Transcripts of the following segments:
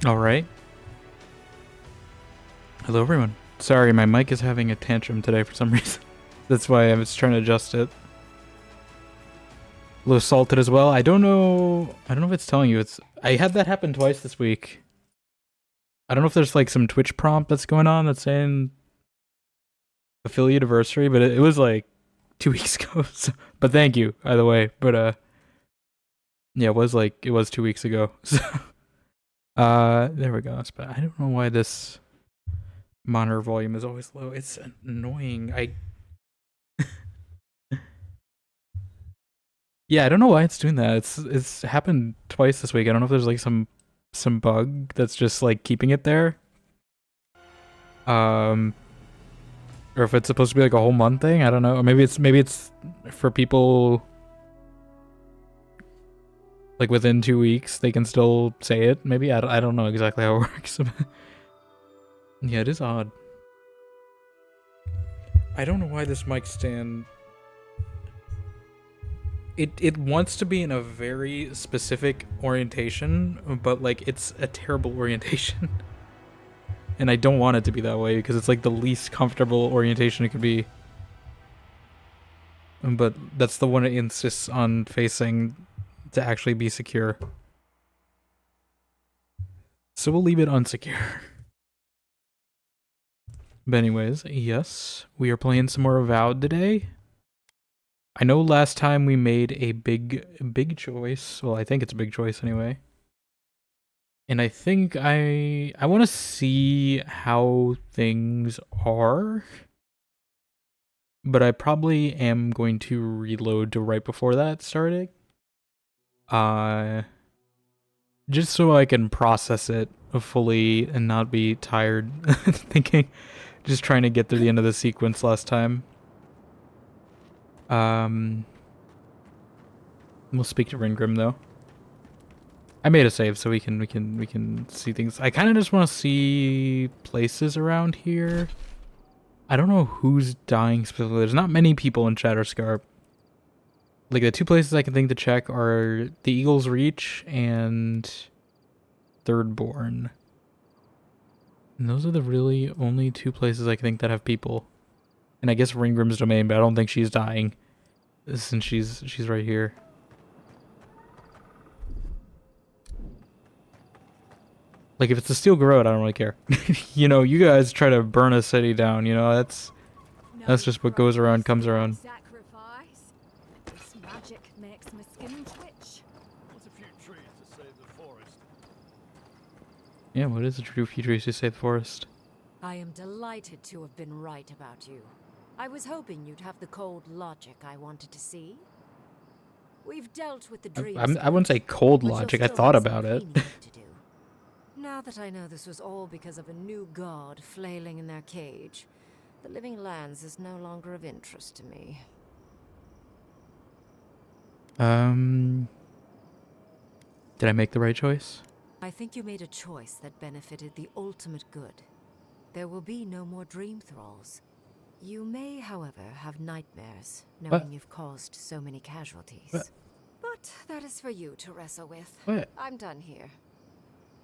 All right. Hello, everyone. Sorry, my mic is having a tantrum today for some reason. That's why I was trying to adjust it. A little salted as well. I don't know if it's telling you. I had that happen twice this week. I don't know if there's like some Twitch prompt that's going on that's saying affiliate anniversary, but it was like 2 weeks ago. So, but thank you, by the way. But yeah, it was 2 weeks ago. So there we go. But I don't know why this monitor volume is always low. It's annoying. Yeah, I don't know why it's doing that. It's happened twice this week. I don't know if there's like some bug that's just like keeping it there. Or if it's supposed to be like a whole month thing. I don't know. Or maybe it's for people like within 2 weeks they can still say it. Maybe I don't know exactly how it works. Yeah, it is odd. I don't know why this mic stand. It wants to be in a very specific orientation, but like it's a terrible orientation. And I don't want it to be that way because it's like the least comfortable orientation it could be. But that's the one it insists on facing to actually be secure. So we'll leave it unsecure. But anyways, yes, we are playing some more AVOWED today. I know last time we made a big choice. Well, I think it's a big choice anyway. And I think I want to see how things are. But I probably am going to reload to right before that starting. Just so I can process it fully and not be tired thinking, just trying to get through the end of the sequence last time. We'll speak to Ringrim though. I made a save so we can see things. I kind of just want to see places around here. I don't know who's dying specifically. There's not many people in Shatterscarp. Like the two places I can think to check are the Eagle's Reach and Thirdborn. And those are the really only two places I can think that have people. And I guess Ringgrim's Domain, but I don't think she's dying since she's right here. Like if it's a Steel Garrote, I don't really care. You know, you guys try to burn a city down, you know, that's just what goes around comes around. This magic makes my skin twitch. What's a few trees to save the forest? Yeah, what is a true few trees to save the forest? I am delighted to have been right about you. I was hoping you'd have the cold logic I wanted to see. We've dealt with the dreams. I wouldn't say cold logic. I thought about it. Now that I know this was all because of a new god flailing in their cage, the living lands is no longer of interest to me. Did I make the right choice? I think you made a choice that benefited the ultimate good. There will be no more dream thralls. You may, however, have nightmares, knowing you've caused so many casualties. What? But that is for you to wrestle with. What? I'm done here.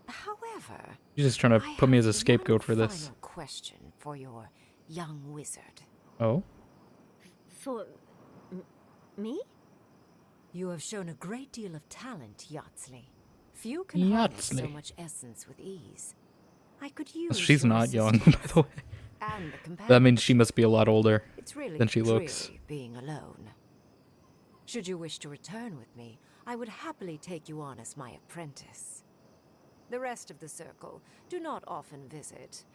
However, You're just trying to put me as a scapegoat for this. Final question for your young wizard. Oh? For me? You have shown a great deal of talent, Yatsley. Few can harness so much essence with ease. I could use. She's your not young, by the way. and the That means she must be a lot older it's really than she looks. Being alone. Should you wish to return with me, I would happily take you on as my apprentice. The rest of the circle do not often visit,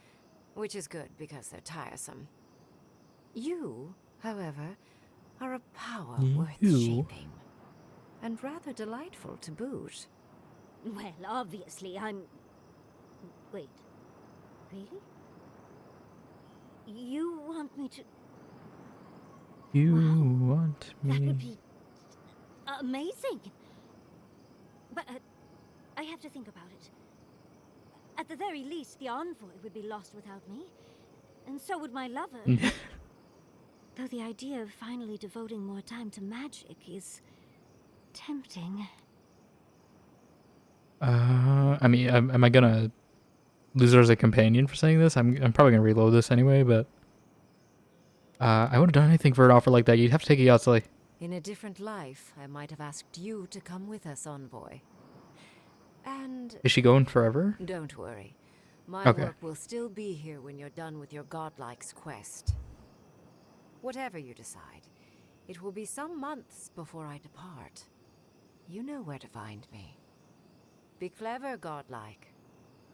which is good because they're tiresome. You, however, are a power worth shaping, and rather delightful to boot. Well, obviously, I'm... Wait. Really? You want me to... You Wow. want That would me... be... amazing! But, I have to think about it. At the very least, the envoy would be lost without me. And so would my lover. Though the idea of finally devoting more time to magic is... tempting. I mean, am I gonna lose her as a companion for saying this? I'm probably gonna reload this anyway, but I wouldn't have done anything for an offer like that. You'd have to take it outside. In a different life, I might have asked you to come with us, envoy. And Is she going forever? don't worry. My Okay. work will still be here when you're done with your godlike's quest. Whatever you decide, it will be some months before I depart. You know where to find me. Be clever, godlike.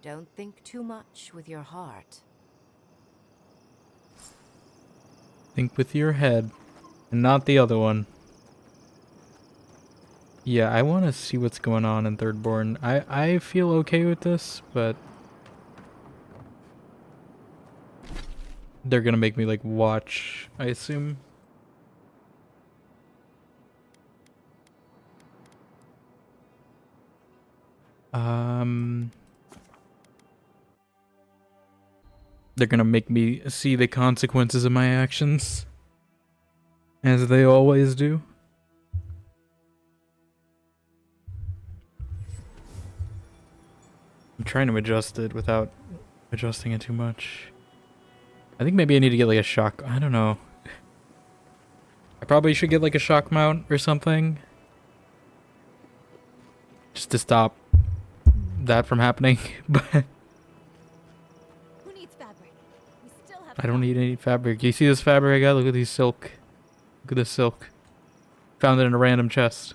Don't think too much with your heart. Think with your head, and not the other one. Yeah, I want to see what's going on in Thirdborn. I feel okay with this, but they're gonna make me like watch, I assume. They're gonna make me see the consequences of my actions, as they always do. I'm trying to adjust it without adjusting it too much. I think maybe I need to get like a shock. I don't know. I probably should get like a shock mount or something. Just to stop that from happening. But Who needs fabric? We still have I don't need any fabric. You see this fabric I got? Look at these silk. Look at this silk. Found it in a random chest.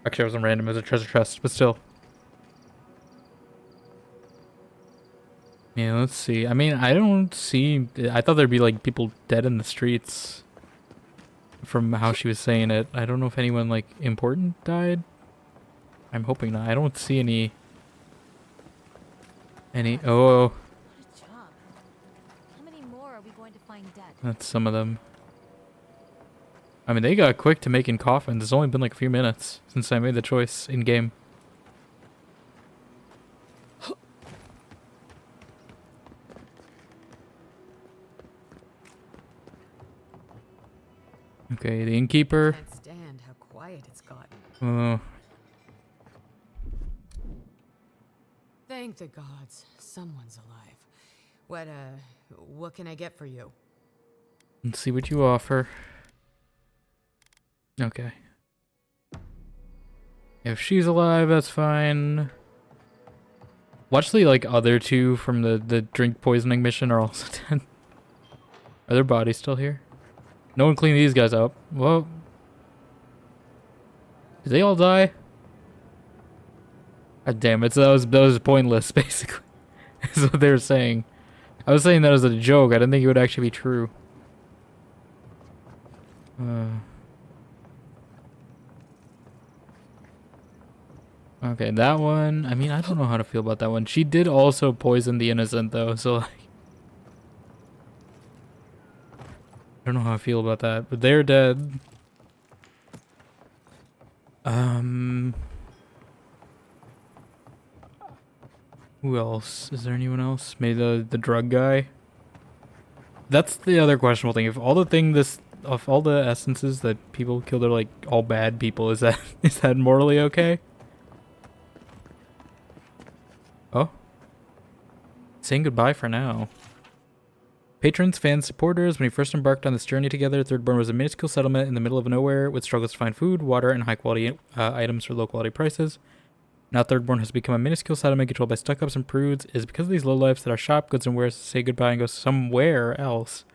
Actually, it wasn't random. It was a treasure chest, but still. Yeah, let's see. I mean, I don't see... I thought there'd be, like, people dead in the streets. From how she was saying it. I don't know if anyone, like, important died. I'm hoping not. I don't see any... Oh, What a job. How many more are we going to find dead? that's some of them. I mean, they got quick to making coffins. It's only been, like, a few minutes since I made the choice in-game. Okay, the innkeeper. Can't stand how quiet it's gotten. Oh, Thank the gods, someone's alive. What can I get for you? let's see what you offer. Okay. If she's alive, that's fine. Watch the, like, other two from the drink poisoning mission are also dead. Are their bodies still here? No one cleaned these guys up. Whoa. Did they all die? God damn it, so that was pointless, basically. Is what they were saying. I was saying that as a joke. I didn't think it would actually be true. Okay, that one. I mean, I don't know how to feel about that one. She did also poison the innocent, though, so, like... I don't know how I feel about that, but they're dead. Who else? Is there anyone else? Maybe the drug guy? That's the other questionable thing. If all the essences that people killed are like all bad people, is that morally okay? Oh. Saying goodbye for now. Patrons, fans, supporters, when we first embarked on this journey together, Thirdborn was a minuscule settlement in the middle of nowhere with struggles to find food, water, and high-quality items for low-quality prices. Now Thirdborn has become a minuscule settlement controlled by stuck-ups and prudes. It is because of these lowlifes that our shop, goods, and wares say goodbye and go somewhere else.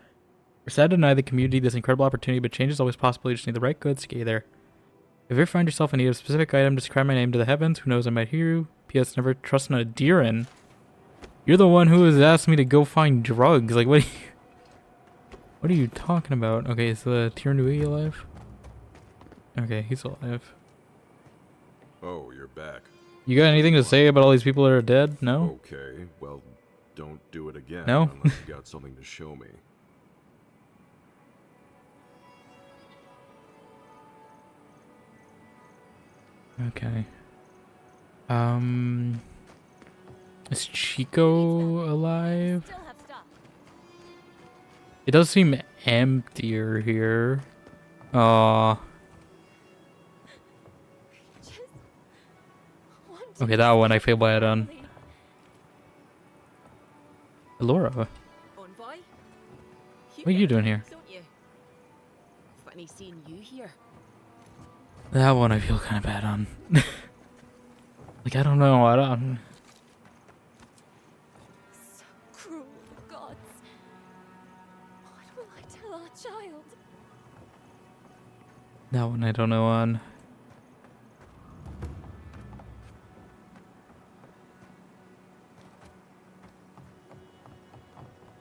We're sad to deny the community this incredible opportunity, but change is always possible. You just need the right goods to get you there. If you ever find yourself in need of a specific item, just cry my name to the heavens. Who knows, I might hear you. P.S. Never trust in a Deerin. You're the one who has asked me to go find drugs. Like, what are you talking about? Okay, is the Tirnui alive? Okay, he's alive. Oh, you're back. You got anything to say about all these people that are dead? No? Okay, well, don't do it again No? unless you got something to show me. Okay. Is Chico alive? Still have stuff. It does seem emptier here. Aw. Okay, that one I feel bad on. Laura, what Envoy? are you doing here? Don't you? Funny seeing you here. That one I feel kind of bad on. Like, I don't know. I don't. So cruel, the gods. What will I tell our child? That one I don't know on.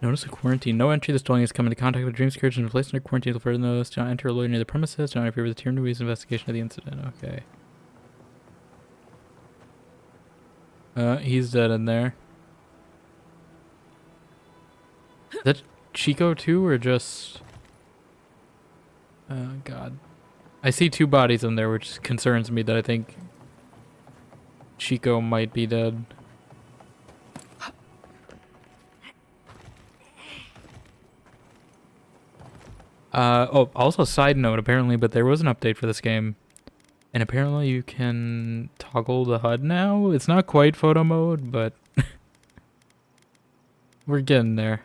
Notice of quarantine. No entry. This dwelling has come into contact with a dream scourge and placed under quarantine until further notice. Do not enter or loiter near the premises. Do not interfere with the Tier Nubi's investigation of the incident. Okay. He's dead in there. Is that Chico too, or just... Oh, God. I see 2 bodies in there, which concerns me that I think Chico might be dead. Oh, also side note, apparently, but there was an update for this game. And apparently you can toggle the HUD now. It's not quite photo mode, but we're getting there.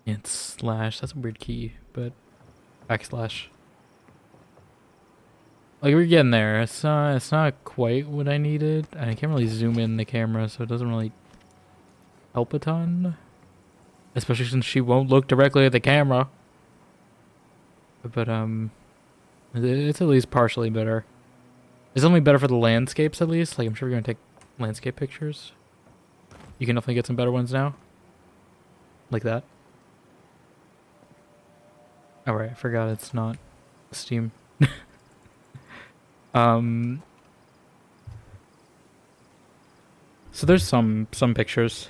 It's slash, that's a weird key, but backslash. Like, we're getting there. It's not quite what I needed. And I can't really zoom in the camera, so it doesn't really help a ton. Especially since she won't look directly at the camera. But, it's at least partially better. It's only better for the landscapes, at least. Like, I'm sure we're going to take landscape pictures. You can definitely get some better ones now. Like that. Alright, I forgot it's not Steam. So there's some pictures.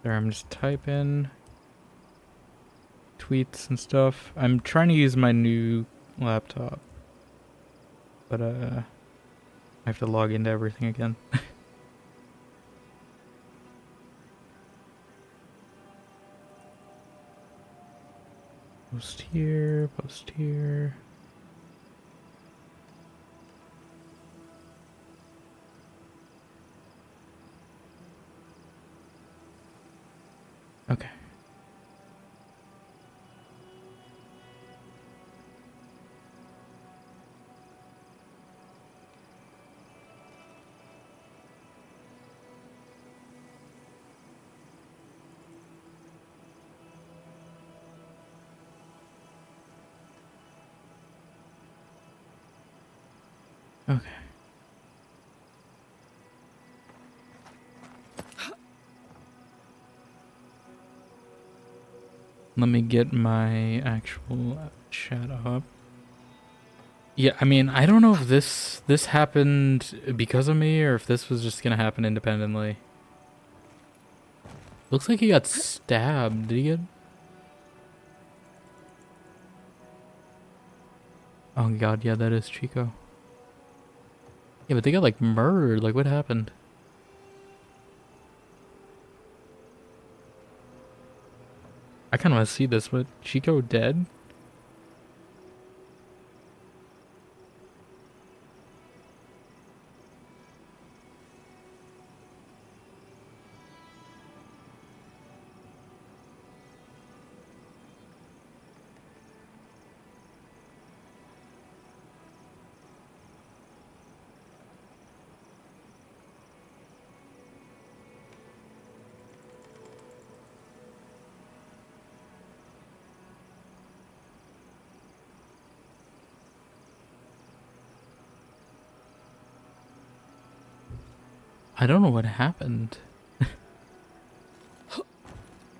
There, I'm just typing tweets and stuff. I'm trying to use my new laptop, but I have to log into everything again. Post here, post here. Okay. Okay. Let me get my actual chat up. Yeah, I mean, I don't know if this happened because of me or if this was just gonna happen independently. Looks like he got stabbed. Did he get... Oh God, yeah, that is Chico. Yeah, but they got like murdered. Like, what happened? I kind of want to see this. But Chico dead? I don't know what happened.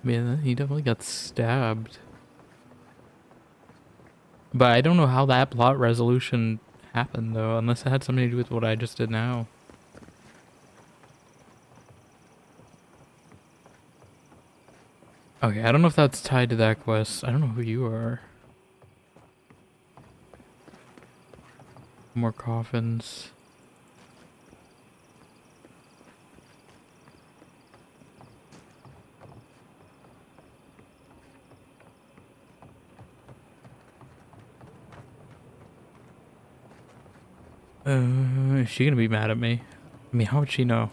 Man, he definitely got stabbed. But I don't know how that plot resolution happened, though, unless it had something to do with what I just did now. Okay, I don't know if that's tied to that quest. I don't know who you are. More coffins. Is she gonna be mad at me? I mean, how would she know?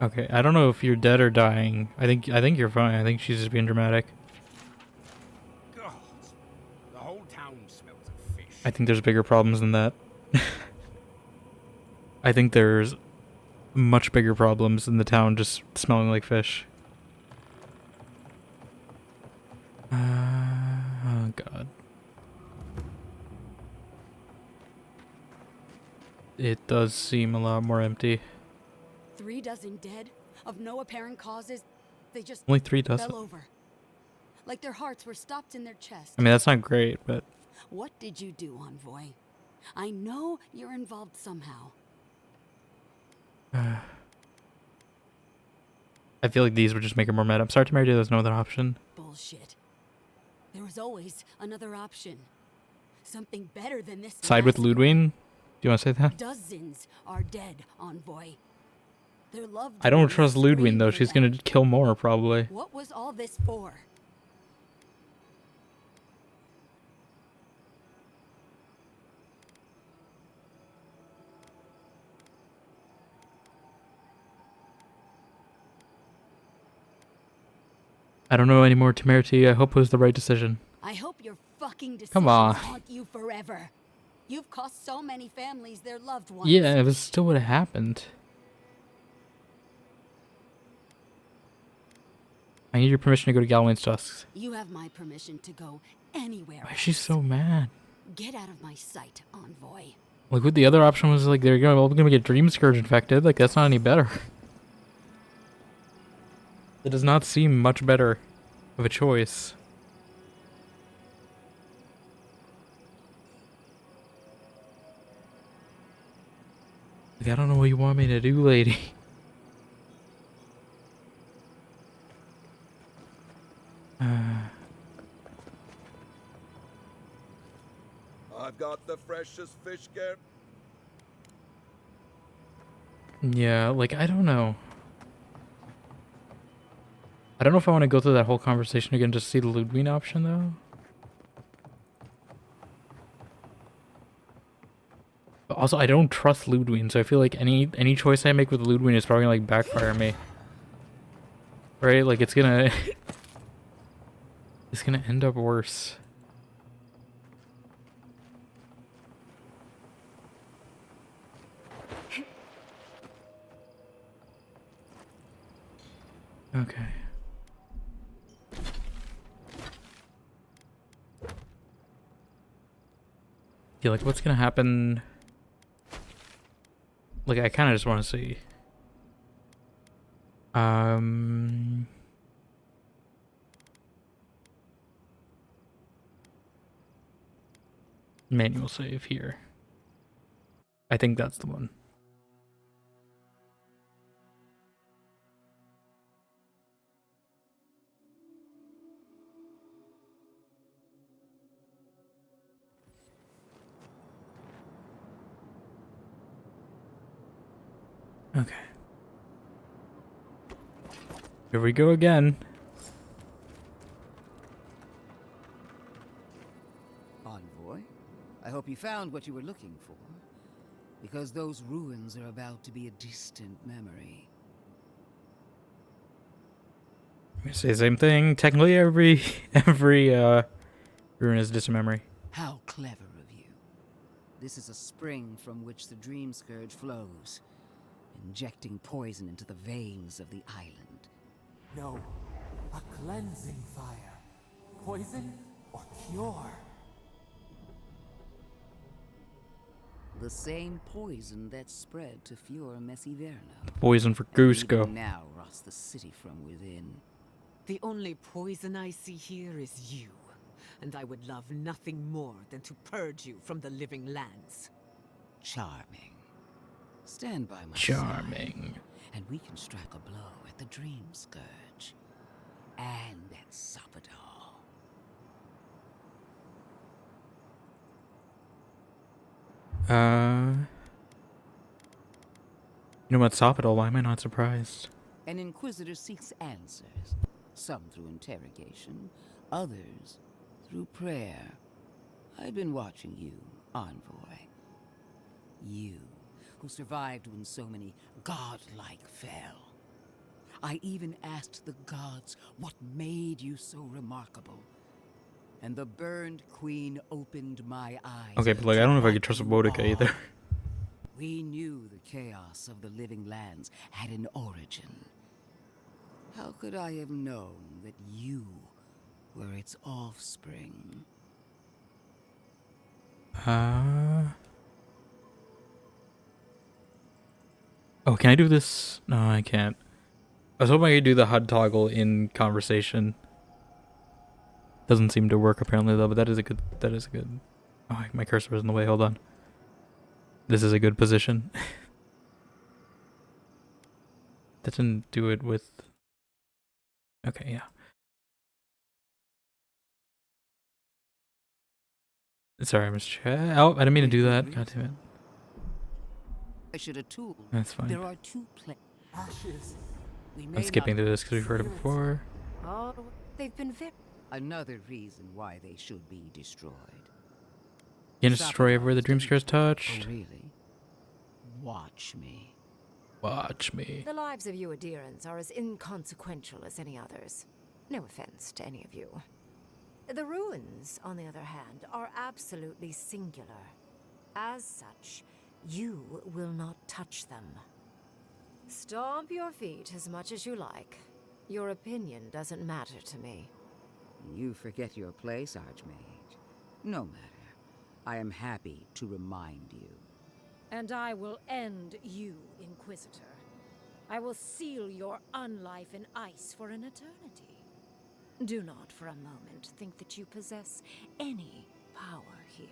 Okay, I don't know if you're dead or dying. I think you're fine. I think she's just being dramatic. God, the whole town smells of fish. I think there's bigger problems than that. I think there's much bigger problems in the town just smelling like fish. Oh god. It does seem a lot more empty. 3 dozen dead of no apparent causes. They just Only 3 dozen. fell over. Like their hearts were stopped in their chest. I mean, that's not great, but What did you do, Envoy? I know you're involved somehow. I feel like these would just make her more mad. I'm sorry to marry you, there's no other option. Bullshit. There was always another option. Something better than this. Side with massacre. Lödwyn? Do you want to say that? Dozens are dead, Envoy. Their loved I don't ones trust Lödwyn scream though. for She's them. gonna kill more probably. What was all this for? I don't know anymore, Temerity. I hope it was the right decision. I hope your fucking decisions Come on. haunt you forever. You've cost so many families their loved ones. Yeah, it was still would have happened. I need your permission to go to Galwain's Tusks. You have my permission to go anywhere. Why is she else. so mad? Get out of my sight, Envoy. Like, what the other option was, like, they're gonna get Dream Scourge infected. Like, that's not any better. It does not seem much better of a choice. Like, I don't know what you want me to do, lady. I've got the freshest fish get. Yeah, like, I don't know. I don't know if I want to go through that whole conversation again just to see the Lödwyn option, though. But also, I don't trust Lödwyn, so I feel like any choice I make with Lödwyn is probably gonna, like, backfire me. Right? Like, it's gonna... it's gonna end up worse. Okay. Yeah, like, what's gonna happen? Like, I kind of just want to see. Manual save here. I think that's the one. Okay. Here we go again. Envoy, I hope you found what you were looking for, because those ruins are about to be a distant memory. I'm gonna say the same thing. Technically, every ruin is distant memory. How clever of you. This is a spring from which the Dream Scourge flows, injecting poison into the veins of the island. No, a cleansing fire. Poison or cure? The same poison that spread to Fior Messiverna. Poison for and Cusco. even now rots the city from within. The only poison I see here is you, and I would love nothing more than to purge you from the living lands. Charming. Stand by my Charming. side, and we can strike a blow at the Dream Scourge. And at Sopadol. You know what, Sopadol, why am I not surprised? An Inquisitor seeks answers, some through interrogation, others through prayer. I've been watching you, Envoy. You, who survived when so many godlike fell. I even asked the gods what made you so remarkable. And the burned queen opened my eyes. Okay, but like, I don't know if I can trust Bodica either. We knew the chaos of the living lands had an origin. How could I have known that you were its offspring? Oh, can I do this? No, I can't. I was hoping I could do the HUD toggle in conversation. Doesn't seem to work apparently though, but that is a good, oh, my cursor was in the way, hold on. This is a good position. That didn't do it with, okay, yeah. Sorry, I missed chat. Oh, I didn't mean to do that, god damn it. I should have tooled. That's fine. There are two Ashes. I'm skipping through this because we've heard it before. Oh, they've been very... Another reason why they should be destroyed. You can destroy everywhere the Dreamscare's touched. Oh, really? Watch me. Watch me. The lives of you adherents are as inconsequential as any others. No offense to any of you. The ruins, on the other hand, are absolutely singular. As such, you will not touch them. Stomp your feet as much as you like. Your opinion doesn't matter to me. You forget your place, Archmage. No matter. I am happy to remind you. And I will end you, Inquisitor. I will seal your unlife in ice for an eternity. Do not for a moment think that you possess any power here.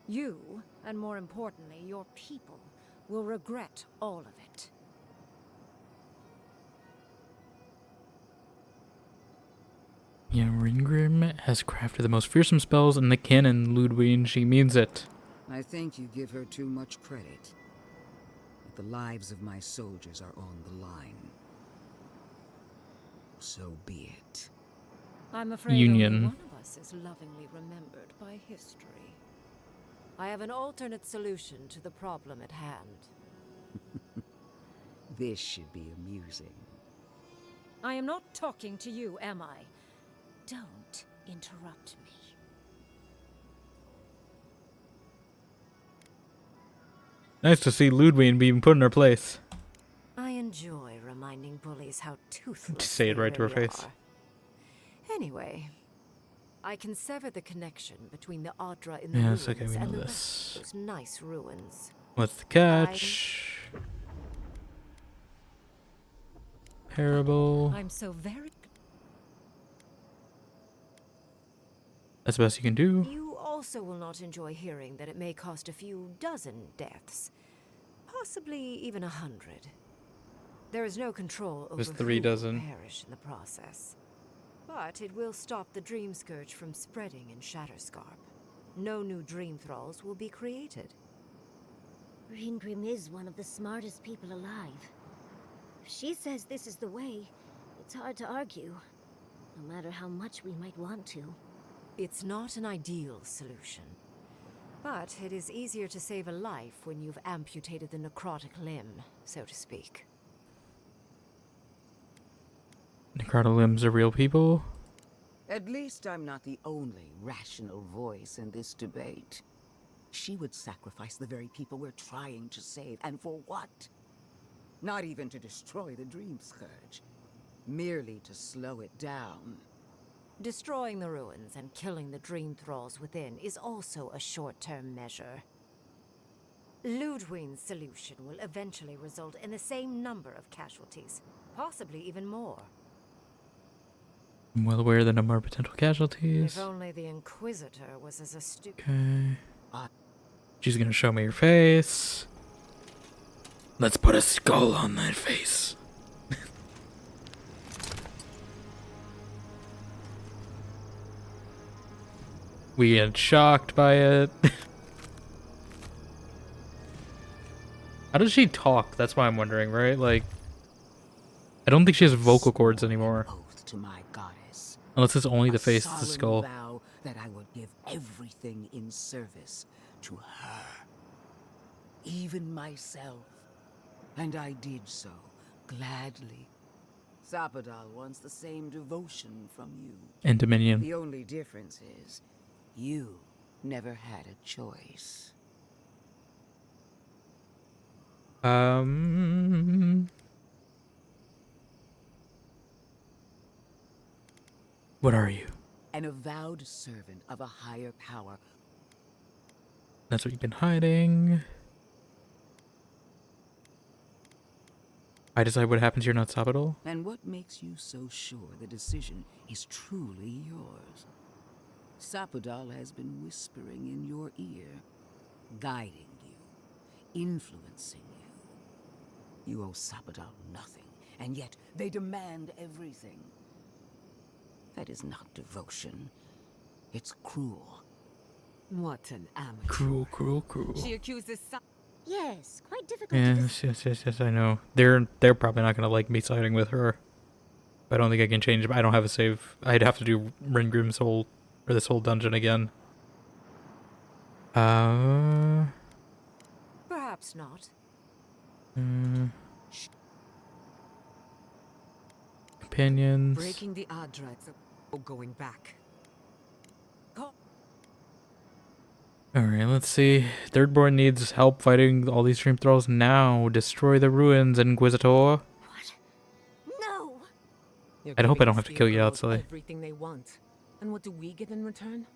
You, and more importantly, your people, will regret all of it. Yeah, Ringrim has crafted the most fearsome spells in the canon, Lödwyn. She means it. I think you give her too much credit. But the lives of my soldiers are on the line. So be it. I'm afraid Union. only one of us is lovingly remembered by history. I have an alternate solution to the problem at hand. This should be amusing. I am not talking to you, am I? Don't interrupt me. Nice to see Lödwyn being put in her place. I enjoy reminding bullies how toothless Say it they right to her really face. are. Anyway, I can sever the connection between the Adra in the Yes, ruins okay, we know and the this. rest of those nice ruins. What's the catch? Parable. I'm so very... That's the best you can do. You also will not enjoy hearing that it may cost a few dozen deaths. Possibly even 100. There is no control over There's 3 who dozen. will perish in the process. But it will stop the Dream Scourge from spreading in Shatterscarp. No new Dream Thralls will be created. Ringrim is one of the smartest people alive. If she says this is the way, it's hard to argue, no matter how much we might want to. It's not an ideal solution. But it is easier to save a life when you've amputated the necrotic limb, so to speak. Necrotic limbs are real people. At least I'm not the only rational voice in this debate. She would sacrifice the very people we're trying to save, and for what? Not even to destroy the Dream Scourge. Merely to slow it down. Destroying the ruins and killing the Dream Thralls within is also a short-term measure. Lödwyn's solution will eventually result in the same number of casualties, possibly even more. I'm well aware of the number of potential casualties. If only the Inquisitor was as astute. Okay. She's gonna show me her face. Let's put a skull on that face. We get shocked by it. How does she talk? That's why I'm wondering, right? Like, I don't think she has vocal cords anymore. Oath to my goddess. Unless it's only the A face, the solemn skull. vow that I would give everything in service to her. even myself. And I did so, gladly. Sapadal wants the same devotion from you. And Dominion. The only difference is, you never had a choice. What are you? An avowed servant of a higher power. That's what you've been hiding. I decide what happens here, not Sabadell. And what makes you so sure the decision is truly yours? Sapadal has been whispering in your ear, guiding you, influencing you. You owe Sapadal nothing, and yet they demand everything. That is not devotion. It's cruel. What an amateur. Cruel, cruel, cruel. She accuses Yes, quite difficult to Yes, I know. They're probably not gonna like me siding with her. But I don't think I can change it. I don't have a save. I'd have to do Ringrim's whole, or this whole dungeon again. Perhaps not. Companions. breaking the Adrats or going back. Alright, let's see. Thirdborn needs help fighting all these Dream Thralls now. Destroy the ruins, Inquisitor. What? No! I hope I don't have to kill you outside. Everything they want. And what do we get in return?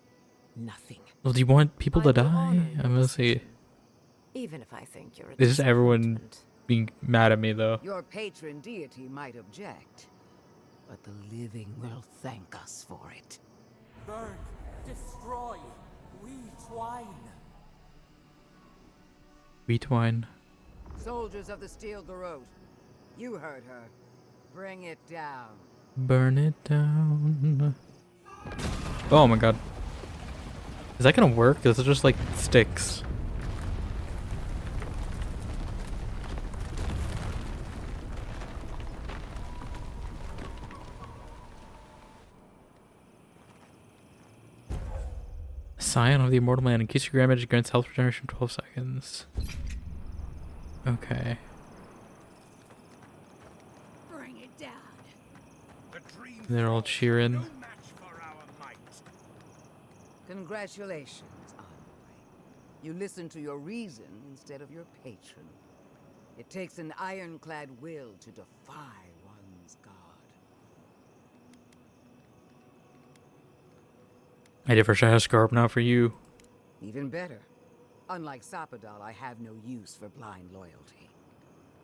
Nothing. Well, do you want people to die? I'm gonna see. Even if I think you're a This is everyone being mad at me, though. Your patron deity might object, but the living will thank us for it. Burn, destroy, retwine. Retwine. Soldiers of the Steel Garrote, you heard her. Bring it down. Burn it down. Oh my god. Is that gonna work? This is just like sticks. Scion of the Immortal Man. Increase your damage, grants health regeneration 12 seconds. Okay. Bring it down. They're all cheering. Congratulations, Envoy. You listen to your reason instead of your patron. It takes an ironclad will to defy one's god. I did for Shadowscarp, not for you. Even better. Unlike Sapadal, I have no use for blind loyalty.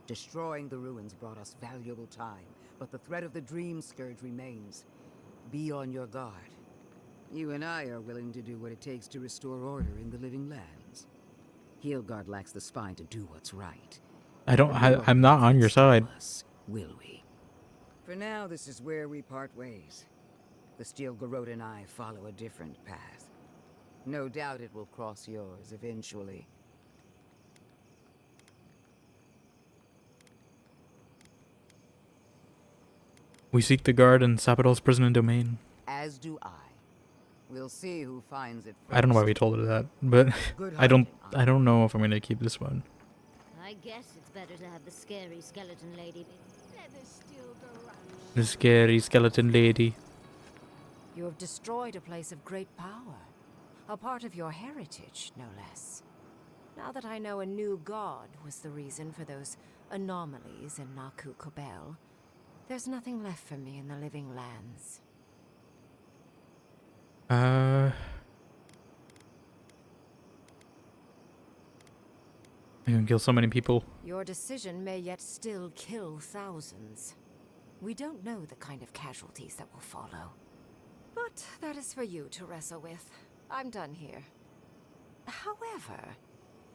Destroying the ruins brought us valuable time, but the threat of the Dream Scourge remains. Be on your guard. You and I are willing to do what it takes to restore order in the Living Lands. Heelguard lacks the spine to do what's right. I'm not on your side. Will we? For now, this is where we part ways. The Steel Garrote and I follow a different path. No doubt it will cross yours eventually. We seek the guard in Sapadol's prison and domain. As do I. We'll see who finds it first. I don't know why we told her that, but I don't know if I'm gonna keep this one. I guess it's better to have the scary skeleton lady. The scary skeleton lady. You have destroyed a place of great power. A part of your heritage, no less. Now that I know a new god was the reason for those anomalies in Naku Kobel, there's nothing left for me in the Living Lands. I'm gonna kill so many people. Your decision may yet still kill thousands. We don't know the kind of casualties that will follow. But that is for you to wrestle with. I'm done here. However,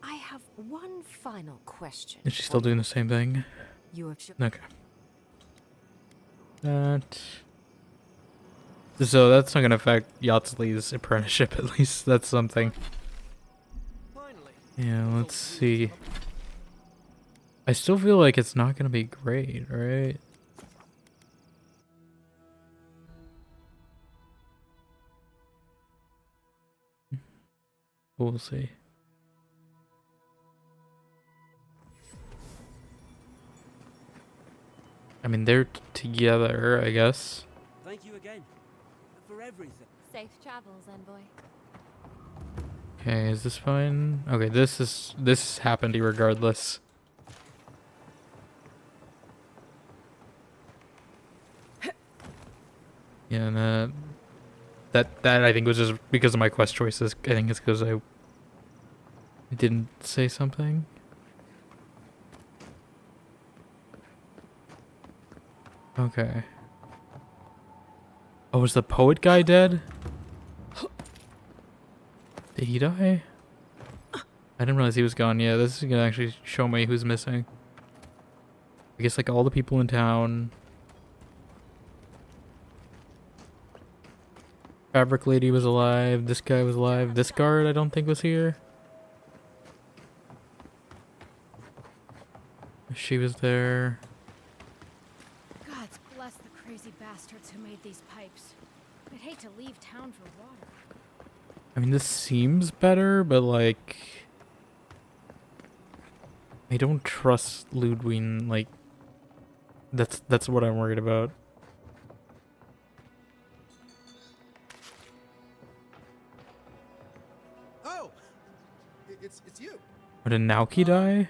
I have one final question. Is she still doing the same thing? You have Okay. So that's not gonna affect Yatsli's apprenticeship, at least that's something. Yeah, let's see. I still feel like it's not gonna be great, right? We'll see. I mean, they're together, I guess. Thank you again for everything. Safe travels, envoy. Okay, is this fine? Okay, this happened regardless. Yeah, and that I think was just because of my quest choices. I think it's because I didn't say something. Okay. Oh, was the poet guy dead? Did he die? I didn't realize he was gone. Yeah, this is gonna actually show me who's missing. I guess like all the people in town. Fabric lady was alive. This guy was alive. This guard I don't think was here. She was there. Gods bless the crazy bastards who made these pipes. I'd hate to leave town for water. I mean, this seems better, but like, I don't trust Lödwyn. Like, that's what I'm worried about. Oh, it's you. But did Naoki die?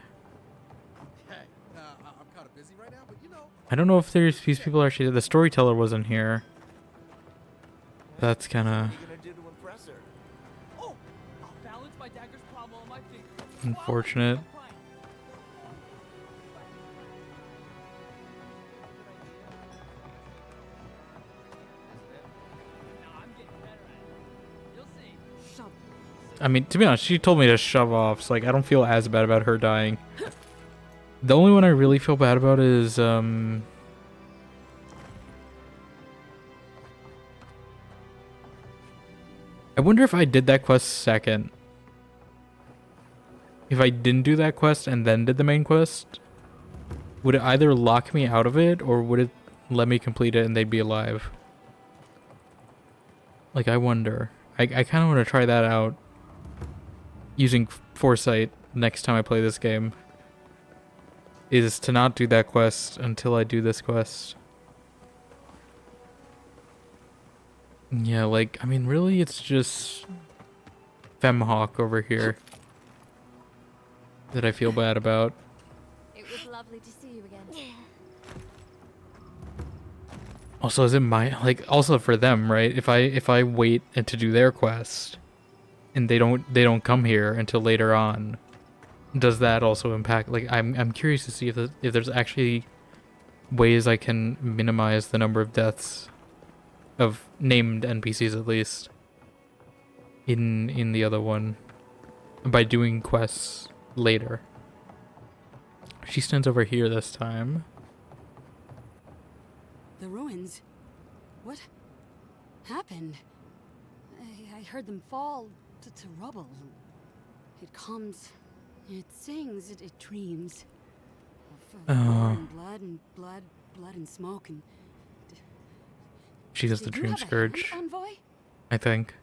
Hey, I'm kind of busy right now, but you know. I don't know if these people are actually. The storyteller wasn't here. That's kind of unfortunate. I mean, to be honest, she told me to shove off, so like I don't feel as bad about her dying. The only one I really feel bad about is I wonder if I did that quest second. If I didn't do that quest and then did the main quest, would it either lock me out of it or would it let me complete it and they'd be alive? Like, I wonder. I kind of want to try that out using foresight next time I play this game. Is to not do that quest until I do this quest. Yeah, like, I mean, really, it's just Femhawk over here that I feel bad about. It was lovely to see you again. Also, is it my, like, also for them, right? If I wait and to do their quest and they don't come here until later on, does that also impact? Like, I'm curious to see if there's actually ways I can minimize the number of deaths of named NPCs, at least, in the other one, by doing quests later. She stands over here this time. The ruins. What happened? I heard them fall to rubble. It comes, it sings, it dreams. Of blood and blood and smoke and. She does the Dream Scourge, I think.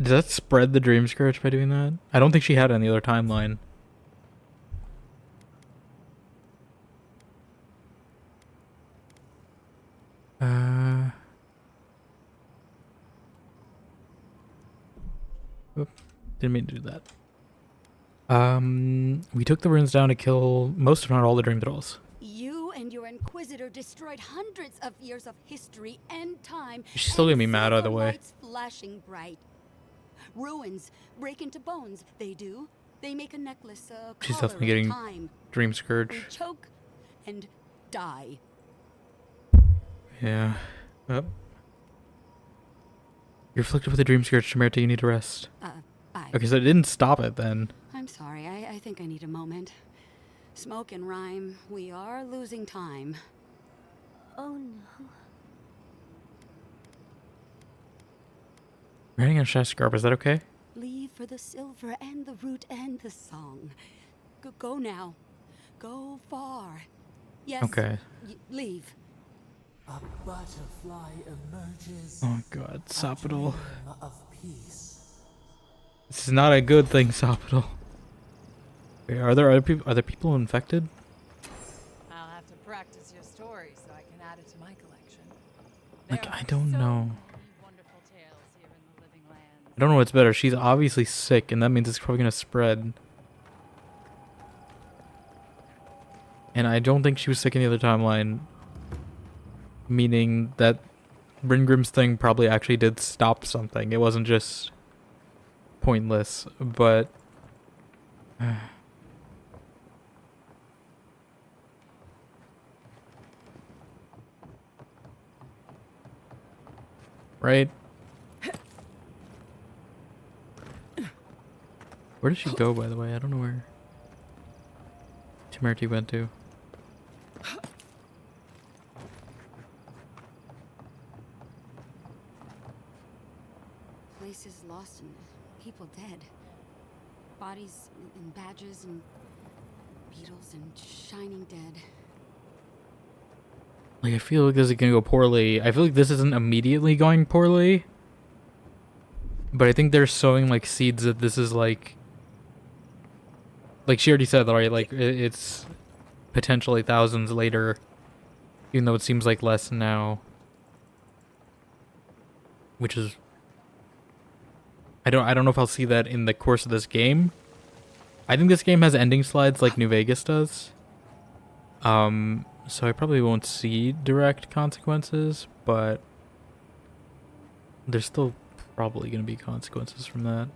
Does that spread the Dream Scourge by doing that? I don't think she had it on the other timeline. Oop, didn't mean to do that. We took the runes down to kill most, if not all, the Dream Trolls. You and your Inquisitor destroyed hundreds of years of history and time. She's still gonna be mad either way. Flashing bright. Ruins break into bones. They do. They make a necklace. She's definitely getting time. Dream Scourge. We choke and die. Yeah. Yep. You're afflicted with a Dream Scourge, Shamerta. You need to rest. Okay, so it didn't stop it then. I'm sorry. I think I need a moment. Smoke and rhyme. We are losing time. Oh no. Running on Shaft Scarp, is that okay? Leave for the silver and the root and the song. Go now. Go far. Yes. Okay. Leave. A butterfly emerges. Oh god, Sopital. Of peace. This is not a good thing, Sopital. Wait, are there other people infected? Like, I don't know. I don't know what's better. She's obviously sick, and that means it's probably gonna spread. And I don't think she was sick in the other timeline. Meaning that Ringrim's thing probably actually did stop something. It wasn't just pointless, but... right? Where did she go, by the way? I don't know where Temerity went to. Places lost and people dead. Bodies and badges and beetles and shining dead. Like, I feel like this is gonna go poorly. I feel like this isn't immediately going poorly. But I think they're sowing, like, seeds that this is, like she already said, right? Like, it's potentially thousands later. Even though it seems like less now. Which is... I don't know if I'll see that in the course of this game. I think this game has ending slides like New Vegas does. So I probably won't see direct consequences, but there's still probably going to be consequences from that.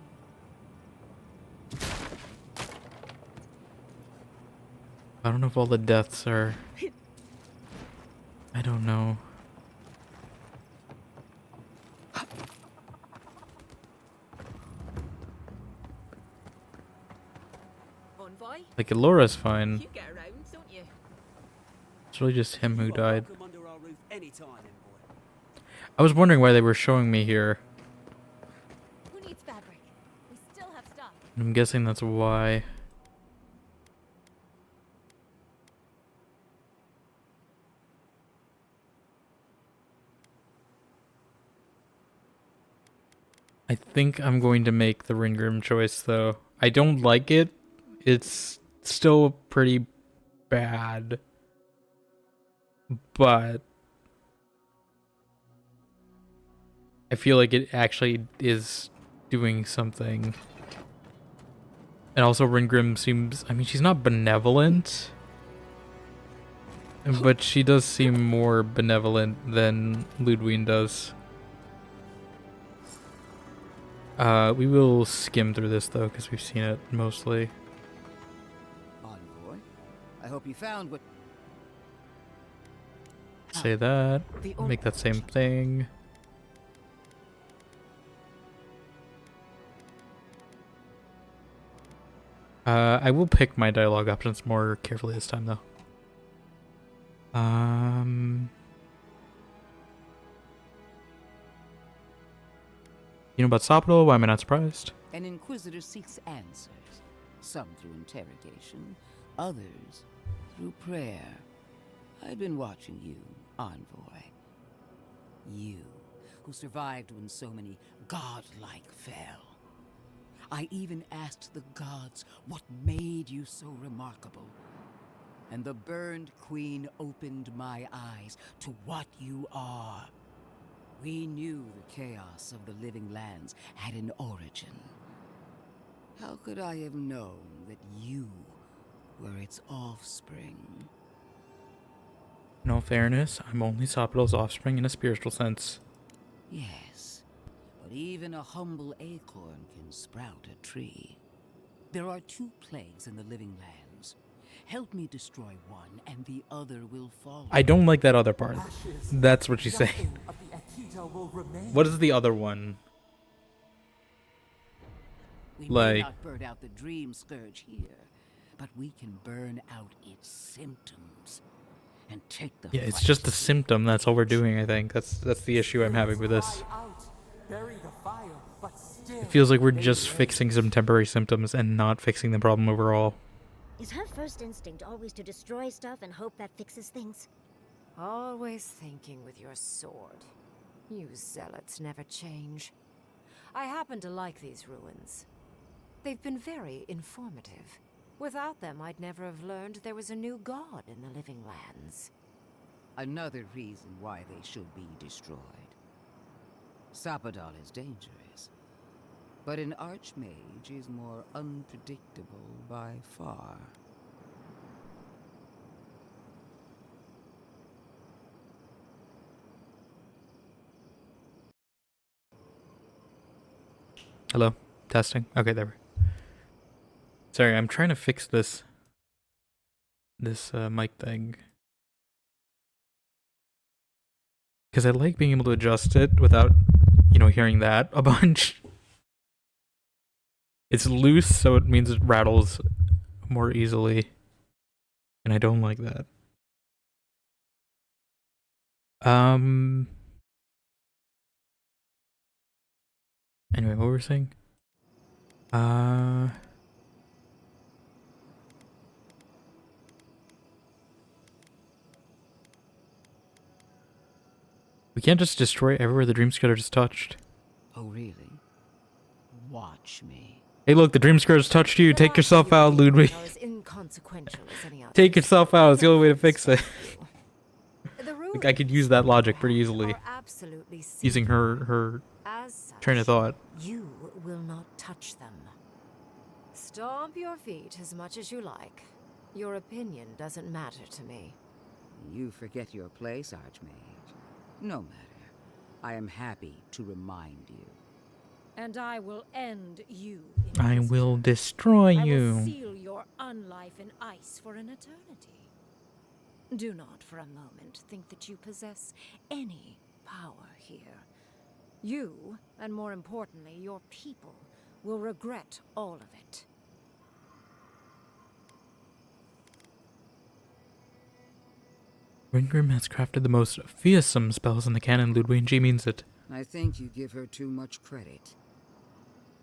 I don't know if all the deaths are... I don't know. Like, Elora's fine. You get around, don't you? It's really just him who died. Welcome under our roof anytime, envoy. I was wondering why they were showing me here. Who needs fabric? We still have stuff. I'm guessing that's why. I think I'm going to make the Ringrim choice, though. I don't like it. It's still pretty bad. But I feel like it actually is doing something. And also Ringrim seems... I mean, she's not benevolent. But she does seem more benevolent than Lödwyn does. We will skim through this, though, because we've seen it mostly. Envoy, I hope you found what... Say that. Make that same thing. I will pick my dialogue options more carefully this time, though. You know about Sopodol? Why am I not surprised? An inquisitor seeks answers, some through interrogation, others through prayer. I've been watching you, Envoy. You, who survived when so many godlike fell. I even asked the gods what made you so remarkable. And the burned queen opened my eyes to what you are. We knew the chaos of the living lands had an origin. How could I have known that you were its offspring? In all fairness, I'm only Sopodol's offspring in a spiritual sense. Yes, but even a humble acorn can sprout a tree. There are 2 plagues in the living lands. Help me destroy one, and the other will follow. I don't like that other part. That's what she's saying. What is the other one? We may not burn out the dream scourge here, but we can burn out its symptoms and take the... Yeah, it's just a symptom. That's all we're doing, I think. That's the issue I'm having with this. It feels like we're just fixing some temporary symptoms and not fixing the problem overall. Is her first instinct always to destroy stuff and hope that fixes things? Always thinking with your sword. You zealots never change. I happen to like these ruins. They've been very informative. Without them, I'd never have learned there was a new god in the living lands. Another reason why they should be destroyed. Sapadal is dangerous, but an Archmage is more unpredictable by far. Hello? Testing? Okay, there we go. Sorry, I'm trying to fix this mic thing. Because I like being able to adjust it without, you know, hearing that a bunch. It's loose, so it means it rattles more easily. And I don't like that. Anyway, what were we saying? We can't just destroy everywhere the Dream Scouter just touched. Oh, really? Watch me. Hey, look, the Dream Scouter's touched you. Take yourself out, Lödwyn. Take yourself out. It's the only way to fix it. Like, I could use that logic pretty easily. Using her train of thought. You will not touch them. Stomp your feet as much as you like. Your opinion doesn't matter to me. You forget your place, Archmage. No matter. I am happy to remind you. And I will end you. I will destroy you. I will seal your unlife in ice for an eternity. Do not for a moment think that you possess any power here. You, and more importantly, your people, will regret all of it. Ringrim has crafted the most fearsome spells in the canon, Lödwyn. She means it. I think you give her too much credit.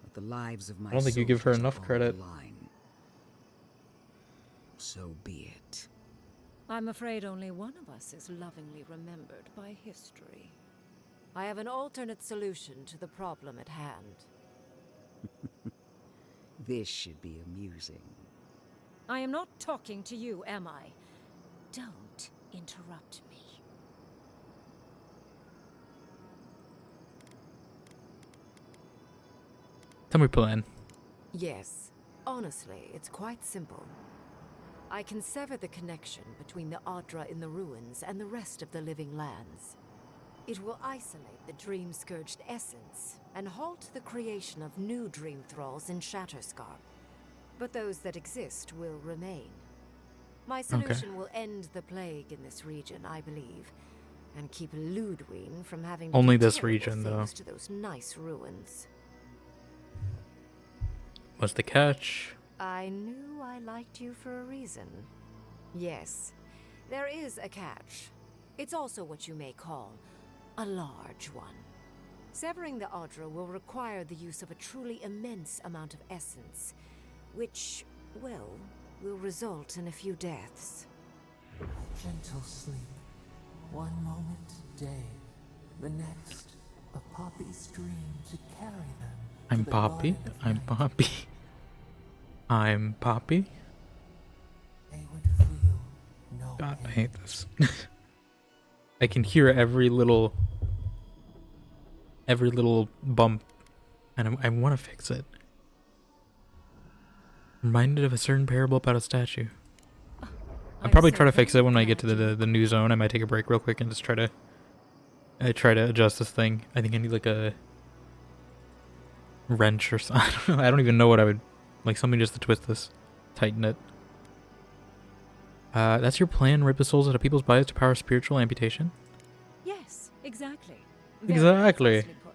But the lives of my I don't think you give her enough credit. So be it. I'm afraid only one of us is lovingly remembered by history. I have an alternate solution to the problem at hand. This should be amusing. I am not talking to you, am I? Don't interrupt me. Tell me plan. Yes. Honestly, it's quite simple. I can sever the connection between the Adra in the ruins and the rest of the living lands. It will isolate the dream-scourged essence and halt the creation of new dream thralls in Shatterscarp. But those that exist will remain. My solution will end the plague in this region, I believe, and keep Lödwyn from having to Only do this terrible region, though. things to those nice ruins. What's the catch? I knew I liked you for a reason. Yes, there is a catch. It's also what you may call a large one. Severing the Adra will require the use of a truly immense amount of essence, which, well, will result in a few deaths. Gentle sleep. One moment day, the next, a poppy's dream to carry them. I'm Poppy. I'm Poppy. I'm Poppy. They would feel no God, I pain. hate this. I can hear every little bump, and I want to fix it. Reminded of a certain parable about a statue. I'll probably try to fix it when I get to the new zone. I might take a break real quick and just try to adjust this thing. I think I need like a wrench or something. I don't know. I don't even know what I would like, something just to twist this, tighten it. That's your plan, rip the souls out of people's bodies to power spiritual amputation? Yes, exactly. Exactly. What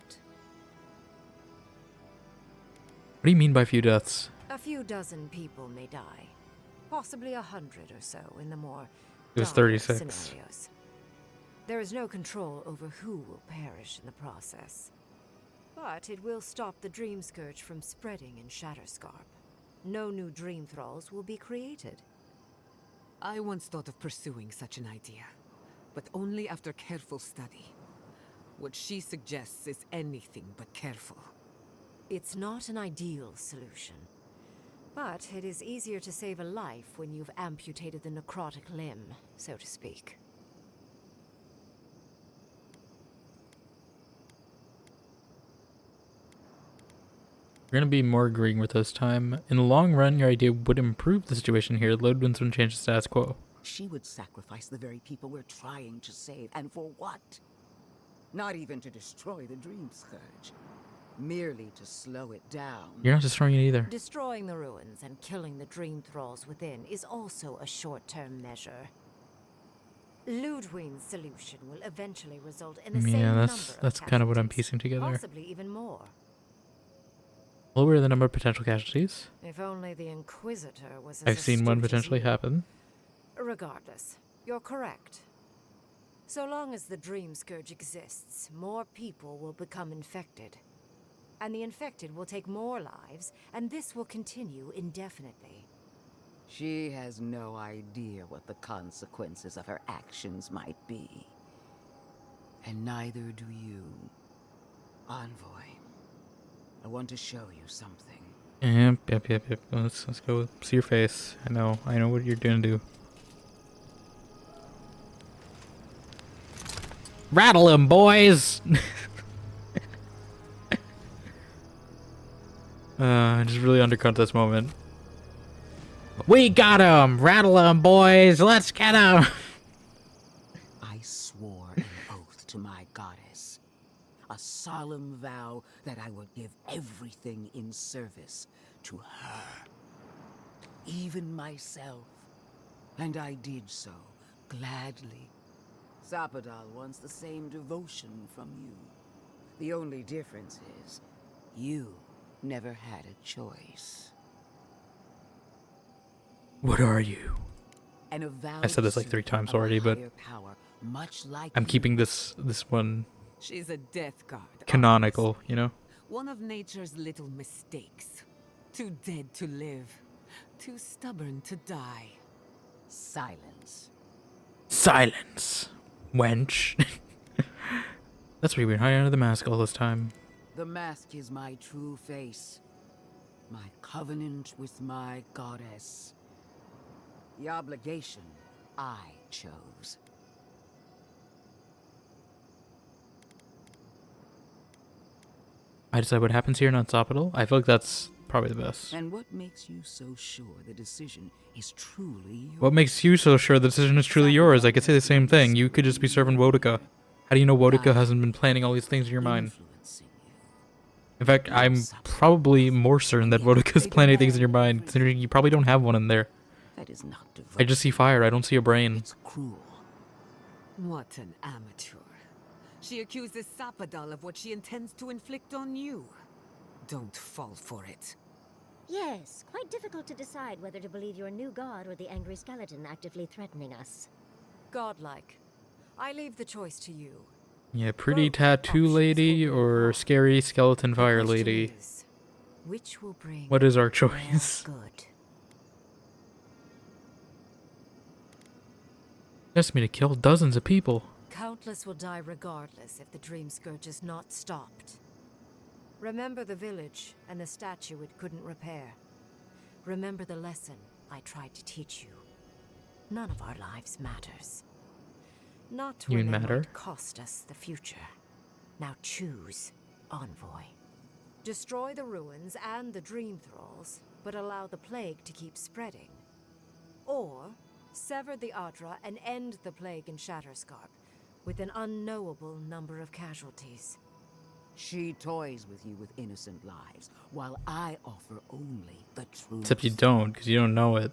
do you mean by few deaths? A few dozen people may die. Possibly 100 or so in the more It was dire 36. scenarios. There is no control over who will perish in the process. But it will stop the Dream Scourge from spreading in Shatterscarp. No new Dream Thralls will be created. I once thought of pursuing such an idea, but only after careful study. What she suggests is anything but careful. It's not an ideal solution. But it is easier to save a life when you've amputated the necrotic limb, so to speak. We're gonna be more agreeing with this time. In the long run, your idea would improve the situation here. Lödwyn's would change the status quo. She would sacrifice the very people we're trying to save, and for what? Not even to destroy the Dream Scourge. Merely to slow it down. You're not destroying it either. Destroying the ruins and killing the dream thralls within is also a short-term measure. Lödwyn's solution will eventually result in the same number of that's kind of what I'm casualties, piecing together. possibly even more. Lower the number of potential casualties. If only the Inquisitor was as I've seen one astute as potentially you. happen. Regardless, you're correct. So long as the Dream Scourge exists, more people will become infected. And the infected will take more lives, and this will continue indefinitely. She has no idea what the consequences of her actions might be. And neither do you. Envoy, I want to show you something. Yep. Let's go see your face. I know what you're gonna do. Rattle him, boys! Just really undercut this moment. We got him! Rattle him, boys! Let's get him! I swore an oath to my goddess. A solemn vow that I would give everything in service to her. Even myself. And I did so, gladly. Zapadal wants the same devotion from you. The only difference is, you never had a choice. What are you? I said this like 3 times already, but I'm keeping this one She's a death guard. canonical, you know? One of nature's little mistakes. Too dead to live. Too stubborn to die. Silence. Silence, wench. That's why you've been hiding under the mask all this time. The mask is my true face. My covenant with my goddess. The obligation I chose. I decide what happens here, not Zapadal. I feel like that's probably the best. And what makes you so sure the decision is truly yours? What makes you so sure the decision is truly yours? I could say the same thing. You could just be serving Wodika. How do you know Wodika hasn't been planning all these things in your mind? In fact, I'm probably more certain that Wodika's planning things in your mind, considering you probably don't have one in there. That is not devotion. I just see fire, I don't see a brain. It's cruel. What an amateur. She accuses Zapadal of what she intends to inflict on you. Don't fall for it. Yes, quite difficult to decide whether to believe your new god or the angry skeleton actively threatening us. Godlike. I leave the choice to you. Yeah, pretty tattoo lady or scary skeleton fire lady. Which will bring What is our choice? good? Asked me to kill dozens of people. Countless will die regardless if the Dream Scourge is not stopped. Remember the village and the statue it couldn't repair. Remember the lesson I tried to teach you. None of our lives matters. Not You when they matter? might cost us the future. Now choose, Envoy. Destroy the ruins and the Dream Thralls, but allow the plague to keep spreading. Or sever the Adra and end the plague in Shatterscarp with an unknowable number of casualties. She toys with you with innocent lives, while I offer only the truth. Except you don't, because you don't know it.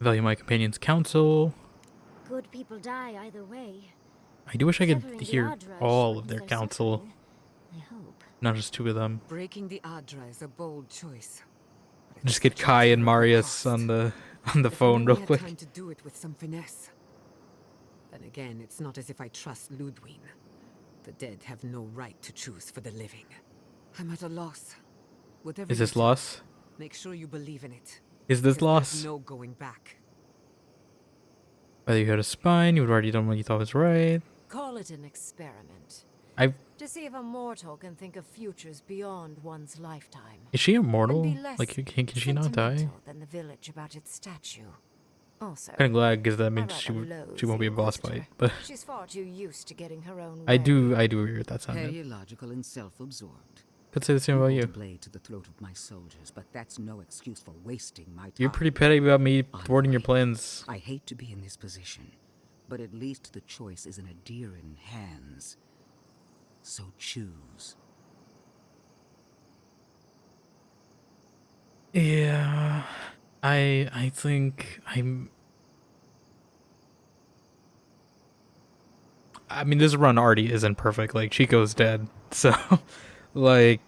Value my companion's counsel. Good people die either way. I do wish I could Severing the hear Adra all shortens of their their counsel, suffering. I hope. not just 2 of them. Breaking the Adra is a bold choice. Just get Kai and Marius on the phone real We had quick. time to do it with some finesse. Then again, it's not as if I trust Lödwyn. The dead have no right to choose for the living. I'm at a loss. Whatever Is you this do, loss? make sure you believe in it. Is this 'Cause loss? there's no going back. Whether you had a spine, you would already done what you thought was right. Call it an experiment. I've To see if a mortal can think of futures beyond one's lifetime. Is she immortal? And be less Like, can she not die? sentimental than the village about its statue. Also, Kind of glad because that I means rather she won't be a loathe boss the fight. Inquisitor. But She's far too used to getting her own way. I do agree with that sentiment. Ideological and self-absorbed. Could say the same about hold you. a blade to the throat of my soldiers, but that's no excuse for wasting my time. You're pretty petty about me thwarting your plans. I hate to be in this position, but at least the choice is in Adiran hands. So choose. Yeah, I think I mean, this run already isn't perfect. Like, Chico's dead, so like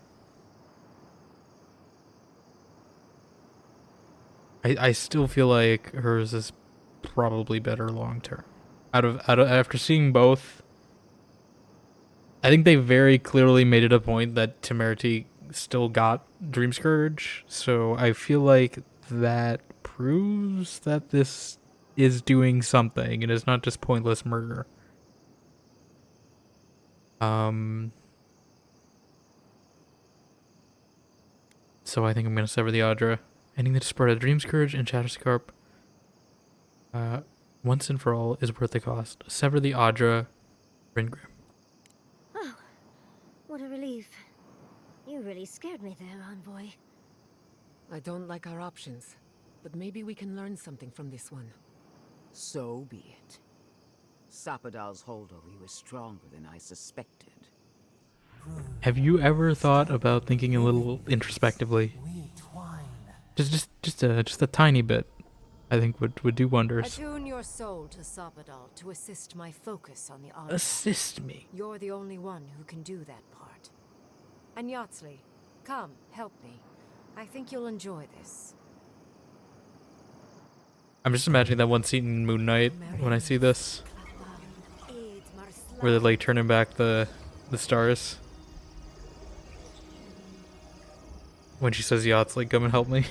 I still feel like hers is probably better long term. Out of after seeing both, I think they very clearly made it a point that Temerity still got Dream Scourge, so I feel like that proves that this is doing something and it's not just pointless murder. So I think I'm gonna sever the Audra, ending the spread of Dream Scourge and Shatterscarp. Once and for all is worth the cost. Sever the Audra, Ringrim. Oh, what a relief. You really scared me there, Envoy. I don't like our options, but maybe we can learn something from this one. So be it. Sapadal's hold over you is stronger than I suspected. Have you ever thought about thinking a little introspectively? Just a tiny bit, I think would do wonders. Attune your soul to Sapadal to assist my focus on the Audra. Assist me. You're the only one who can do that part. And Yatsley, come, help me. I think you'll enjoy this. I'm just imagining that one scene in Moon Knight when I see this, where they're like turning back the stars. When she says yachts, like, come and help me.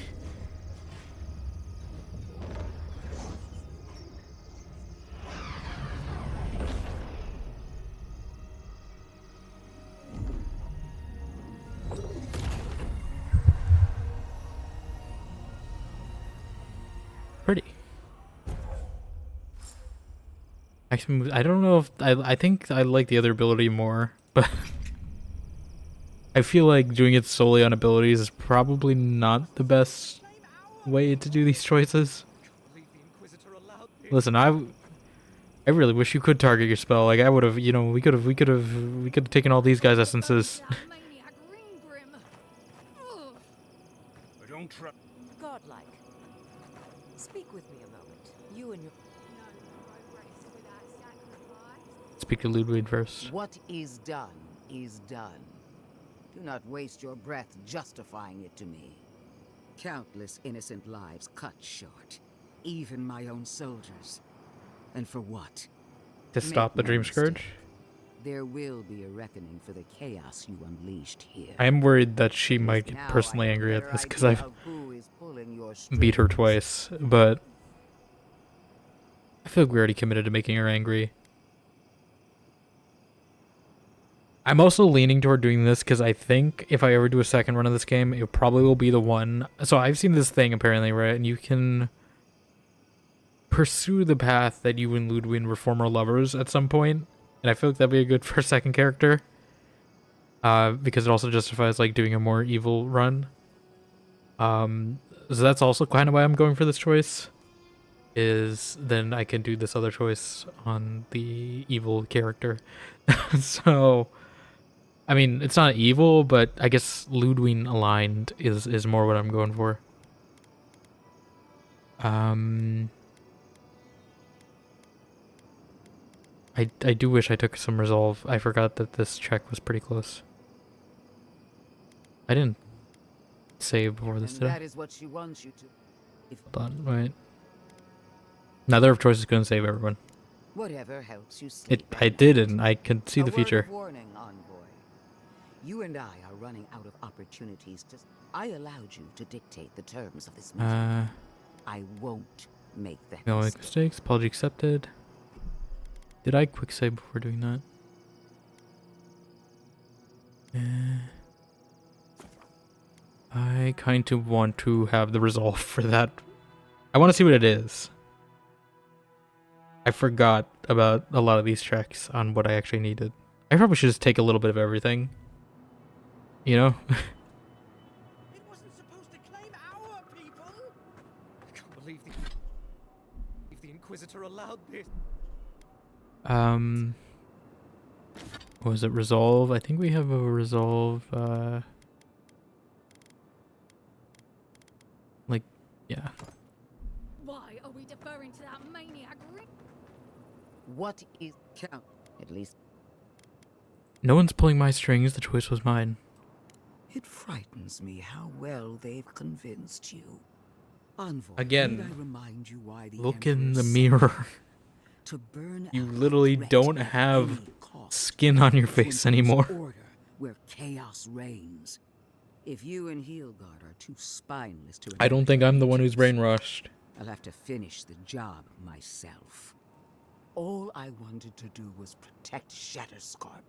Pretty. Actually, I don't know if I think I like the other ability more, but I feel like doing it solely on abilities is probably not the best way to do these choices. Listen, I really wish you could target your spell. Like, I would have, you know, we could have taken all these guys' essences. Godlike. Speak with me a moment. You and your... Speak to Lödwyn first. What is done is done. Do not waste your breath justifying it to me. Countless innocent lives cut short. Even my own soldiers. And for what? To stop the Dream Scourge? There will be a reckoning for the chaos you unleashed here. I am worried that she might get personally angry at this because I've beat her twice, but I feel like we already committed to making her angry. I'm also leaning toward doing this because I think if I ever do a second run of this game, it probably will be the one. So I've seen this thing apparently, right? And you can pursue the path that you and Lödwyn were former lovers at some point. And I feel like that'd be a good first second character. Because it also justifies like doing a more evil run. So that's also kind of why I'm going for this choice. Is then I can do this other choice on the evil character. So I mean, it's not evil, but I guess Lödwyn aligned is more what I'm going for. I do wish I took some resolve. I forgot that this check was pretty close. I didn't save before this, did I? That is what she wants you to. Hold on, wait. Neither of choice is going to save everyone. Whatever helps you sleep. I did, and I can see the future. Warning, Envoy. You and I are running out of opportunities to... I allowed you to dictate the terms of this meeting. I won't make that No mistake. mistakes. Apology accepted. Did I quick save before doing that? I kind of want to have the resolve for that. I want to see what it is. I forgot about a lot of these checks on what I actually needed. I probably should just take a little bit of everything. You know? It wasn't supposed to claim our people. I can't believe the Inquisitor allowed this. What was it? Resolve? I think we have a resolve, like, yeah. Why are we deferring to that maniac? What is count? At least No one's pulling my strings, the choice was mine. it frightens me how well they've convinced you. Envoy, Again, need I remind you why the look in Emperor the said mirror. to burn You out literally threat don't at have any cost skin on your to face impose anymore. Order where chaos reigns. If you and Heelguard are too spineless to I don't think I'm the one who's allegiance, brainwashed. I'll have to finish the job myself. All I wanted to do was protect Shatterscarp.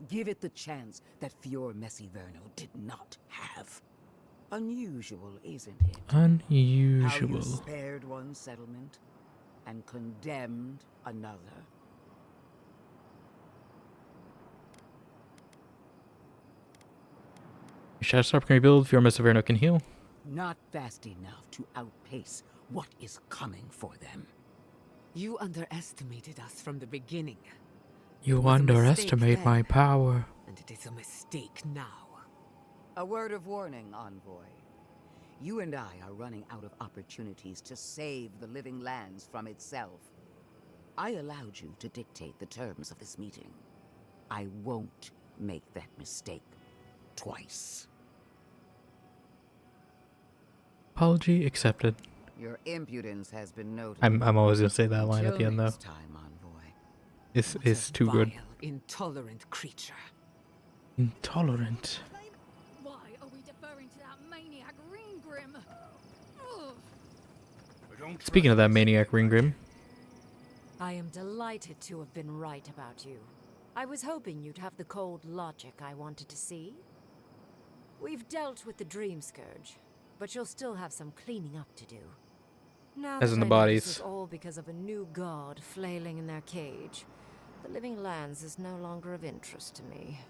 Give it the chance that Fior Messiverno did not have. Unusual, isn't it? How you Unusual. spared one settlement and condemned another. Shatterstarp can rebuild, Fior Messiverno can heal. Not fast enough to outpace what is coming for them. You underestimated us from the beginning. You It was a mistake underestimate then, my power. and it is a mistake now. A word of warning, Envoy. You and I are running out of opportunities to save the living lands from itself. I allowed you to dictate the terms of this meeting. I won't make that mistake twice. Apology accepted. Your impudence has been noted. I'm always gonna say that line at Until the end though. next time, Envoy. It's too good. Vile, intolerant creature. Intolerant. Why are we deferring to that maniac Ringgrim? Ugh. Speaking of that maniac Ringgrim, I am delighted to have been right about you. I was hoping you'd have the cold logic I wanted to see. We've dealt with the Dream Scourge, but you'll still have some cleaning up to do. Now As that in the I know bodies. this is all because of a new god flailing in their cage, the living lands is no longer of interest to me.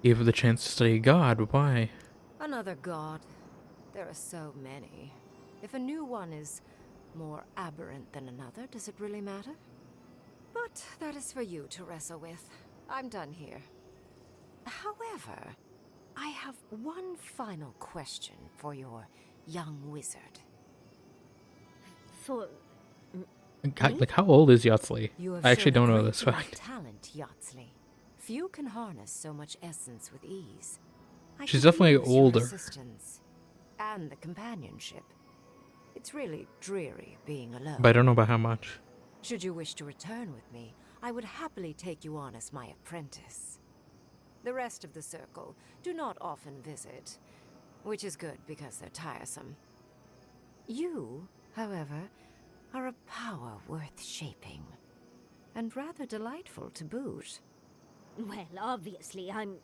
gave her the chance to study God, but why? Another god. There are so many. If a new one is more aberrant than another, does it really matter? But that is for you to wrestle with. I'm done here. However, I have one final question for your young wizard. For... Like, how old is Yatsley? You have I actually shown don't a know great this deal of fact. talent, Yatsley. Few can harness so much essence with ease. I She's could definitely use your older. assistance and the companionship. It's really dreary being alone. But I don't know about how much. Should you wish to return with me, I would happily take you on as my apprentice. The rest of the circle do not often visit, which is good because they're tiresome. You, however, are a power worth shaping, and rather delightful to boot. Well, obviously, I'm...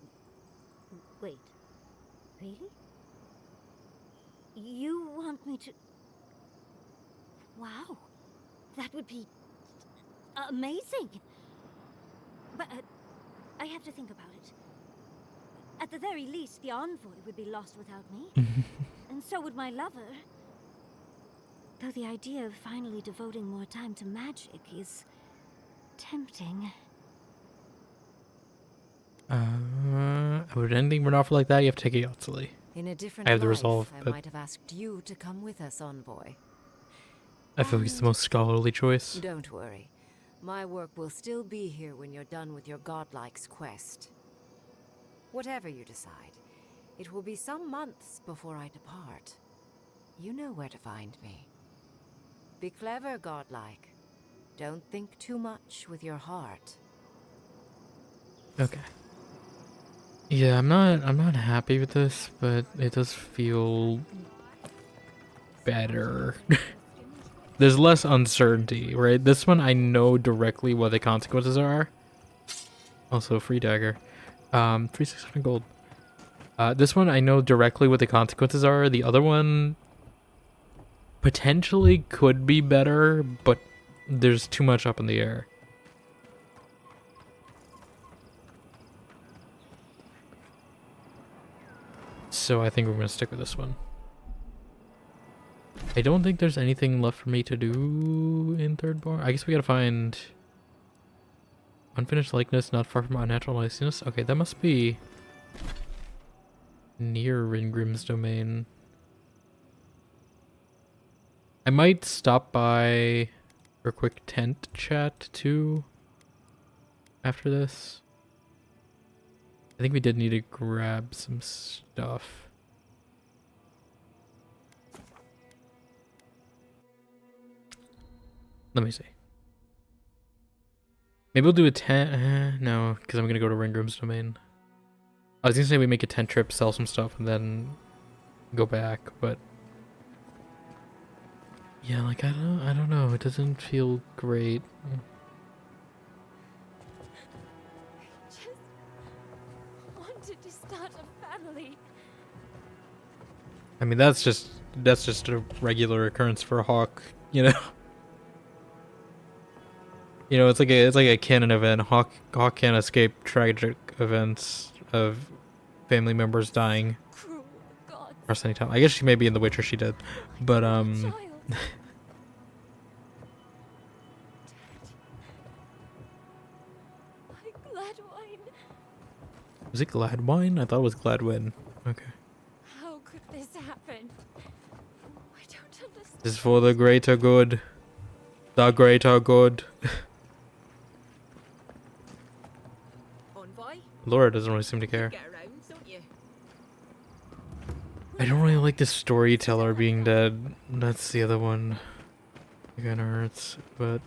Wait. Really? You want me to... Wow. That would be... amazing! But I have to think about it. At the very least, the envoy would be lost without me. And so would my lover. Though the idea of finally devoting more time to magic is... tempting. Would anything run off like that? You have to take a Yatsley. In a different I have the life, resolve, I but might have asked you to come with us, envoy. I feel like it's the most scholarly choice. Don't worry. My work will still be here when you're done with your godlike's quest. Whatever you decide, it will be some months before I depart. You know where to find me. Be clever, godlike. Don't think too much with your heart. Okay. Yeah, I'm not happy with this, but it does feel better. There's less uncertainty, right? This one I know directly what the consequences are. Also, free dagger. Free 600 gold. This one I know directly what the consequences are. The other one, potentially could be better, but there's too much up in the air. So I think we're gonna stick with this one. I don't think there's anything left for me to do in Third Bar. I guess we gotta find unfinished likeness not far from unnatural license. Okay, that must be near Ringrim's domain. I might stop by for a quick tent chat too after this. I think we did need to grab some stuff. Let me see. Maybe we'll do a tent. No, because I'm gonna go to Ringrim's domain. I was gonna say we make a tent trip, sell some stuff, and then go back, but yeah, like I don't know. It doesn't feel great. Just wanted to start a family. I mean, that's just a regular occurrence for a hawk, you know. You know, it's like a canon event. Hawk can't escape tragic events of family members dying. Across any time. I guess she may be in The Witcher. She did, but Was it Gladwine? I thought it was Gladwyn. Okay. How could this happen? I don't understand. This is for the greater good. The greater good. Laura doesn't really seem to care. I don't really like the storyteller being dead. That's the other one. It kinda hurts, but I'm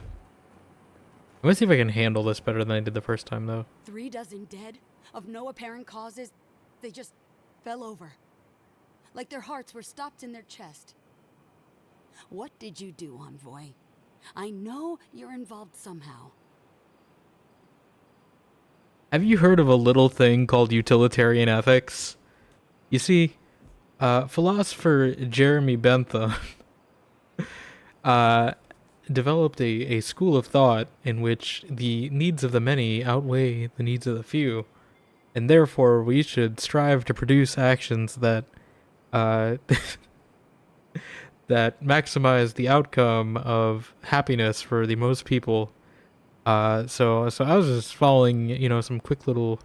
gonna see if I can handle this better than I did the first time, though. 3 dozen dead, of no apparent causes. They just fell over. Like their hearts were stopped in their chest. What did you do, Envoy? I know you're involved somehow. Have you heard of a little thing called utilitarian ethics? You see, philosopher Jeremy Bentham developed a school of thought in which the needs of the many outweigh the needs of the few, and therefore we should strive to produce actions that that maximize the outcome of happiness for the most people. So I was just following, you know, some quick little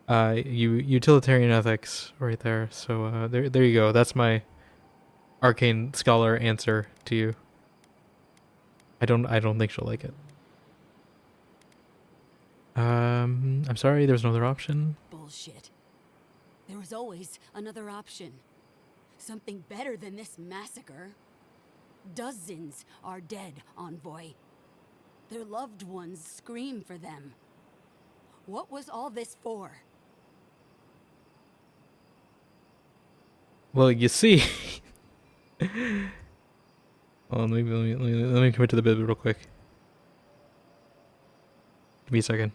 utilitarian ethics right there. So there you go. That's my arcane scholar answer to you. I don't think she'll like it. I'm sorry, there's no other option. Bullshit. There was always another option. Something better than this massacre. Dozens are dead, Envoy. Their loved ones scream for them. What was all this for? Well, you see. Hold on, let me commit to the bit real quick. Give me a second.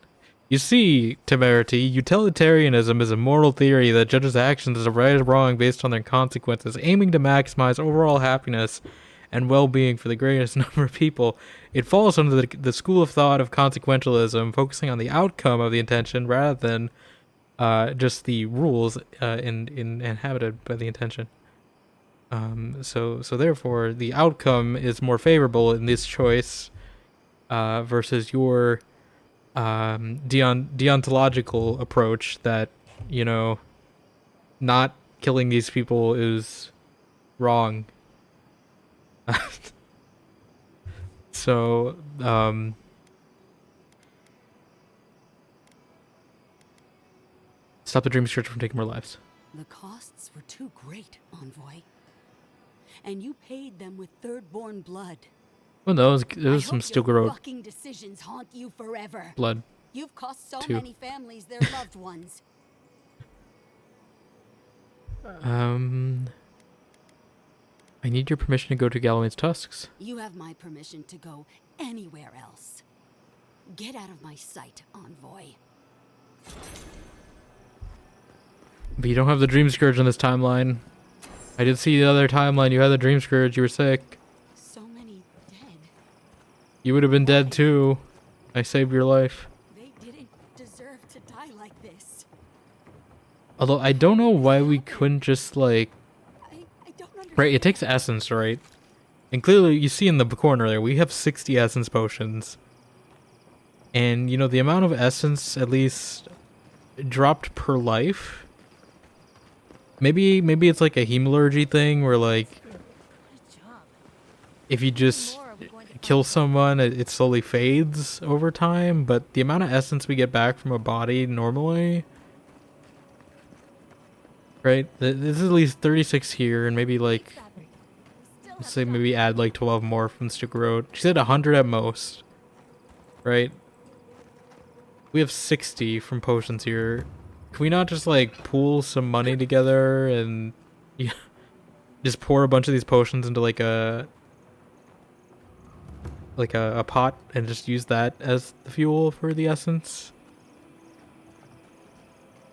You see, Temerity, utilitarianism is a moral theory that judges actions as right or wrong based on their consequences, aiming to maximize overall happiness and well-being for the greatest number of people. It falls under the school of thought of consequentialism, focusing on the outcome of the intention rather than just the rules inhabited by the intention. So therefore, the outcome is more favorable in this choice versus your deontological approach that, you know, not killing these people is wrong. So, stop the Dream Church from taking more lives. The costs were too great, Envoy. And you paid them with third-born blood. Well, no, it was some Stilgar fucking decisions haunt you forever. blood. You've cost so too. many families their loved ones. I need your permission to go to Galloway's Tusks. You have my permission to go anywhere else. Get out of my sight, Envoy. But you don't have the Dream Scourge on this timeline. I did see the other timeline. You had the Dream Scourge. You were sick. You would have been dead too. I saved your life. They didn't deserve to die like this. Although I don't know why we couldn't just like... I don't understand. Right, it takes essence, right? And clearly you see in the corner there, we have 60 essence potions. And you know, the amount of essence at least dropped per life. Maybe it's like a hemalurgy thing where like if you just kill someone it slowly fades over time, but the amount of essence we get back from a body normally, right? This is at least 36 here, and maybe like let's say maybe add like 12 more from Stuka Road. She said 100 at most, right? We have 60 from potions here. Can we not just like pool some money together and just pour a bunch of these potions into like a pot and just use that as the fuel for the essence?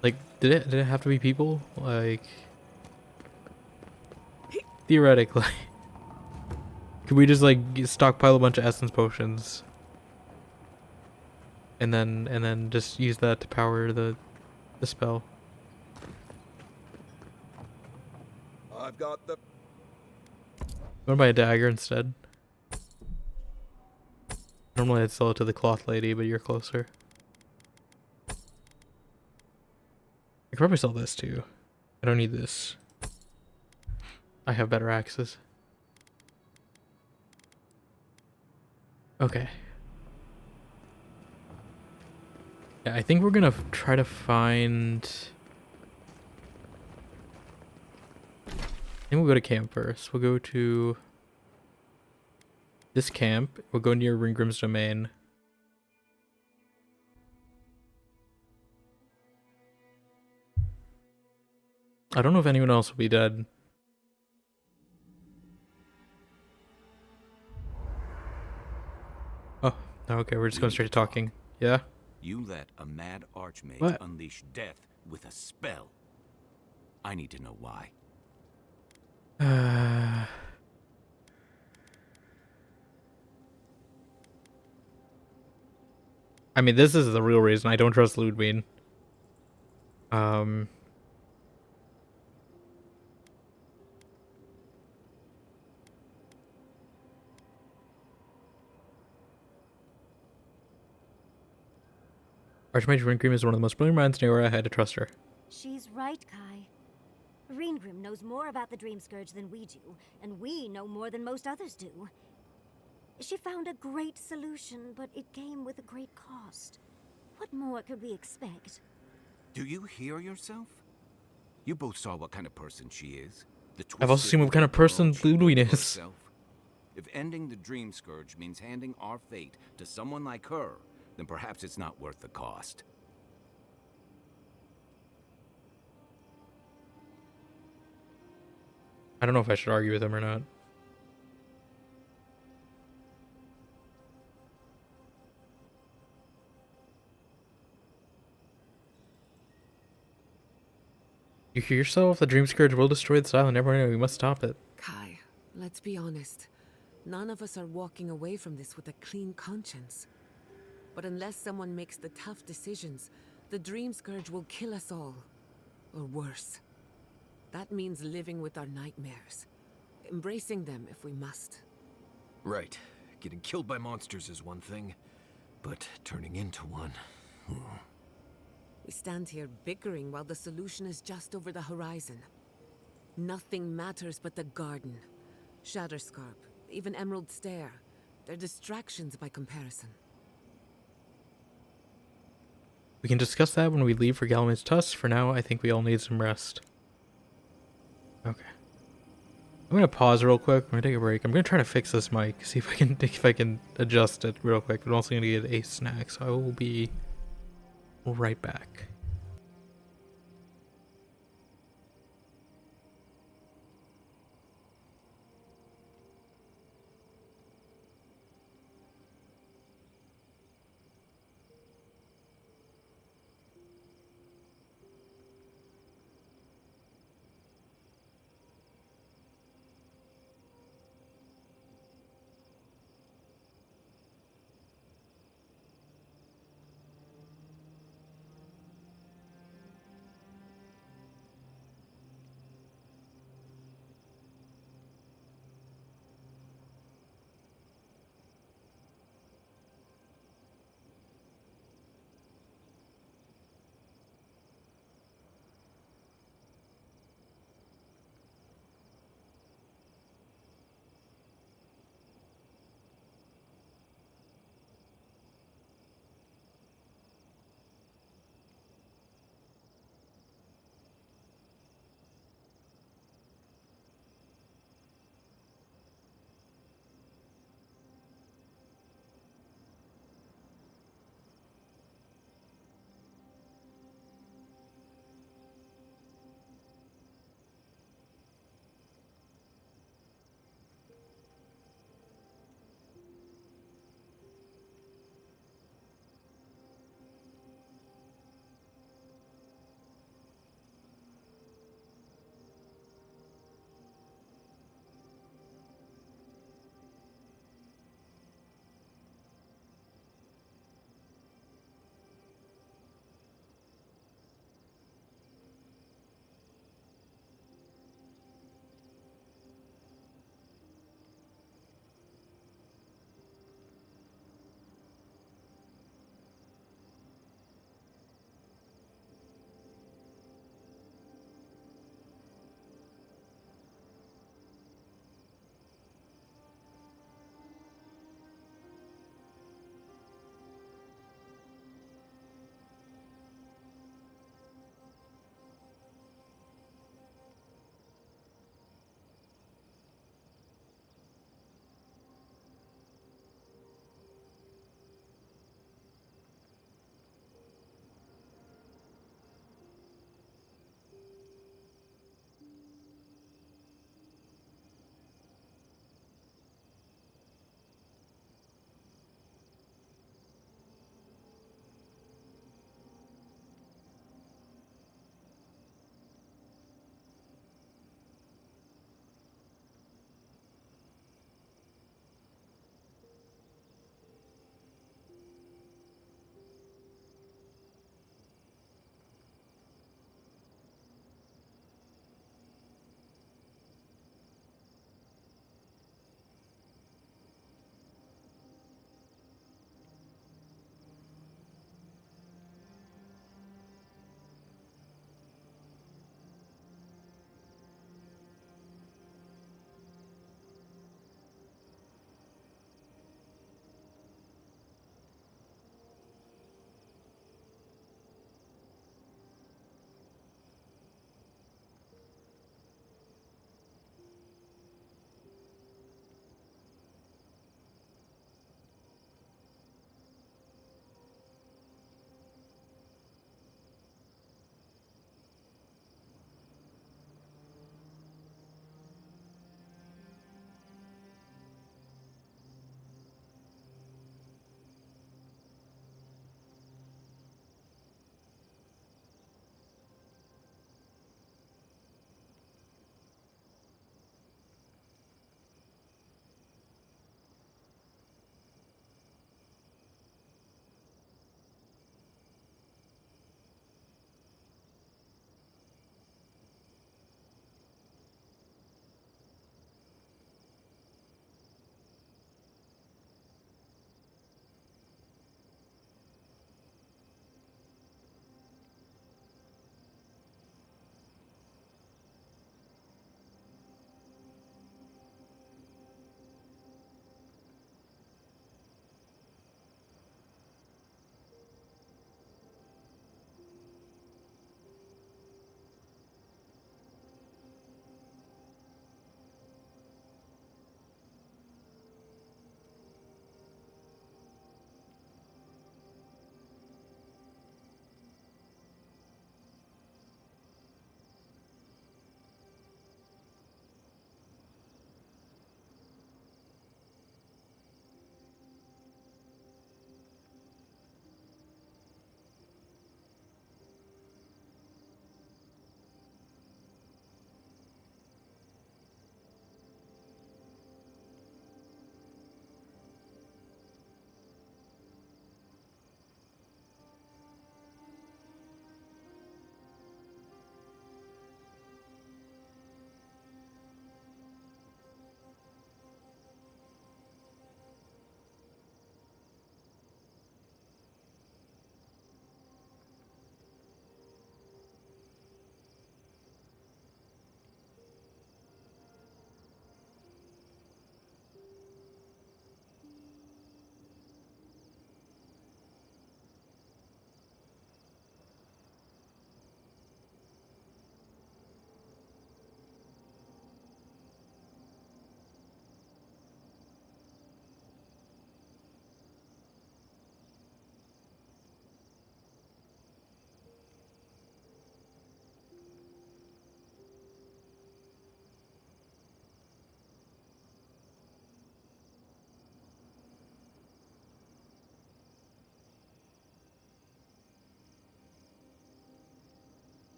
Like, did it have to be people? Like, theoretically, could we just like stockpile a bunch of essence potions and then just use that to power the spell? I've got the... Wanna buy a dagger instead? Normally I'd sell it to the cloth lady, but you're closer. I could probably sell this too. I don't need this. I have better axes. Okay. Yeah, I think we're gonna try to find... I think we'll go to camp first. We'll go to this camp. We'll go near Ringgrim's domain. I don't know if anyone else will be dead. Oh, okay, we're just going straight to talking. Yeah? You let a mad archmage What? unleash death with a spell. I need to know why. I mean, this is the real reason I don't trust Lödwyn. Archmage Ringgrim is one of the most brilliant minds in Neora. I had to trust her. She's right, Kai. Ringgrim knows more about the Dream Scourge than we do, and we know more than most others do. She found a great solution, but it came with a great cost. What more could we expect? Do you hear yourself? You both saw what kind of person she is. I've also seen what kind of person Lödwyn is. Herself. If ending the Dream Scourge means handing our fate to someone like her, then perhaps it's not worth the cost. I don't know if I should argue with him or not. You hear yourself? The Dream Scourge will destroy this island. Everyone, we must stop it. Kai, let's be honest. None of us are walking away from this with a clean conscience. But unless someone makes the tough decisions, the Dream Scourge will kill us all. Or worse. That means living with our nightmares. Embracing them if we must. Right. Getting killed by monsters is one thing, but turning into one... We stand here bickering while the solution is just over the horizon. Nothing matters but the garden. Shatterscarp, even Emerald Stair. They're distractions by comparison. We can discuss that when we leave for Galloway's Tusk. For now, I think we all need some rest. Okay. I'm gonna pause real quick. I'm gonna take a break. I'm gonna try to fix this mic. See if I can adjust it real quick. I'm also gonna get a snack, so I will be right back.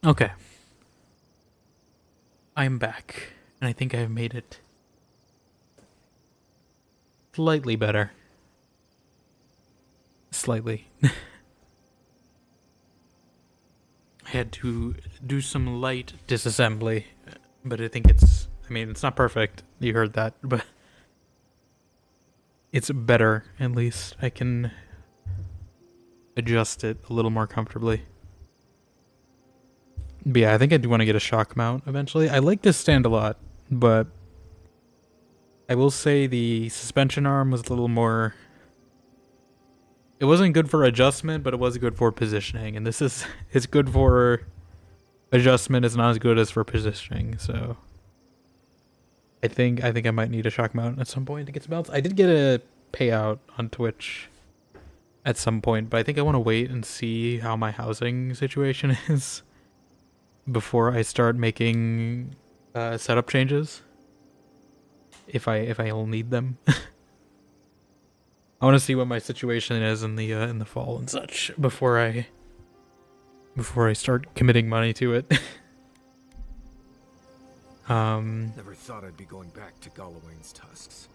Okay. I'm back, and I think I've made it slightly better. Slightly. I had to do some light disassembly, but I think it's, I mean, it's not perfect. You heard that, but it's better, at least. I can adjust it a little more comfortably. But yeah, I think I do want to get a shock mount eventually. I like this stand a lot, but I will say the suspension arm was a little more... It wasn't good for adjustment, but it was good for positioning. And this is... It's good for adjustment. It's not as good as for positioning, so... I think I might need a shock mount at some point to get some belts. I did get a payout on Twitch at some point, but I think I want to wait and see how my housing situation is before I start making setup changes. If I'll need them. I want to see what my situation is in the fall and such before I start committing money to it. Never thought I'd be going back to Gallowayne's tusks.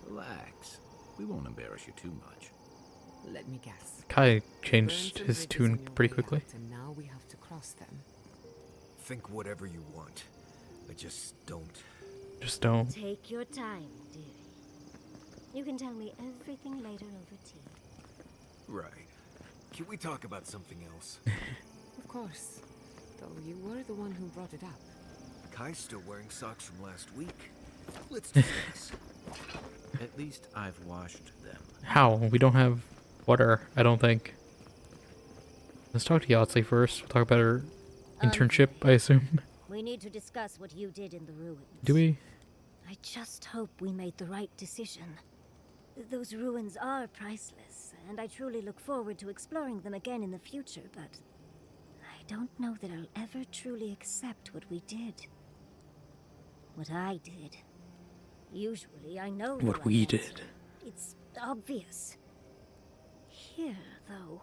Relax. We won't embarrass you too much. Let me guess. Kai changed his tune pretty quickly. And now we have to cross them. Think whatever you want. I just don't. Just don't. Take your time, dearie. You can tell me everything later over tea. Right. Can we talk about something else? Of course. Though you were the one who brought it up. Kai's still wearing socks from last week. Let's discuss. At least I've washed them. How? We don't have water, I don't think. Let's talk to Yahtzee first. We'll talk about her internship, I assume. We need to discuss what you did in the ruins. Do we? I just hope we made the right decision. Those ruins are priceless, and I truly look forward to exploring them again in the future, but I don't know that I'll ever truly accept what we did. What I did. Usually I know what we did. It's obvious. Here, though.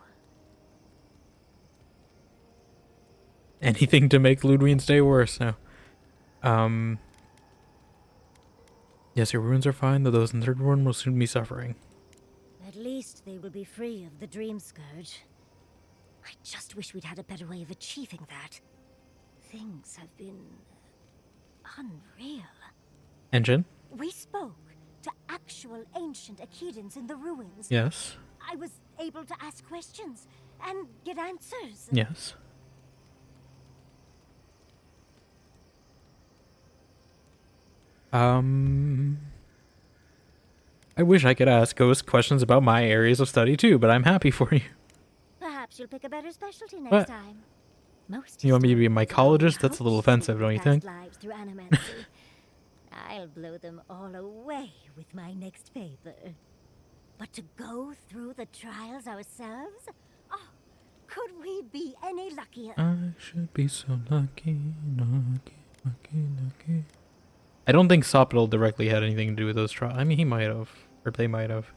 Anything to make Lödwyn's day worse now. Yes, your ruins are fine, though those in the third one will soon be suffering. At least they will be free of the Dream Scourge. I just wish we'd had a better way of achieving that. Things have been... unreal. Engine? We spoke to actual ancient Akedans in the ruins. Yes. I was able to ask questions and get answers. Yes. I wish I could ask Ghost questions about my areas of study too, but I'm happy for you. Perhaps you'll pick a better specialty next What? time. Most You want me to be a mycologist? That's a little offensive, don't you think? lives through animancy. I'll blow them all away with my next paper. But to go through the trials ourselves? Oh, could we be any luckier? I should be so lucky, lucky. I don't think Sopidal directly had anything to do with those trials. I mean, he might have, or they might have.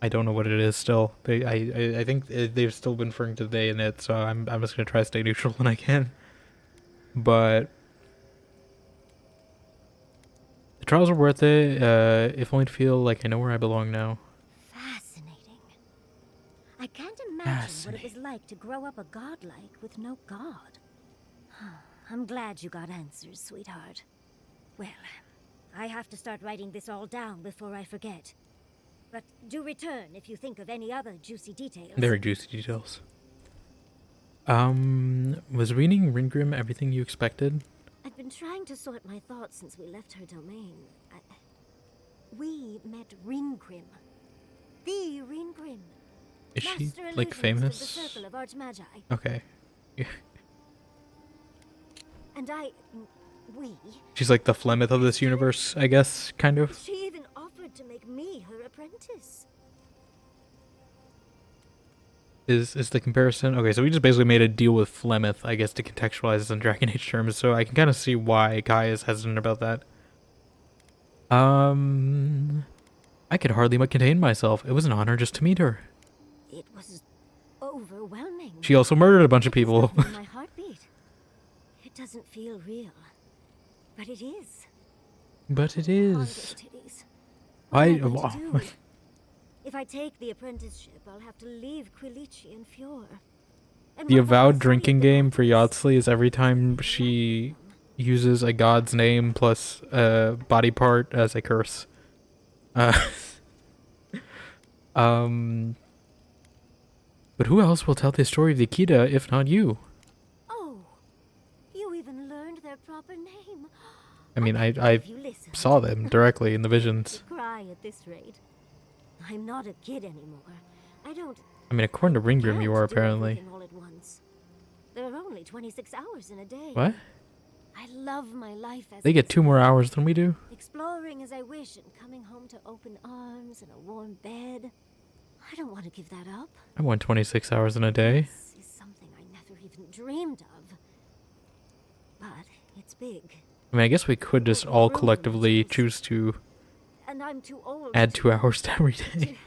I don't know what it is still. I think they've still been referring to they and it, so I'm just gonna try to stay neutral when I can. But the trials are worth it. If only to feel like I know where I belong now. Fascinating. I can't imagine what it was like to grow up a godlike with no god. I'm glad you got answers, sweetheart. Well, I have to start writing this all down before I forget. But do return if you think of any other juicy details. Very juicy details. Was reading Ringrim everything you expected? I've been trying to sort my thoughts since we left her domain. We met Ringrim. The Ringrim. Is she, Master like, illusionist famous? Of the Circle of Archmagi. Okay. And we... She's like the Flemeth of this universe, I guess, kind of. She even offered to make me her apprentice. Is the comparison... Okay, so we just basically made a deal with Flemeth, I guess, to contextualize this in Dragon Age terms, so I can kind of see why Kai is hesitant about that. I could hardly contain myself. It was an honor just to meet her. It was overwhelming. She also murdered a bunch of people. My heart feel real, but it is. But it Aren't is. those titties? What Why? am I going to do? If I take the apprenticeship, I'll have to leave Quilici and Fior. And The what will I avowed study drinking at the game for conference? Yardsley is every time she uses a god's name plus a body part as a curse. Uh, but who else will tell the story of the Akita if not you? Oh, you even learned their proper name. I mean, I If you listened. saw them directly in the visions. You'd cry at this rate. I'm not a kid anymore. I don't. I mean, according to Ringgrim, you can't are do apparently. everything all at once. There are only 26 hours in a day. What? I love my life as They get 2 more hours than we do? exploring as I wish and coming home to open arms and a warm bed. I don't want to give that up. I want 26 hours in a day. This is something I never even dreamed of. But it's big. I mean, I guess we could just all collectively choose to And I'm too old add to- 2 hours to every day.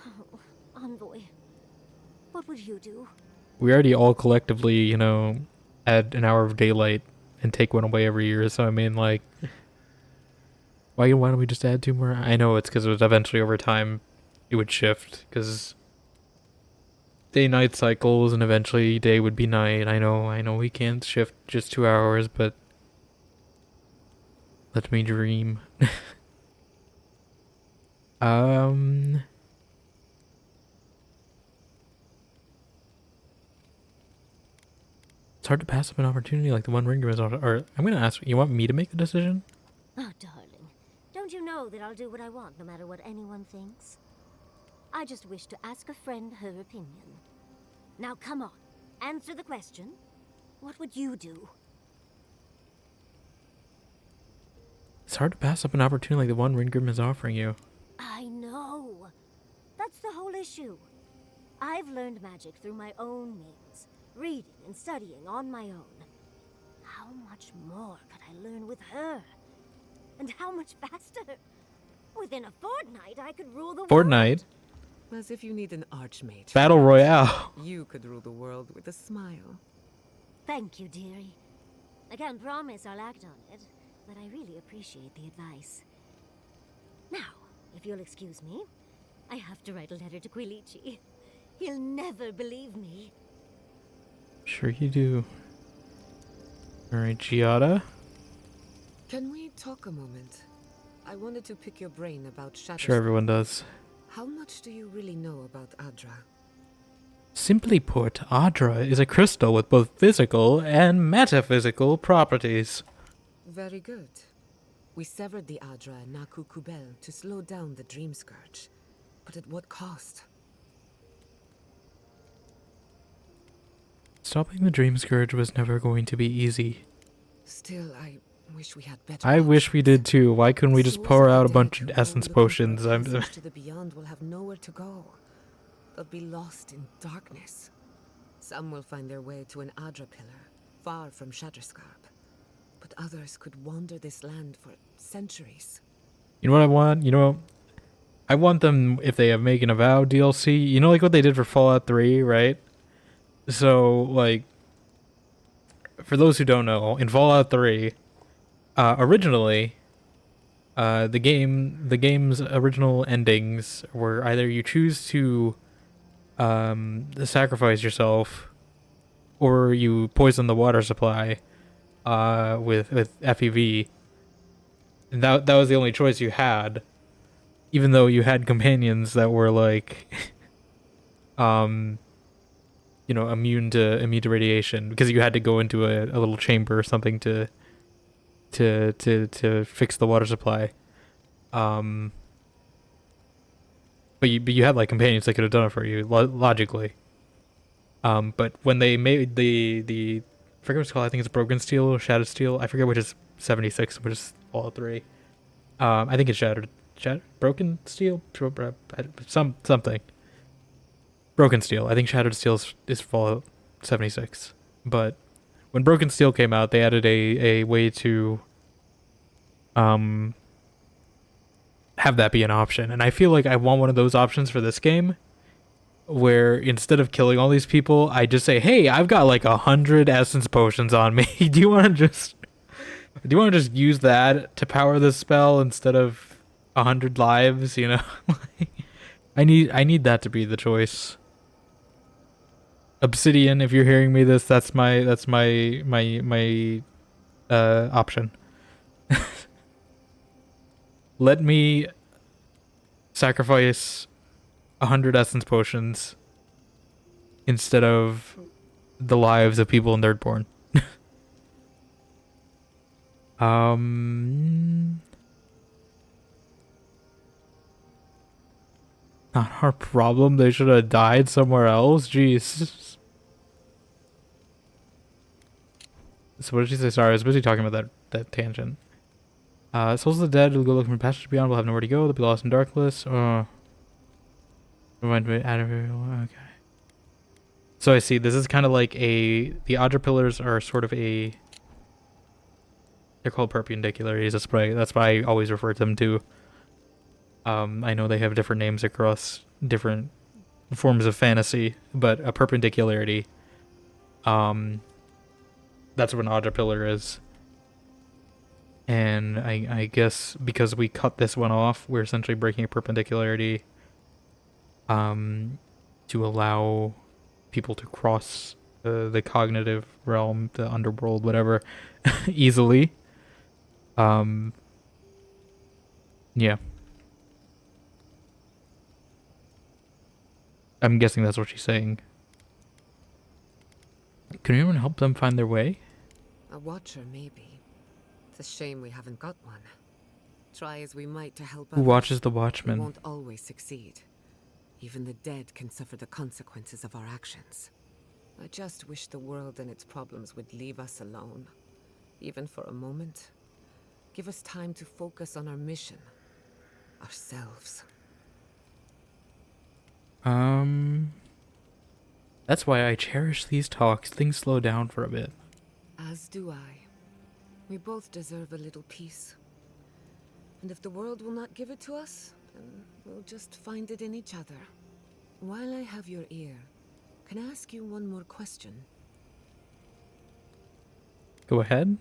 Oh, Envoy. What would you do? We already all collectively, you know, add an hour of daylight and take one away every year. So I mean, like, why don't we just add 2 more? I know it's because it was eventually over time it would shift because day-night cycles and eventually day would be night. I know we can't shift just 2 hours, but let me dream. It's hard to pass up an opportunity like the one Ringer is on. Or I'm gonna ask, you want me to make the decision? Oh, darling. Don't you know that I'll do what I want no matter what anyone thinks? I just wish to ask a friend her opinion. Now come on, answer the question. What would you do? It's hard to pass up an opportunity like the one Ringrim is offering you. I know. That's the whole issue. I've learned magic through my own means, reading and studying on my own. How much more could I learn with her? And how much faster? Within a fortnight, I could rule the world. Fortnite. As if you need an archmage. Battle Royale. You could rule the world with a smile. Thank you, dearie. I can't promise I'll act on it, but I really appreciate the advice. Now, if you'll excuse me, I have to write a letter to Quilici. He'll never believe me. Sure you do. Alright, Giada. Can we talk a moment? I wanted to pick your brain about Shatterstar. Sure, everyone does. How much do you really know about Adra? Simply put, Adra is a crystal with both physical and metaphysical properties. Very good. We severed the Adra and Naku Kubel to slow down the Dream Scourge. But at what cost? Stopping the Dream Scourge was never going to be easy. Still, I wish we had better. I wish we did too. Why couldn't we just Souls pour of the out a dead bunch of who essence roam looking for potions? a passage to the beyond will have nowhere to go. They'll be lost in darkness. Some will find their way to an Adra pillar, far from Shatterscarp. But others could wander this land for centuries. You know what I want? You know, I want them, if they have make an Avowed DLC, you know, like what they did for Fallout 3, right? So, like, for those who don't know, in Fallout 3, originally, the game's original endings were either you choose to sacrifice yourself, or you poison the water supply with FEV. And that was the only choice you had, even though you had companions that were like, you know, immune to radiation, because you had to go into a little chamber or something to fix the water supply. But you had like companions that could have done it for you logically. But when they made the I forget what it's called. I think it's Broken Steel or Shattered Steel. I forget which is 76, which is Fallout 3. I think it's Broken Steel, something. Broken Steel. I think Shattered Steel is Fallout 76. But when Broken Steel came out, they added a way to have that be an option, and I feel like I want one of those options for this game, where instead of killing all these people, I just say, "Hey, I've got like 100 essence potions on me. Do you want to just use that to power this spell instead of 100 lives? You know, I need that to be the choice." Obsidian, if you're hearing me that's my option. Let me sacrifice 100 essence potions instead of the lives of people in Thirdborn. Not our problem. They should have died somewhere else. Jeez. So what did she say? Sorry, I was busy talking about that tangent. Souls of the dead will go looking for passage beyond. Will have nowhere to go. They'll be lost in darkness. Okay. So I see. This is kind of like the Audra pillars are sort of a. They're called perpendicularies. That's why I always refer to them to. I know they have different names across different forms of fantasy, but a perpendicularity. That's what an Audra pillar is. And I guess because we cut this one off, we're essentially breaking a perpendicularity to allow people to cross the cognitive realm, the underworld, whatever, easily. Yeah. I'm guessing that's what she's saying. Can anyone help them find their way? A watcher, maybe. It's a shame we haven't got one. Try as we might to help Who others, watches the watchman? we won't always succeed. Even the dead can suffer the consequences of our actions. I just wish the world and its problems would leave us alone. Even for a moment. Give us time to focus on our mission. Ourselves. That's why I cherish these talks. Things slow down for a bit. As do I. We both deserve a little peace. And if the world will not give it to us, then we'll just find it in each other. While I have your ear, can I ask you one more question? Go ahead.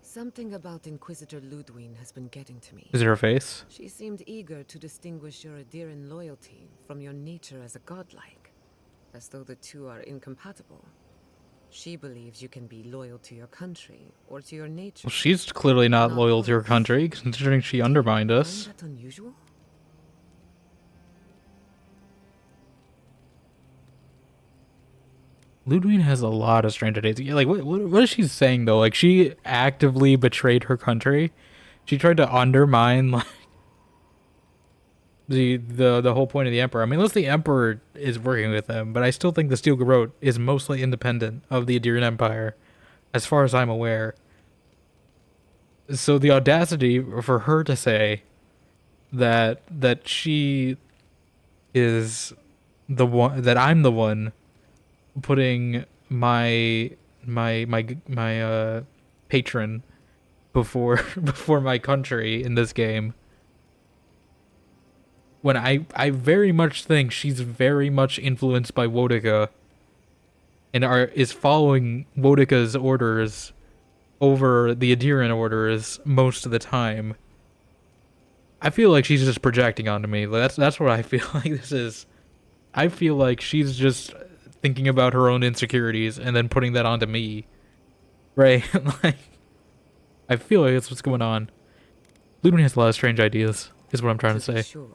Something about Inquisitor Lödwyn has been getting to me. Is it her face? She seemed eager to distinguish your Adiran loyalty from your nature as a godlike, as though the two are incompatible. She believes you can be loyal to your country or to your nature. Well, she's clearly not loyal to her country, considering she undermined us. Find that unusual? Lödwyn has a lot of strange ideas. Like, what is she saying, though? Like, she actively betrayed her country. She tried to undermine, like, the whole point of the Emperor. I mean, unless the Emperor is working with them, but I still think the Steel Garrote is mostly independent of the Adiran Empire, as far as I'm aware. So the audacity for her to say that she is the one, that I'm the one putting my patron before my country in this game, when I very much think she's very much influenced by Wodica and is following Wodica's orders over the Adiran orders most of the time. I feel like she's just projecting onto me. That's what I feel like this is. I feel like she's just thinking about her own insecurities and then putting that onto me. Right? Like, I feel like that's what's going on. Lödwyn has a lot of strange ideas, is what I'm trying to say. Sure.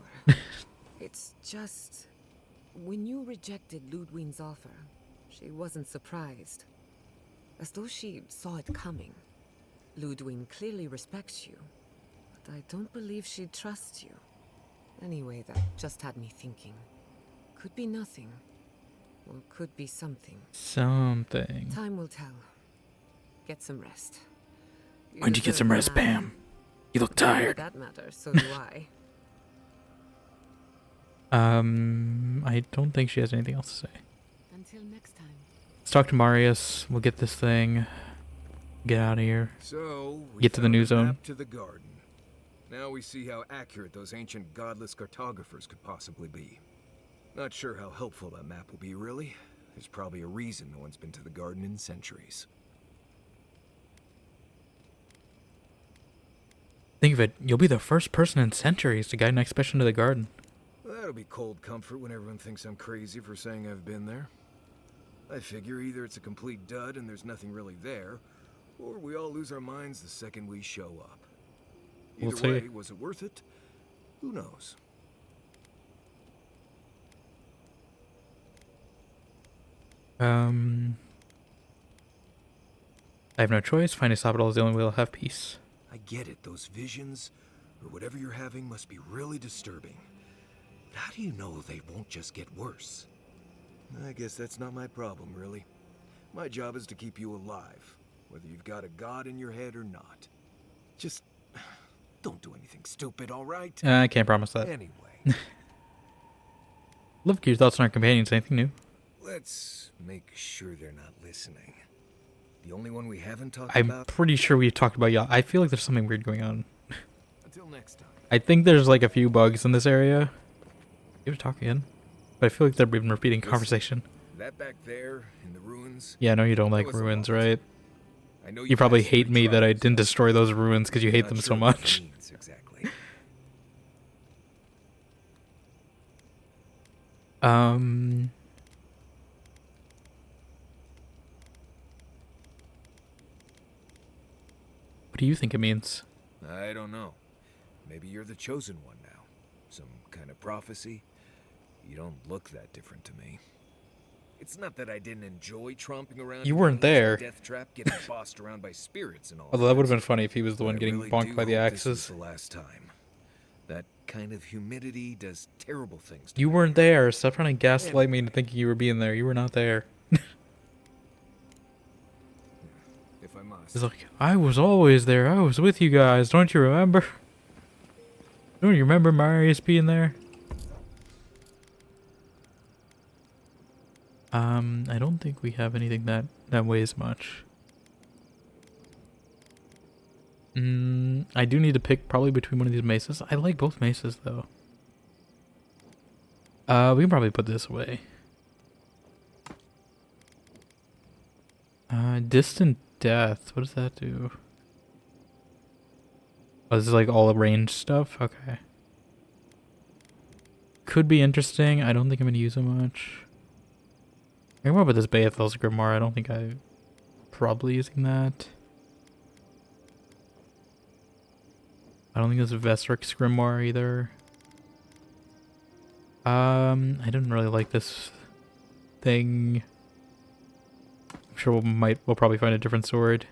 It's just... when you rejected Lödwyn's offer, she wasn't surprised. As though she saw it coming. Lödwyn clearly respects you, but I don't believe she trusts you. Anyway, that just had me thinking. Could be nothing. Or could be something. Something. Time will tell. Get some rest. When'd you get some rest, Pam? You look tired. For that matter, so do I. I don't think she has anything else to say. Until next time. Let's talk to Marius. We'll get this thing. Get out of here. So, we Get to the new found a zone. map to the garden. Now we see how accurate those ancient godless cartographers could possibly be. Not sure how helpful that map will be, really. There's probably a reason no one's been to the garden in centuries. Think of it, you'll be the first person in centuries to guide an expedition to the garden. That'll be cold comfort when everyone thinks I'm crazy for saying I've been there. I figure either it's a complete dud and there's nothing really there, or we all lose our minds the second we show up. Either We'll way, see. was it worth it? Who knows? I have no choice. Finding Sabadell is the only way I'll have peace. I get it, those visions, or whatever you're having, must be really disturbing. But how do you know they won't just get worse? I guess that's not my problem, really. My job is to keep you alive, whether you've got a god in your head or not. Just don't do anything stupid, all right? I can't promise that. Anyway. Love your thoughts on our companions. Anything new? Let's make sure they're not listening. The only one we haven't talked I'm about... pretty sure we've talked about y'all. I feel like there's something weird going on. Until next time. I think there's like a few bugs in this area. You have to talk again. But I feel like they've been repeating conversation. That back there in the ruins... Yeah, I know you don't like ruins, right? I know You probably hate me that I didn't destroy those ruins because you hate them so much. Exactly. What do you think it means? I don't know. Maybe you're the chosen one now. Some kind of prophecy. You don't look that different to me. It's not that I didn't enjoy tromping around. You weren't there. Death trap, getting bossed around by spirits and all. Although that would have been funny if he was the one I getting really bonked do by the hope axes. This is the last time. That kind of humidity does terrible things to You me. weren't there. Stop trying to gaslight me into thinking you were being there. You were not there. If I must. He's like, I was always there. I was with you guys. Don't you remember? Don't you remember Marius being there? I don't think we have anything that weighs much. I do need to pick probably between one of these maces. I like both maces though. We can probably put this away. Distant death. What does that do? Oh, this is like all range stuff? Okay. Could be interesting. I don't think I'm going to use it much. I can about this Beathel's Grimoire. I don't think I'm probably using that. I don't think it's Vesric's Grimoire either. I didn't really like this thing. I'm sure we'll probably find a different sword.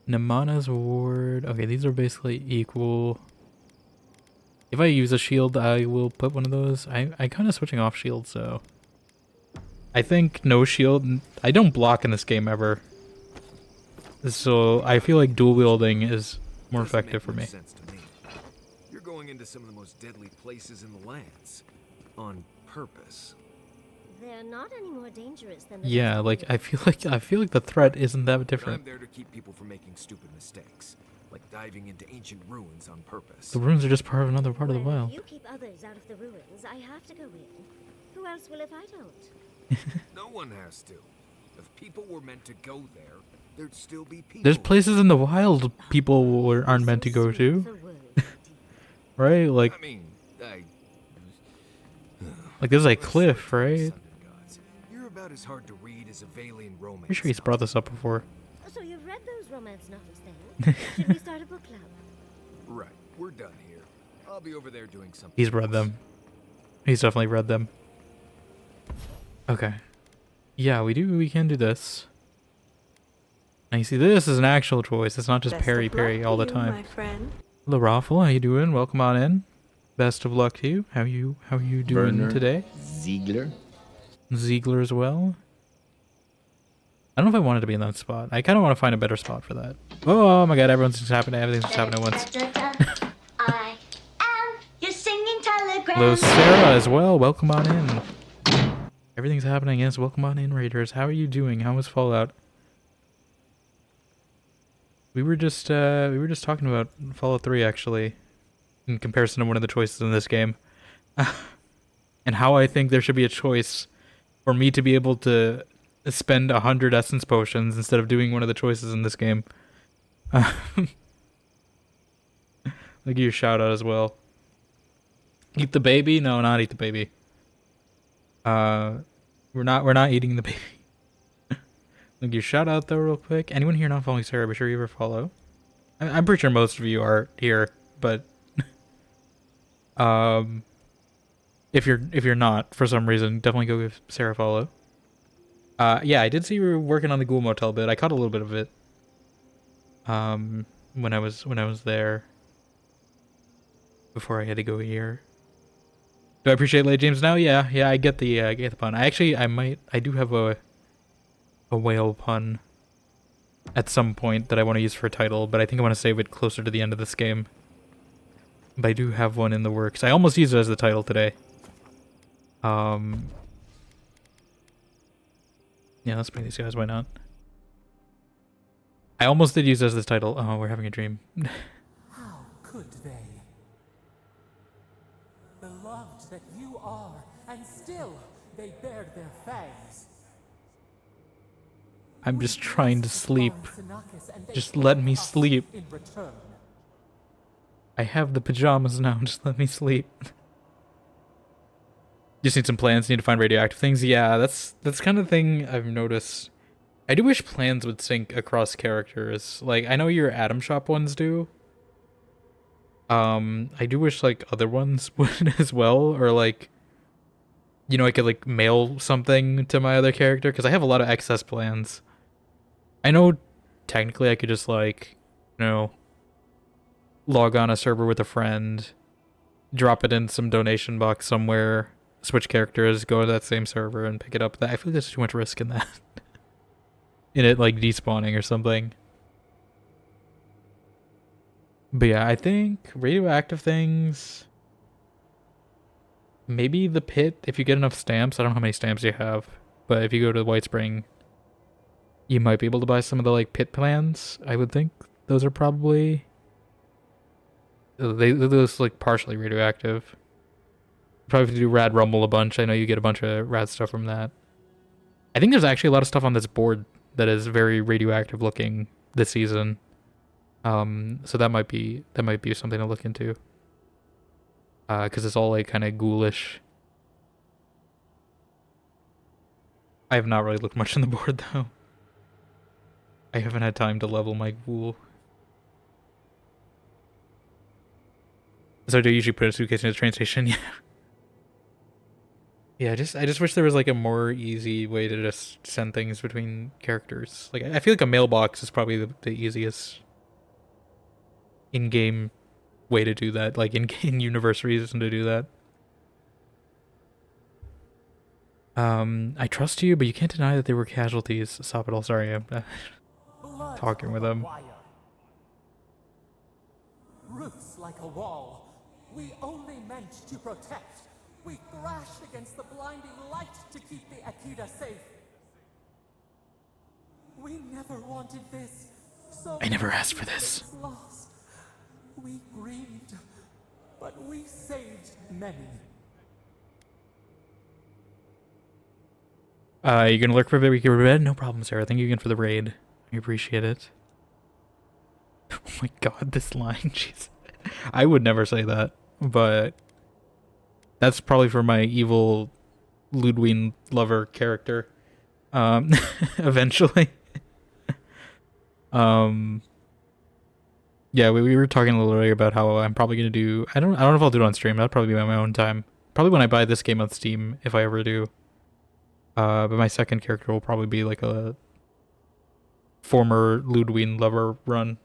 Namana's Ward. Okay, these are basically equal. If I use a shield, I will put one of those. I kind of switching off shield, so I think no shield. I don't block in this game ever, so I feel like dual wielding is more effective for me. Sense to me. You're going into some of the most deadly places in the lands on purpose. They're not any more dangerous than the Yeah, rest like of I feel like the threat isn't that I'm different. there to keep people from making stupid mistakes, like diving into ancient ruins on purpose. The ruins are just part of another part of the Well, wild. if you keep others out of the ruins, I have to go in. Who else will if I don't? No one has to. If people were meant to go there, there'd still be people. There's places in the wild people aren't meant to go to, right? Like, I mean, like there's a cliff, right? You're about as hard to read as a Valian romance. Pretty sure he's brought this up before. So you've read those romance novels then? Should we start a book club? Right, we're done here. I'll be over there doing something. He's read them. He's definitely read them. Okay. Yeah, we can do this. And you see, this is an actual choice. It's not just parry all the time. My friend. Hello, Raffle. How you doing? Welcome on in. Best of luck to you. How you doing Werner today? Ziegler. Ziegler as well. I don't know if I wanted to be in that spot. I kind of want to find a better spot for that. Oh my god, everything's just happening. Everything's just happening at once. I am your singing telegram. Hello, Sarah as well. Welcome on in. Everything's happening. Yes, welcome on in, Raiders. How are you doing? How was Fallout? We were just talking about Fallout 3 actually, in comparison to one of the choices in this game. and how I think there should be a choice for me to be able to spend 100 essence potions instead of doing one of the choices in this game. I'll give you a shout out as well. Eat the baby? No, not eat the baby. We're not eating the baby. I'll give you a shout out though real quick. Anyone here not following Sarah, be sure you ever follow. I'm pretty sure most of you are here, but if you're not for some reason, definitely go give Sarah a follow. Yeah, I did see you were working on the Ghoul Motel bit. I caught a little bit of it. When I was there before I had to go here. Do I appreciate late James now? Yeah, I get the pun. I do have a whale pun at some point that I want to use for a title, but I think I want to save it closer to the end of this game. But I do have one in the works. I almost used it as the title today. Yeah, let's bring these guys, why not? I almost did use it as the title. Oh, we're having a dream. How could they? Beloved that you are, and still they bared their fangs. I'm just trying to sleep. Just let me sleep. I have the pajamas now, just let me sleep. Just need some plans, need to find radioactive things. Yeah, that's kind of thing I've noticed. I do wish plans would sync across characters. Like, I know your Atom Shop ones do. I do wish, like, other ones would as well, or, like, you know, I could, like, mail something to my other character, because I have a lot of excess plans. I know, technically, I could just, like, you know, log on a server with a friend, drop it in some donation box somewhere, switch characters, go to that same server, and pick it up. I feel like there's too much risk in that. In it, like, despawning or something. But yeah, I think radioactive things... Maybe the pit, if you get enough stamps. I don't know how many stamps you have. But if you go to the White Spring, you might be able to buy some of the, like, pit plans, I would think. Those are probably... They're like, partially radioactive. Probably if you do Rad Rumble a bunch, I know you get a bunch of rad stuff from that. I think there's actually a lot of stuff on this board that is very radioactive looking this season. So that might be something to look into. Because it's all like kind of ghoulish. I have not really looked much on the board though. I haven't had time to level my ghoul. So do you usually put a suitcase in the train station? Yeah. Yeah, I just wish there was like a more easy way to just send things between characters. Like, I feel like a mailbox is probably the easiest in-game way to do that. Like, in universe reason to do that. I trust you, but you can't deny that they were casualties. Stop it all. Sorry, I'm talking with them. Roots like a wall. We only meant to protect. We thrashed against the blinding light to keep the Akita safe. We never wanted this. So I never asked for this. Lost. We grieved, but we saved many. You gonna lurk for a bit? We can go to bed? No problem, Sarah. Thank you again for the raid. I appreciate it. Oh my god, this line. Jeez. I would never say that, but that's probably for my evil Lödwyn lover character. Eventually. Yeah, we were talking a little earlier about how I'm probably gonna do. I don't know if I'll do it on stream. That'll probably be on my own time. Probably when I buy this game on Steam, if I ever do. But my second character will probably be like a former Lödwyn lover run.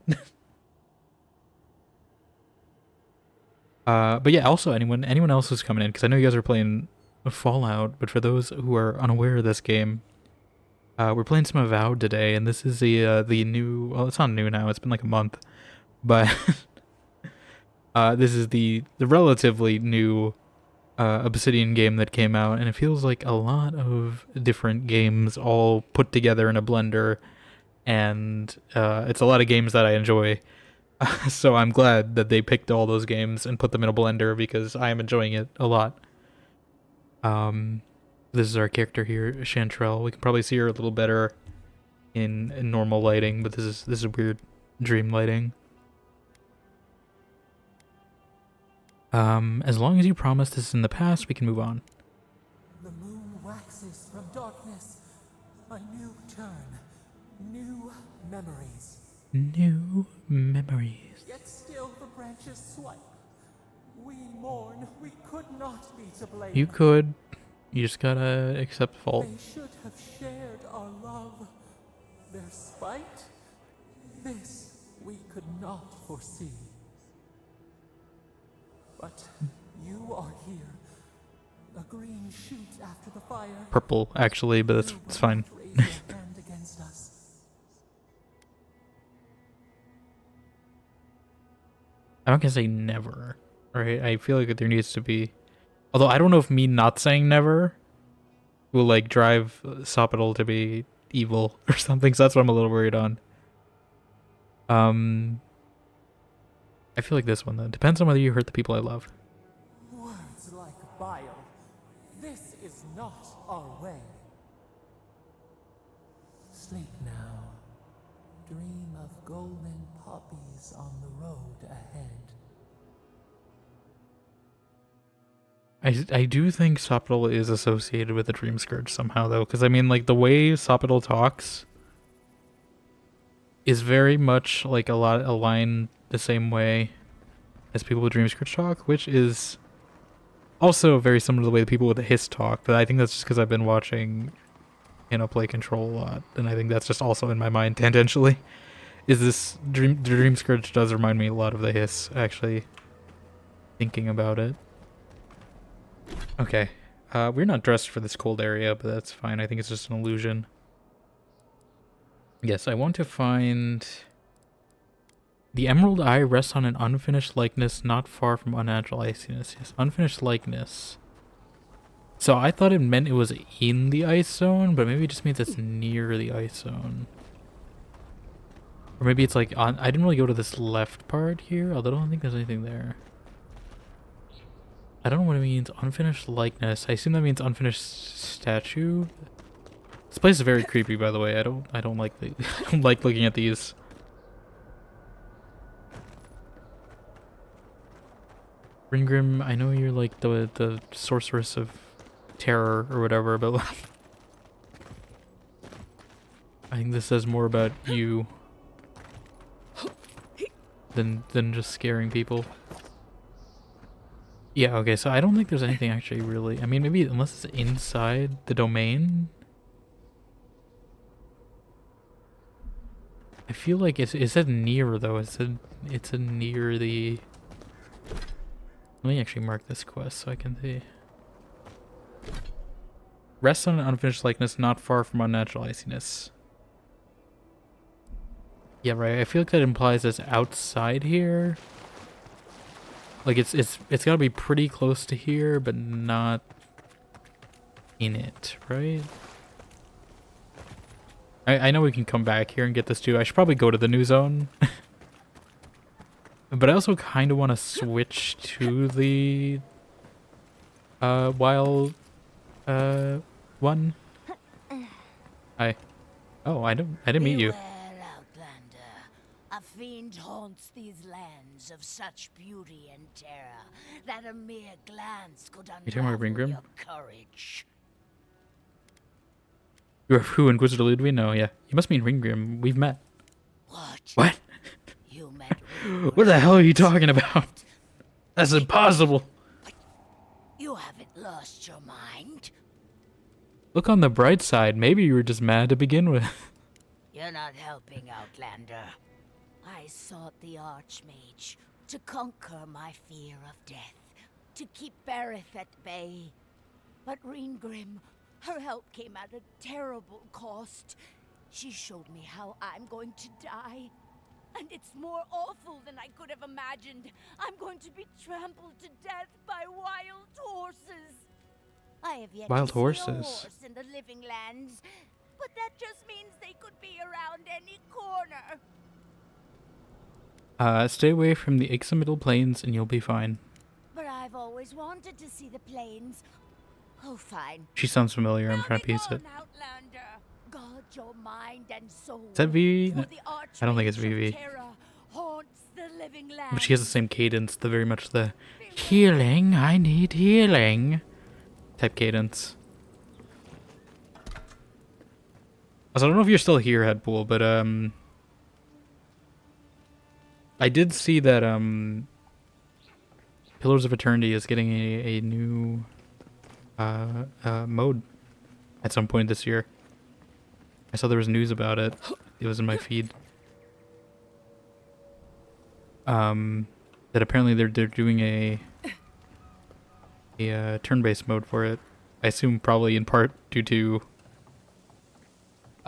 But yeah, also anyone else who's coming in, because I know you guys are playing Fallout, but for those who are unaware of this game, we're playing some AVOWED today, and this is the new, well, it's not new now, it's been like a month, but this is the relatively new Obsidian game that came out, and it feels like a lot of different games all put together in a blender, and it's a lot of games that I enjoy. So I'm glad that they picked all those games and put them in a blender because I am enjoying it a lot. This is our character here, Chantrell. We can probably see her a little better in normal lighting, but this is weird dream lighting. As long as you promise this is in the past, we can move on. The moon waxes from darkness. A new turn. New memories. New memories. Yet still the branches swipe. We mourn. We could not be to blame. You could. You just gotta accept fault. They should have shared our love. Their spite? This we could not foresee. But you are here. A green shoot after the fire. Purple, actually, but it's fine. Raise your hand against us. I'm not gonna say never, right? I feel like there needs to be... Although I don't know if me not saying never will, like, drive Sopital to be evil or something, so that's what I'm a little worried on. I feel like this one, though. Depends on whether you hurt the people I love. Words like bile. This is not our way. Sleep now. Dream of golden poppies on the road ahead. I do think Sopital is associated with the Dream Scourge somehow, though, because I mean, like, the way Sopital talks is very much like aligned the same way as people with Dream Scourge talk, which is also very similar to the way the people with the Hiss talk. But I think that's just because I've been watching, play Control a lot, and I think that's just also in my mind tangentially. Is this the Dream Scourge does remind me a lot of the Hiss, actually, thinking about it. Okay, we're not dressed for this cold area, but that's fine. I think it's just an illusion. Yes, I want to find... The Emerald Eye rests on an unfinished likeness not far from unnatural iciness. Yes, unfinished likeness. So I thought it meant it was in the ice zone, but maybe it just means it's near the ice zone. Or maybe it's like on... I didn't really go to this left part here, although I don't think there's anything there. I don't know what it means. Unfinished likeness. I assume that means unfinished statue. This place is very creepy, by the way. I don't like I don't like looking at these. Ringrim, I know you're like the sorceress of terror or whatever, but I think this says more about you than just scaring people. Yeah, okay, so I don't think there's anything actually really... I mean, maybe unless it's inside the domain? I feel like it said near, though. It said it's near the... Let me actually mark this quest so I can see. Rests on an unfinished likeness not far from unnatural iciness. Yeah, right. I feel like that implies it's outside here. Like it's gotta be pretty close to here, but not in it, right? I know we can come back here and get this too. I should probably go to the new zone. But I also kind of want to switch to the wild one. Hi. Oh, I didn't meet you. A fiend haunts these lands of such beauty and terror that a mere glance could unravel your courage. You're who, Inquisitor Lödwyn? No, yeah. You must mean Ringgrim. We've met. What? You met What the hell are you talking about? That's impossible. You haven't lost your mind. Look on the bright side. Maybe you were just mad to begin with. You're not helping, Outlander. I sought the Archmage to conquer my fear of death, to keep Berith at bay. But Ringrim, her help came at a terrible cost. She showed me how I'm going to die. And it's more awful than I could have imagined. I'm going to be trampled to death by wild horses. I have yet Wild to see a horses? horse in the living lands, but that just means they could be around any corner. Stay away from the Ixamiddle Plains and you'll be fine. But I've always wanted to see the plains. Oh, fine. She sounds familiar. I'm trying to piece it. Outlander. Guard your mind and soul. Is that Vivi? For the I don't think it's Archmage of Vivi. Terror haunts the living land. But she has the same cadence, the very much the healing, I need healing type cadence. Also, I don't know if you're still here, Headpool, but I did see that Pillars of Eternity is getting a new mode at some point this year. I saw there was news about it. It was in my feed. That apparently they're doing a turn-based mode for it. I assume probably in part due to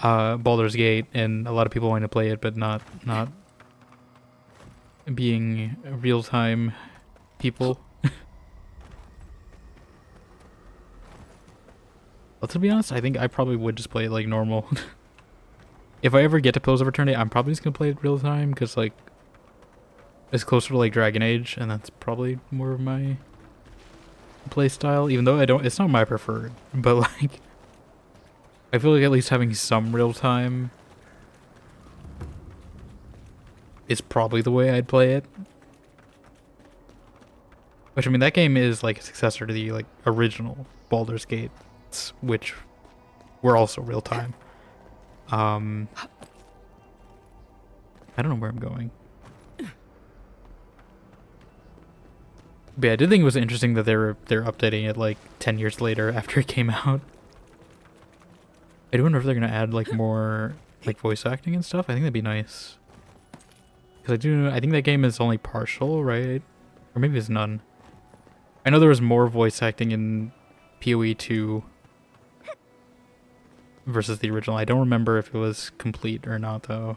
Baldur's Gate and a lot of people wanting to play it, but not being real-time people. Well, to be honest, I think I probably would just play it like normal. If I ever get to Pillars of Eternity, I'm probably just gonna play it real time because like it's closer to like Dragon Age, and that's probably more of my play style. Even though it's not my preferred, but like I feel like at least having some real time is probably the way I'd play it. Which I mean, that game is like a successor to the like original Baldur's Gate, which were also real time. I don't know where I'm going. But yeah, I did think it was interesting that they're updating it like 10 years later after it came out. I do wonder if they're gonna add like more like voice acting and stuff. I think that'd be nice. Because I think that game is only partial, right? Or maybe it's none. I know there was more voice acting in PoE 2 versus the original. I don't remember if it was complete or not, though.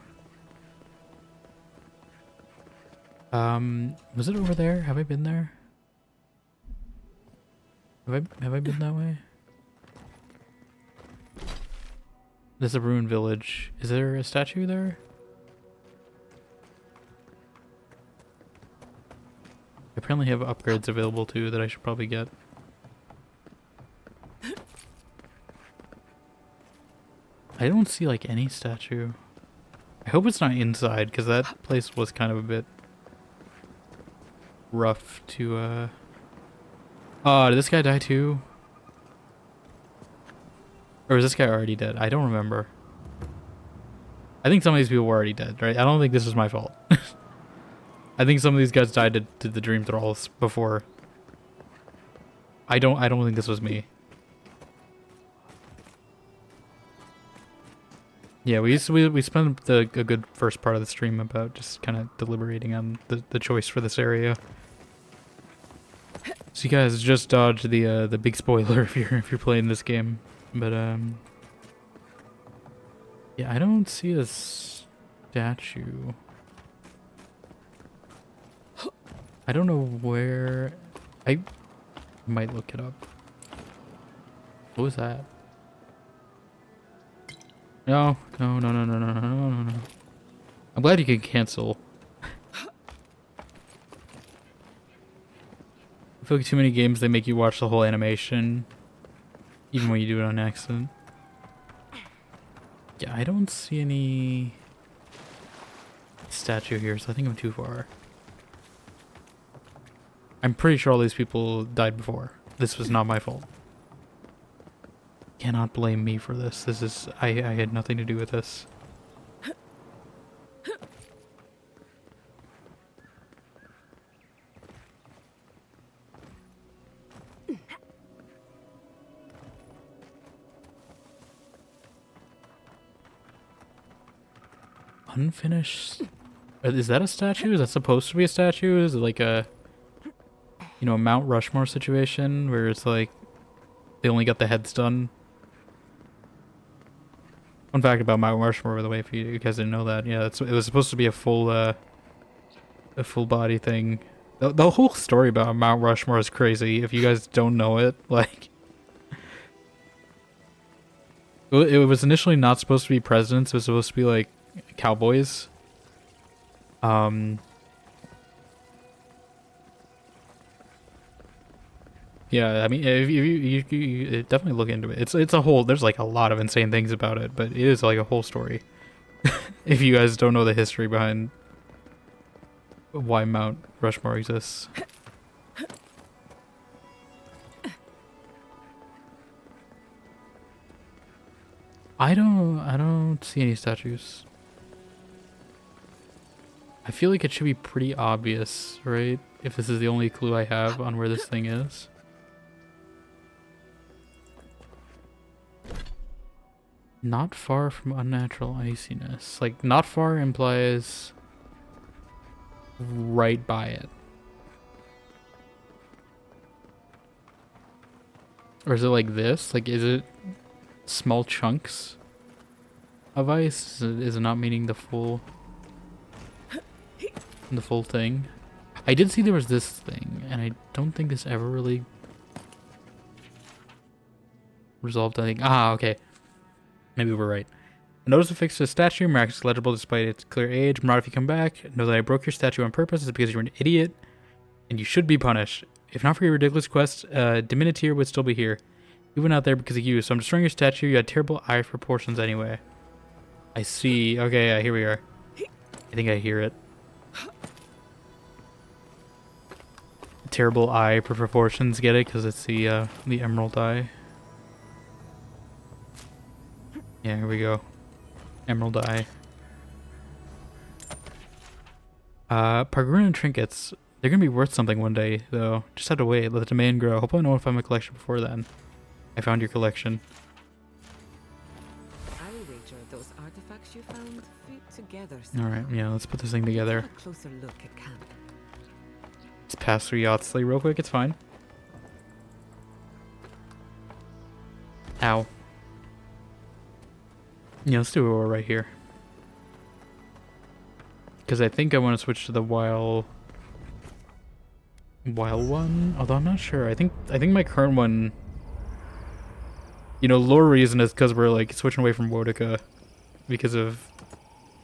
Was it over there? Have I been there? Have I been that way? There's a ruined village. Is there a statue there? I apparently have upgrades available too that I should probably get. I don't see like any statue. I hope it's not inside because that place was kind of a bit rough to Oh, did this guy die too? Or is this guy already dead? I don't remember. I think some of these people were already dead, right? I don't think this is my fault. I think some of these guys died to the dream thralls before. I don't think this was me. Yeah, we spent a good first part of the stream about just kind of deliberating on the choice for this area. So you guys just dodged the big spoiler if you're playing this game, but yeah, I don't see a statue. I don't know where. I might look it up. What was that? No. I'm glad you can cancel. I feel like too many games they make you watch the whole animation, even when you do it on accident. Yeah, I don't see any statue here, so I think I'm too far. I'm pretty sure all these people died before. This was not my fault. Cannot blame me for this. This is I had nothing to do with this. Unfinished. Is that a statue? Is that supposed to be a statue? Is it like a, you know, a Mount Rushmore situation where it's like they only got the heads done? Fun fact about Mount Rushmore, by the way, if you guys didn't know that, yeah, it was supposed to be a full body thing. The whole story about Mount Rushmore is crazy. If you guys don't know it, like, it was initially not supposed to be presidents. It was supposed to be like cowboys. Can Yeah, I mean, if you definitely look into it. It's a whole. There's like a lot of insane things about it, but it is like a whole story. If you guys don't know the history behind why Mount Rushmore exists. I don't see any statues. I feel like it should be pretty obvious, right? If this is the only clue I have on where this thing is. Not far from unnatural iciness. Like, not far implies right by it. Or is it like this? Like, is it small chunks of ice? Is it not meaning the full thing? I did see there was this thing, and I don't think this ever really resolved anything. Ah, okay. Maybe we're right. A notice affixed to the statue, miraculously legible despite its clear age. Marauder, if you come back, know that I broke your statue on purpose. It's because you're an idiot, and you should be punished. If not for your ridiculous quest, Diminatier would still be here. We went out there because of you, so I'm destroying your statue. You had terrible eye proportions anyway. I see. Okay, yeah, here we are. I think I hear it. Terrible eye proportions, get it? Because it's the emerald eye. Yeah, here we go. Emerald eye. Pargrunan trinkets. They're gonna be worth something one day, though. Just have to wait. Let the demand grow. Hope I notify my collection before then. I found your collection. I wager those artifacts you found fit together. Alright, yeah, let's put this thing together. Have a closer look at camp. Let's pass through Yachtsley real quick, it's fine. Ow. Yeah, let's do it right here. Because I think I want to switch to the wild one, although I'm not sure. I think my current one, you know, lore reason is because we're like switching away from Wodica because of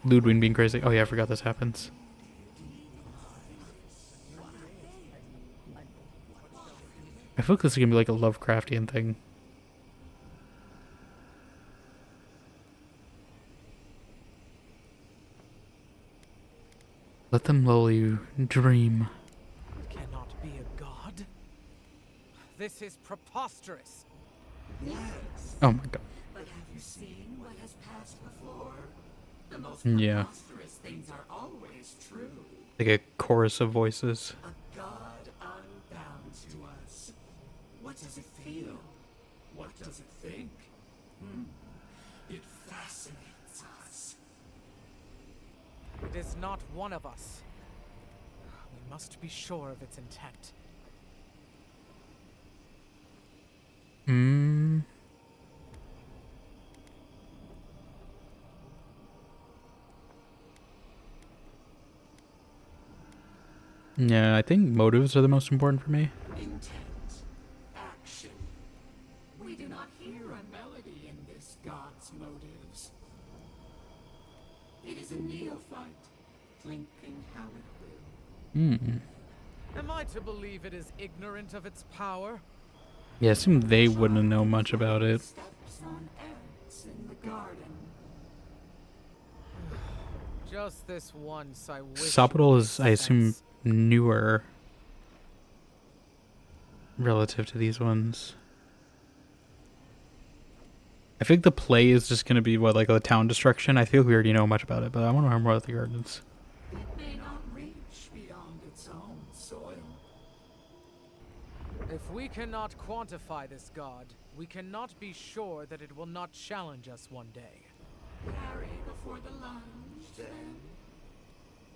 Lödwyn being crazy. Oh yeah, I forgot this happens. I feel like this is gonna be like a Lovecraftian thing. Let them lull you, dream. Cannot be a god. This is preposterous. Yes. Oh my god. But have you seen what has passed before? The most Yeah. preposterous things are always true. Like a chorus of voices. A god unbound to us. What does it feel? What does it think? It fascinates us. It is not one of us. We must be sure of its intent. Yeah, I think motives are the most important for me. Intent. Action. We do not hear a melody in this god's motives. It is a neophyte, thinking how it will. Am I to believe it is ignorant of its power? Yeah, I assume they wouldn't know much about it. Steps on ants in the garden. Just this once, I wish. Sopadol is, I assume, newer relative to these ones. I think the play is just gonna be what, like the town destruction. I feel we already know much about it, but I want to learn more about the gardens. It may not reach beyond its own soil. If we cannot quantify this god, we cannot be sure that it will not challenge us one day. Parry before the lunge, then.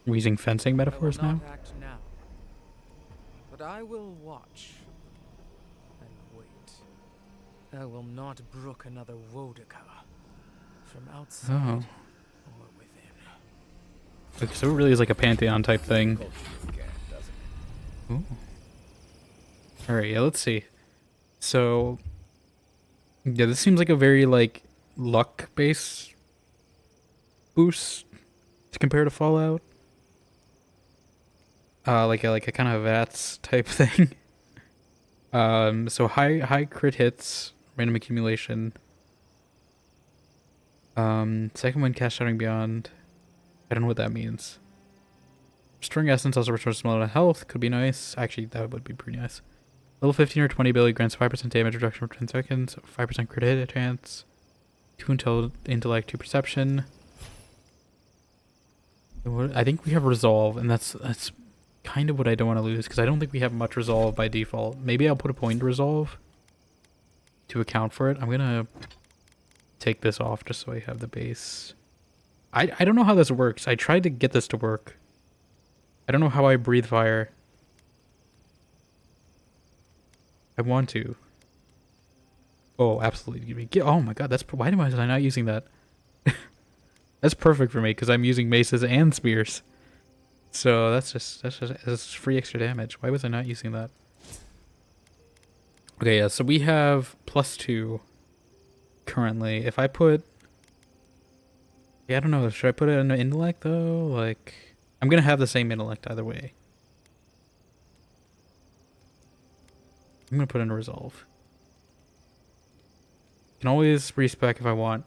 We're using fencing metaphors I will now. not act now, but I will watch and wait. I will not brook another Wodica from outside Oh. or within. Okay, so it really is like a pantheon type thing. Ooh. All right, yeah, let's see. So, yeah, this seems like a very like luck-based boost to compare to Fallout. Like a kind of VATS type thing. So high crit hits, random accumulation. Second one, cast Shattering Beyond. I don't know what that means. Restoring Essence also restores some amount of health. Could be nice. Actually, that would be pretty nice. Level 15 or 20 ability grants 5% damage reduction for 10 seconds, 5% crit hit chance, 2 intellect, 2 perception. I think we have resolve, and that's kind of what I don't want to lose, because I don't think we have much resolve by default. Maybe I'll put a point to resolve to account for it. I'm gonna take this off just so I have the base. I don't know how this works. I tried to get this to work. I don't know how I breathe fire. I want to. Oh, absolutely. Oh my god, why am I not using that? That's perfect for me because I'm using maces and spears. So that's free extra damage. Why was I not using that? Okay, yeah, so we have +2 currently. If I put... Yeah, I don't know. Should I put it in intellect though? Like, I'm gonna have the same intellect either way. I'm gonna put in a resolve. Can always respec if I want.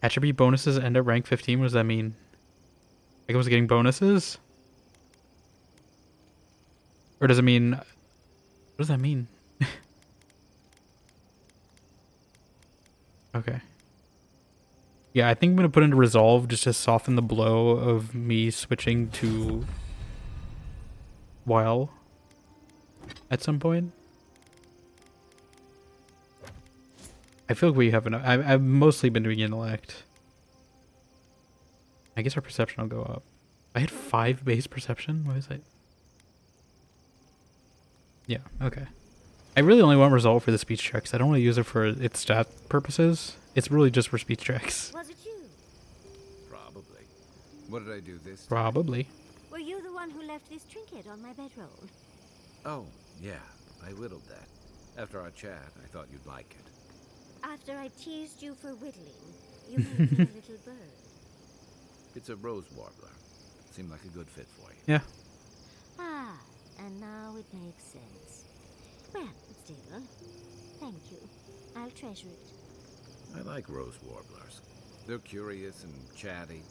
Attribute bonuses end at rank 15. What does that mean? Like I was getting bonuses? Or does it mean... What does that mean? Okay. Yeah, I think I'm going to put into resolve just to soften the blow of me switching to Weil at some point. I feel like we have enough. I've mostly been doing intellect. I guess our perception will go up. I had 5 base perception? What is it? Yeah, okay. I really only want resolve for the speech checks. I don't want to use it for its stat purposes. It's really just for speech checks. Was it you? Probably. What did I do this time? Probably. Were you the one who left this trinket on my bedroll? Oh, yeah. I whittled that. After our chat, I thought you'd like it. After I teased you for whittling, you made me a little bird. It's a rose warbler. Seemed like a good fit for you. Yeah. Ah, and now it makes sense. Well, still, thank you. I'll treasure it. I like rose warblers. They're curious and chatty.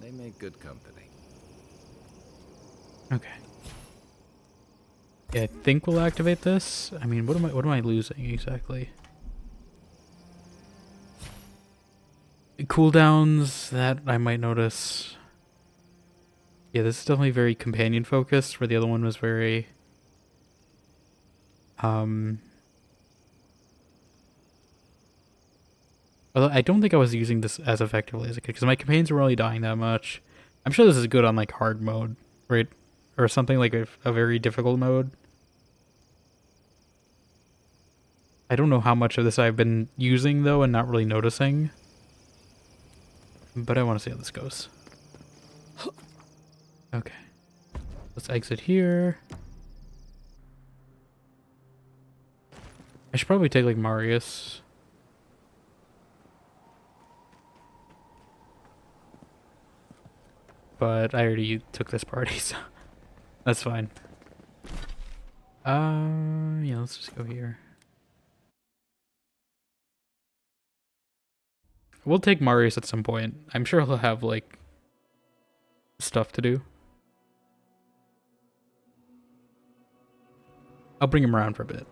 They make good company. Okay. Yeah, I think we'll activate this. I mean, what am I losing exactly? Cooldowns that I might notice. Yeah, this is definitely very companion focused, where the other one was very although I don't think I was using this as effectively as I could, because my companions were only dying that much. I'm sure this is good on like hard mode, right? Or something like a very difficult mode. I don't know how much of this I've been using though and not really noticing. But I want to see how this goes. Okay. Let's exit here. I should probably take like Marius. But I already took this party, so that's fine. Yeah, let's just go here. We'll take Marius at some point. I'm sure he'll have like stuff to do. I'll bring him around for a bit.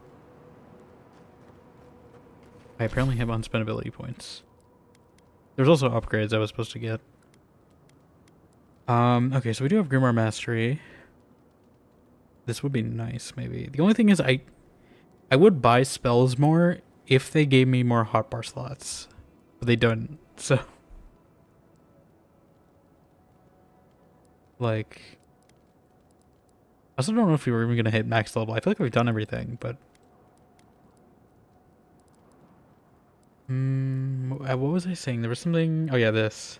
I apparently have unspent ability points. There's also upgrades I was supposed to get. Okay, so we do have Grimoire Mastery. This would be nice, maybe. The only thing is I would buy spells more if they gave me more hotbar slots. But they don't, so... Like... I also don't know if we were even going to hit max level. I feel like we've done everything, but... what was I saying? There was something... Oh yeah, this.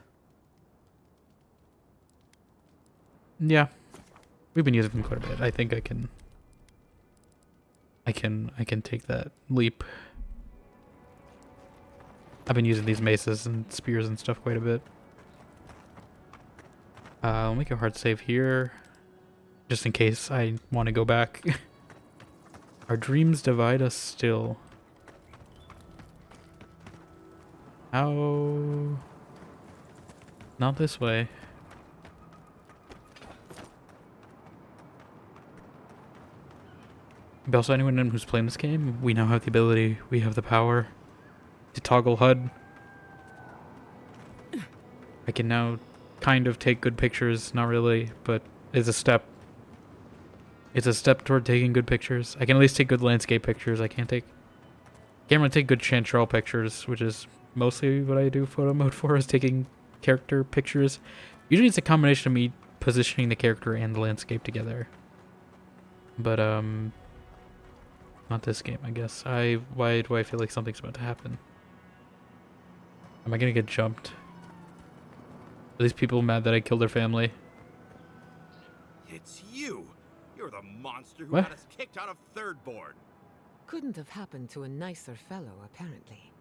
Yeah. We've been using them quite a bit. I think I can take that leap. I've been using these maces and spears and stuff quite a bit. I'll make a hard save here. Just in case I want to go back. Our dreams divide us still. How? Not this way. But also, anyone who's playing this game, we now have the ability, we have the power to toggle HUD. I can now kind of take good pictures, not really, but it's a step. It's a step toward taking good pictures. I can at least take good landscape pictures. I can't really take good Chantrell pictures, which is mostly what I do photo mode for, is taking character pictures. Usually it's a combination of me positioning the character and the landscape together. But, not this game, I guess. Why do I feel like something's about to happen? Am I gonna get jumped? Are these people mad that I killed their family? It's you! You're the monster who What? got us kicked out of Third Board! Couldn't have happened to a nicer fellow, apparently.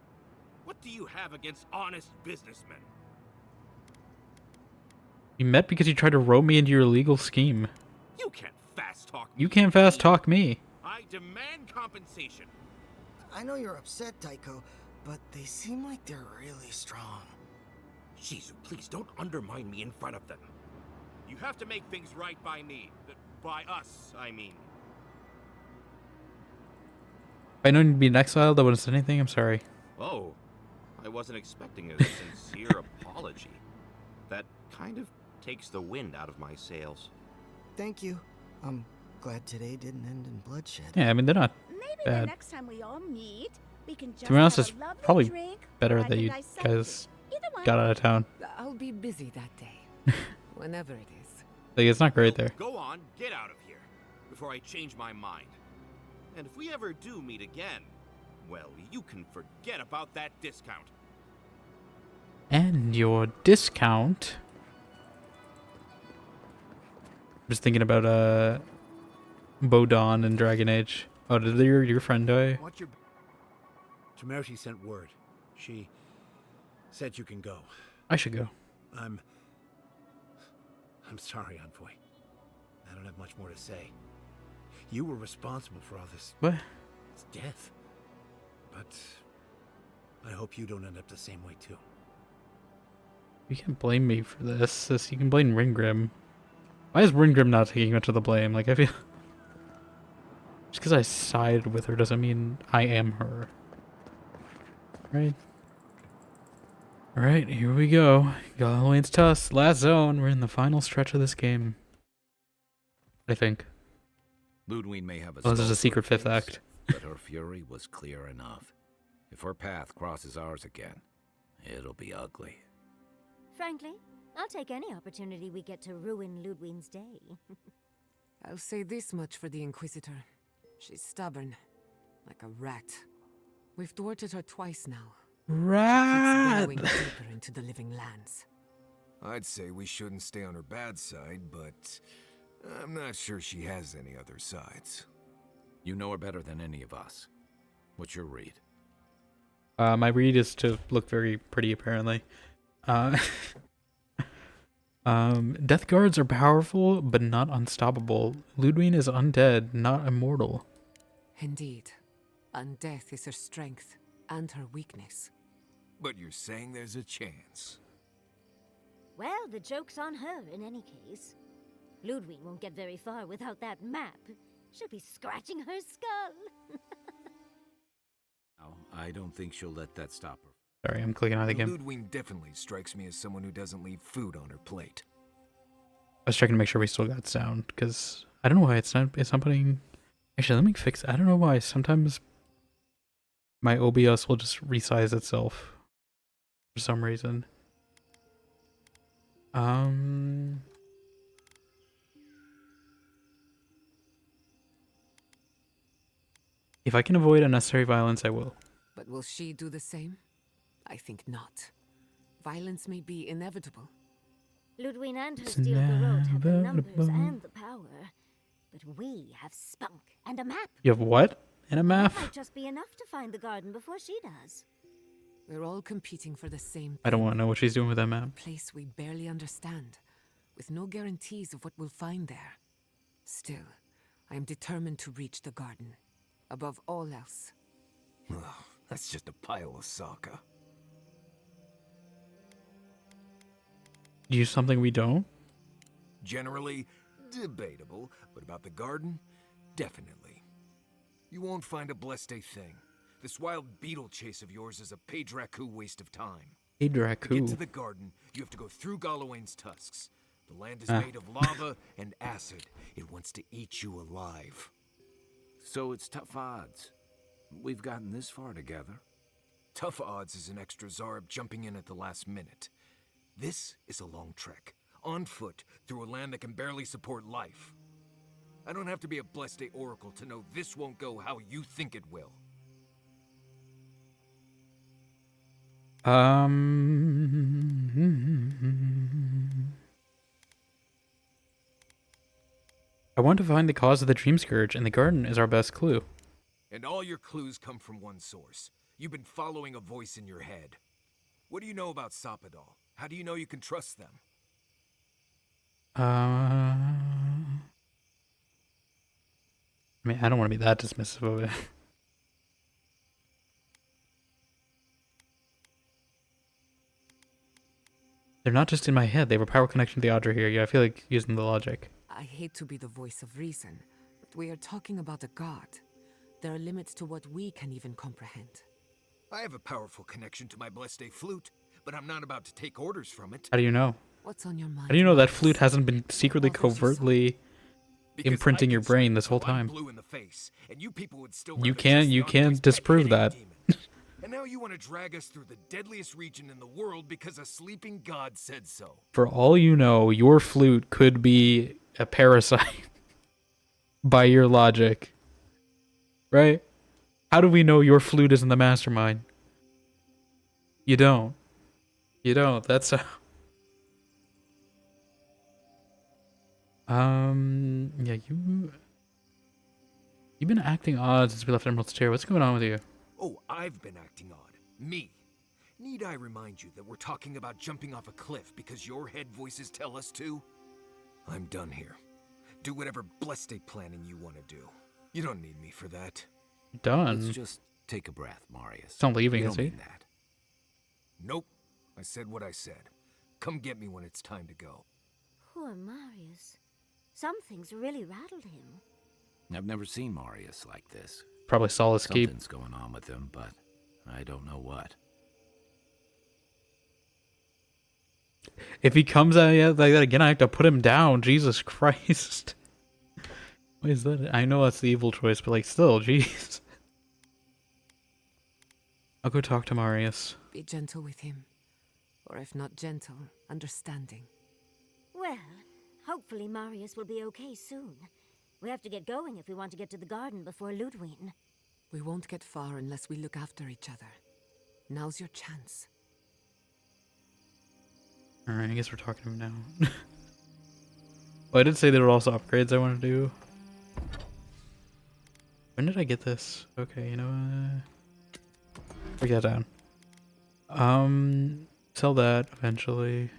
What do you have against honest businessmen? You met because you tried to rope me into your illegal scheme. You can't fast talk me. You can't fast talk me. I demand compensation. I know you're upset, Tycho, but they seem like they're really strong. Shizu, please don't undermine me in front of them. You have to make things right by me. By us, I mean. If I know you'd be exiled, I wouldn't say anything. I'm sorry. Oh, I wasn't expecting a sincere apology. That kind of takes the wind out of my sails. Thank you. I'm glad today didn't end in bloodshed. Yeah, I mean, they're not Maybe bad. the next time we all meet, we can just To be honest, have it's a lovely probably drink, better or I that can you dissect guys it. Either one. got out of town. I'll be busy that day. Whenever it is. Like, it's not great there. Go on, get out of here, before I change my mind. And if we ever do meet again, well, you can forget about that discount. And your discount. Just thinking about Bodon and Dragon Age. Oh, did your friend die? What's your... Tamershi sent word. She said you can go. I should go. I'm sorry, Envoy. I don't have much more to say. You were responsible for all this. What? It's death. But I hope you don't end up the same way too. You can't blame me for this. You can blame Ringgrim. Why is Ringgrim not taking much of the blame? Like, I feel... Just because I sided with her doesn't mean I am her. Right? Alright, here we go. Galloway's Tusk, last zone. We're in the final stretch of this game. I think. Lödwyn may have a Well, this is a slow secret fifth pace, act. but her fury was clear enough. If her path crosses ours again, it'll be ugly. Frankly, I'll take any opportunity we get to ruin Lödwyn's day. I'll say this much for the Inquisitor. She's stubborn, like a rat. We've thwarted her twice now. Rat! Keeps going deeper into the living lands. I'd say we shouldn't stay on her bad side, but I'm not sure she has any other sides. You know her better than any of us. What's your read? My read is to look very pretty, apparently. Death guards are powerful, but not unstoppable. Lödwyn is undead, not immortal. Indeed. And death is her strength and her weakness. But you're saying there's a chance. Well, the joke's on her in any case. Lödwyn won't get very far without that map. She'll be scratching her skull. I don't think she'll let that stop her. Sorry, I'm clicking on the game. Lödwyn definitely strikes me as someone who doesn't leave food on her plate. I was checking to make sure we still got sound, because I don't know why it's not putting... Actually, let me fix it. I don't know why. Sometimes my OBS will just resize itself for some reason. If I can avoid unnecessary violence, I will. But will she do the same? I think not. Violence may be inevitable. Lödwyn and her Steel Garrote have the numbers and the power. But we have spunk and a map. You have what? And a map? That might just be enough to find the garden before she does. We're all competing for the same thing. I don't want to know what she's doing with that map. A place we barely understand, with no guarantees of what we'll find there. Still, I am determined to reach the garden, above all else. Ugh, that's just a pile of soccer. Use something we don't? Generally, debatable, but about the garden, definitely. You won't find a blessed thing. This wild beetle chase of yours is a Padraku waste of time. To get to Padraku. the garden, you have to go through Gallowayne's tusks. The land is made of lava and acid. It wants to eat you alive. So it's tough odds. We've gotten this far together. Tough odds is an extra Zarb jumping in at the last minute. This is a long trek, on foot, through a land that can barely support life. I don't have to be a Blessed Oracle to know this won't go how you think it will. I want to find the cause of the dream scourge, and the garden is our best clue. And all your clues come from one source. You've been following a voice in your head. What do you know about Sapadal? How do you know you can trust them? I mean, I don't want to be that dismissive of it. They're not just in my head. They have a power connection to the Audra here. Yeah, I feel like using the logic. I hate to be the voice of reason, but we are talking about a god. There are limits to what we can even comprehend. I have a powerful connection to my Blessed flute, but I'm not about to take orders from it. How do you know? What's on your mind? How do you know that flute hasn't been secretly, covertly imprinting your brain this whole time? Blue in the face, and you people would still You can't disprove that. And now you want to drag us through the deadliest region in the world because a sleeping god said so. For all you know, your flute could be a parasite by your logic. Right? How do we know your flute isn't the mastermind? You don't. You don't. That's a... Yeah, you've been acting odd since we left Emerald's Chair. What's going on with you? Oh, I've been acting odd. Me. Need I remind you that we're talking about jumping off a cliff because your head voices tell us to? I'm done here. Do whatever blessed planning you want to do. You don't need me for that. Done. Let's just take a breath, Marius. It's not leaving, You is don't he? mean that. Nope. I said what I said. Come get me when it's time to go. Poor Marius. Some things really rattled him. I've never seen Marius like this. Probably saw escape. Something's going on with him, but I don't know what. If he comes at you like that again, I have to put him down. Jesus Christ. What is that? I know that's the evil choice, but like still, jeez. I'll go talk to Marius. Be gentle with him. Or if not gentle, understanding. Well, hopefully Marius will be okay soon. We have to get going if we want to get to the garden before Lödwyn. We won't get far unless we look after each other. Now's your chance. Alright, I guess we're talking to him now. Well, I did say there were also upgrades I want to do. When did I get this? Okay, you know what? Break that down. Sell that eventually.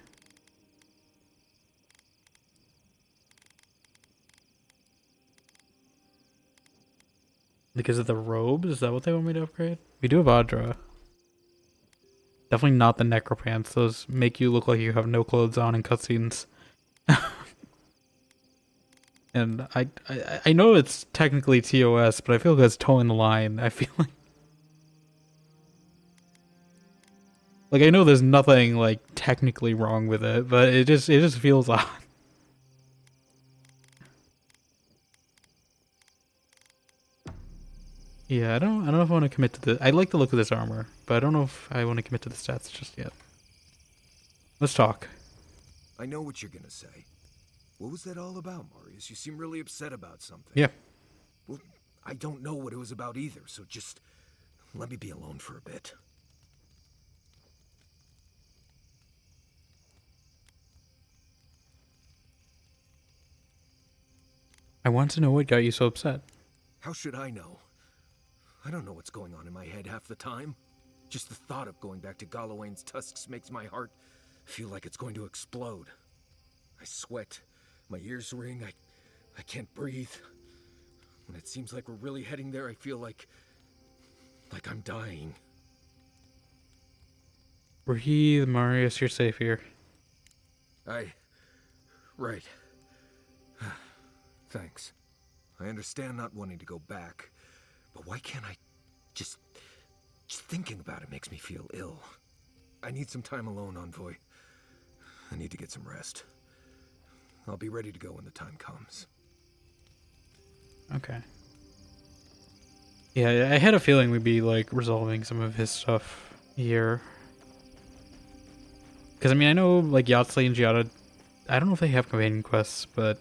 Because of the robes? Is that what they want me to upgrade? We do have Audra. Definitely not the necropants. Those make you look like you have no clothes on in cutscenes. And I know it's technically TOS, but I feel like it's towing the line. I feel like I know there's nothing like technically wrong with it, but it just feels odd. Yeah, I don't know if I want to commit to the... I like the look of this armor, but I don't know if I want to commit to the stats just yet. Let's talk. I know what you're gonna say. What was that all about, Marius? You seem really upset about something. Yeah. Well, I don't know what it was about either, so just let me be alone for a bit. I want to know what got you so upset. How should I know? I don't know what's going on in my head half the time. Just the thought of going back to Gallowayne's tusks makes my heart feel like it's going to explode. I sweat. My ears ring. I can't breathe. When it seems like we're really heading there, I feel like I'm dying. Breathe, Marius, you're safe here. Right. Thanks. I understand not wanting to go back, but why can't I just thinking about it makes me feel ill. I need some time alone, Envoy. I need to get some rest. I'll be ready to go when the time comes. Okay. Yeah, I had a feeling we'd be like resolving some of his stuff here. Because I mean, I know like Yatsley and Giada, I don't know if they have companion quests, but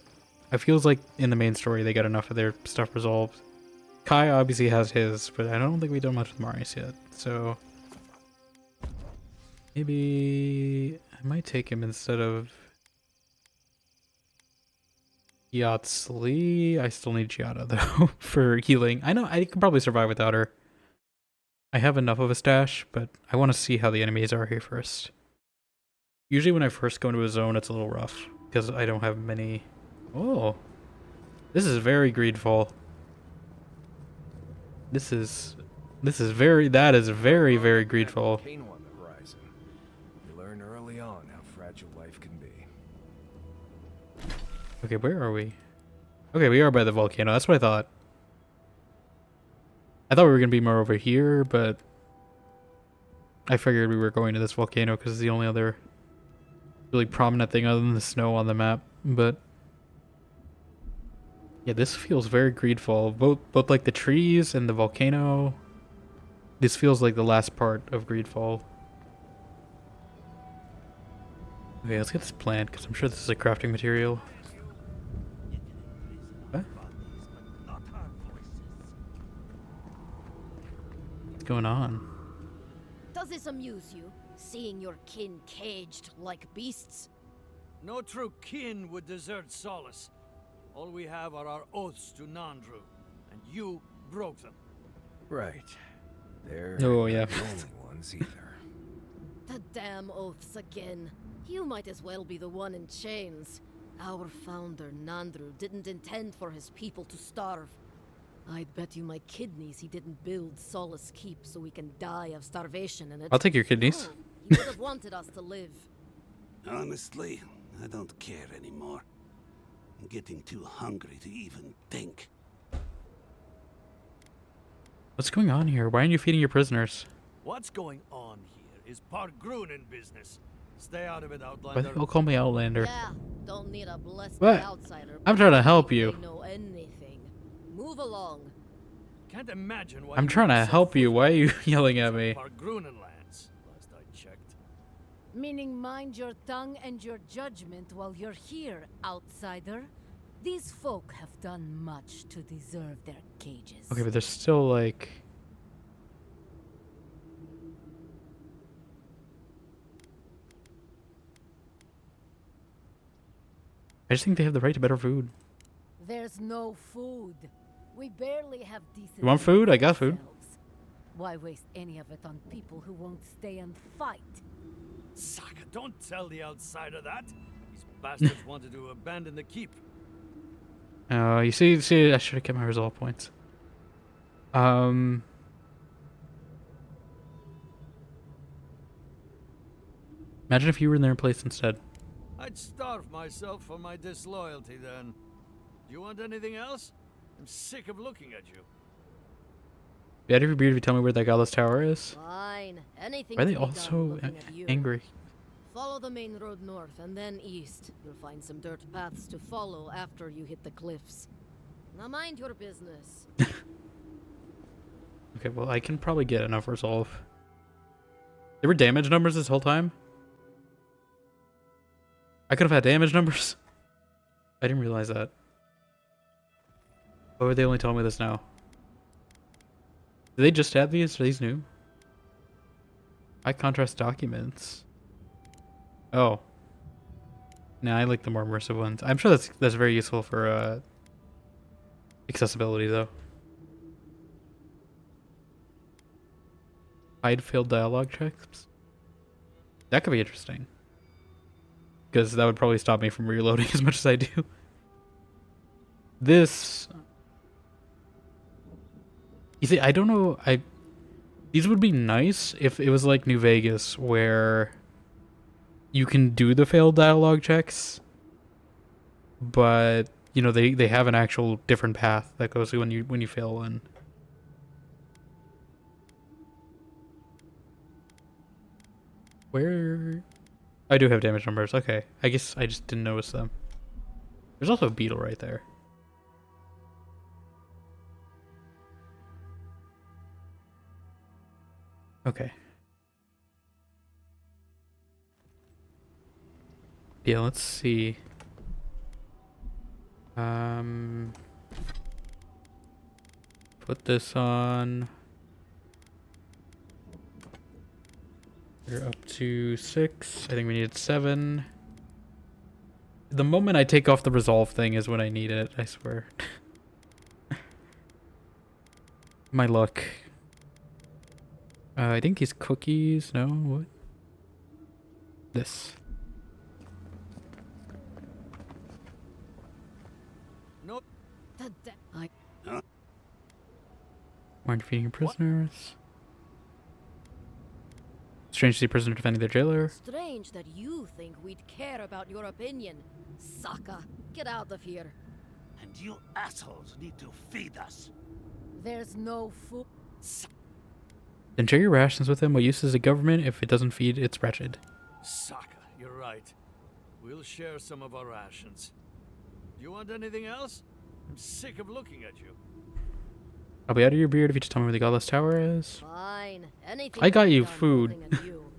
it feels like in the main story they got enough of their stuff resolved. Kai obviously has his, but I don't think we've done much with Marius yet. So maybe I might take him instead of Yatsley. I still need Giada though for healing. I know I could probably survive without her. I have enough of a stash, but I want to see how the enemies are here first. Usually when I first go into a zone, it's a little rough because I don't have many. Oh, this is very Greedfall. That is very, very Greedfall. Volcano on the horizon. You learn early on how fragile life can be. Okay, where are we? Okay, we are by the volcano. That's what I thought. I thought we were going to be more over here, but I figured we were going to this volcano because it's the only other really prominent thing other than the snow on the map. But yeah, this feels very Greedfall. Both like the trees and the volcano. This feels like the last part of Greedfall. Okay, let's get this plant because I'm sure this is a crafting material. What? What's going on? Does this amuse you, seeing your kin caged like beasts? No true kin would desert Solace. All we have are our oaths to Nandru, and you broke them. Right. They're oh, not yeah. the only ones either. The damn oaths again. You might as well be the one in chains. Our founder, Nandru, didn't intend for his people to starve. I'd bet you my kidneys he didn't build Solace Keep so we can die of starvation in it. I'll take your kidneys. Oh, he would have wanted us to live. Honestly, I don't care anymore. I'm getting too hungry to even think. What's going on here? Why aren't you feeding your prisoners? What's going on here is Pargrunen business. Stay out of it, Why Outlander. they all call me Outlander? Yeah, don't need a blessed What? outsider. I'm trying to help They you. know anything. Move along. Can't imagine why I'm you trying to would help set you. foot Why are you yelling at me? Pargrunen lands, last I checked. Meaning mind your tongue and your judgment while you're here, outsider. These folk have done much to deserve their cages. Okay, but there's still like... I just think they have the right to better food. There's no food. We barely have decent. You want food? I got food. ourselves. Why waste any of it on people who won't stay and fight? Saka, don't tell the outsider that. These bastards wanted to abandon the keep. You see, I should have kept my resolve points. Imagine if you were in their place instead. I'd starve myself for my disloyalty then. Do you want anything else? I'm sick of looking at you. Be out of your beard if you tell me where that godless tower is. Fine. Anything Why are to they be all done so looking at you. angry? Follow the main road north and then east. You'll find some dirt paths to follow after you hit the cliffs. Now mind your business. Okay, well, I can probably get enough resolve. There were damage numbers this whole time? I could have had damage numbers. I didn't realize that. Why would they only tell me this now? Did they just add these? Are these new? High contrast documents. Oh. Nah, I like the more immersive ones. I'm sure that's very useful for accessibility though. Hide failed dialogue checks. That could be interesting. Because that would probably stop me from reloading as much as I do. This... You see, I don't know, these would be nice if it was like New Vegas, where you can do the failed dialogue checks, but, you know, they have an actual different path that goes when you fail one. Where... I do have damage numbers, okay. I guess I just didn't notice them. There's also a beetle right there. Okay. Yeah, let's see. Put this on. We're up to 6. I think we needed 7. The moment I take off the resolve thing is when I need it, I swear. My luck. I think these cookies, no, what? This. Nope. Aren't feeding prisoners. Strange to see a prisoner defending their jailer. Strange that you think we'd care about your opinion. Saka, get out of here. And you assholes need to feed us. There's no food. Then share your rations with him. What use is a government if it doesn't feed its wretched? Saka, you're right. We'll share some of our rations. Do you want anything else? I'm sick of looking at you. I'll be out of your beard if you just tell me where the Godless Tower is. Fine. Anything I got can be you done food. looking at you.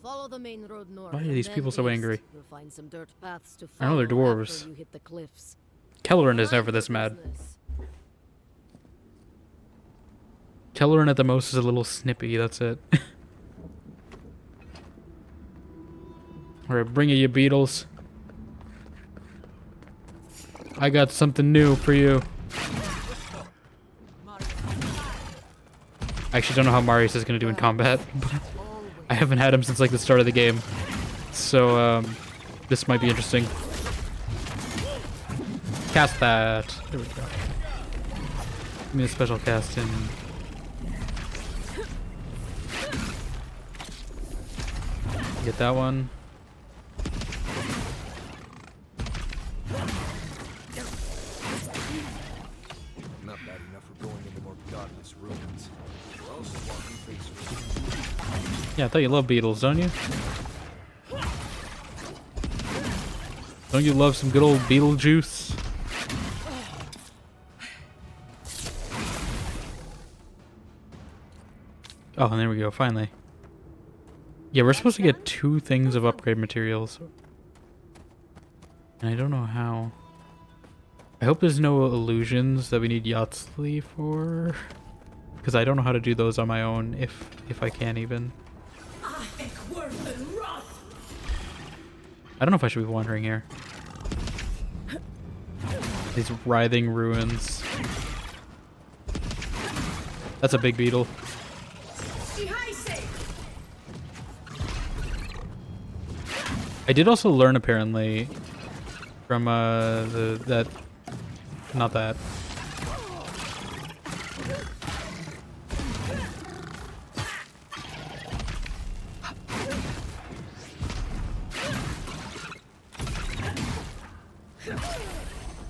Follow the main road north. Why are and these then people so east. angry? You'll find some dirt paths to I know they're follow dwarves. after you hit the cliffs. Kelleran is never this mad. Kelleran at the most is a little snippy, that's it. Alright, bring it, you beetles. I got something new for you. I actually don't know how Marius is going to do in combat, but I haven't had him since like the start of the game. So, this might be interesting. Cast that. There we go. Give me a special cast in. Get that one. Not bad enough for going into more godless ruins. We're also walking face. Yeah, I thought you loved beetles, don't you? Don't you love some good old beetle juice? Oh, and there we go, finally. Yeah, we're supposed to get 2 things of upgrade materials. And I don't know how. I hope there's no illusions that we need Yahtzee for. Because I don't know how to do those on my own, if I can even. I don't know if I should be wandering here. These writhing ruins. That's a big beetle. I did also learn apparently from not that.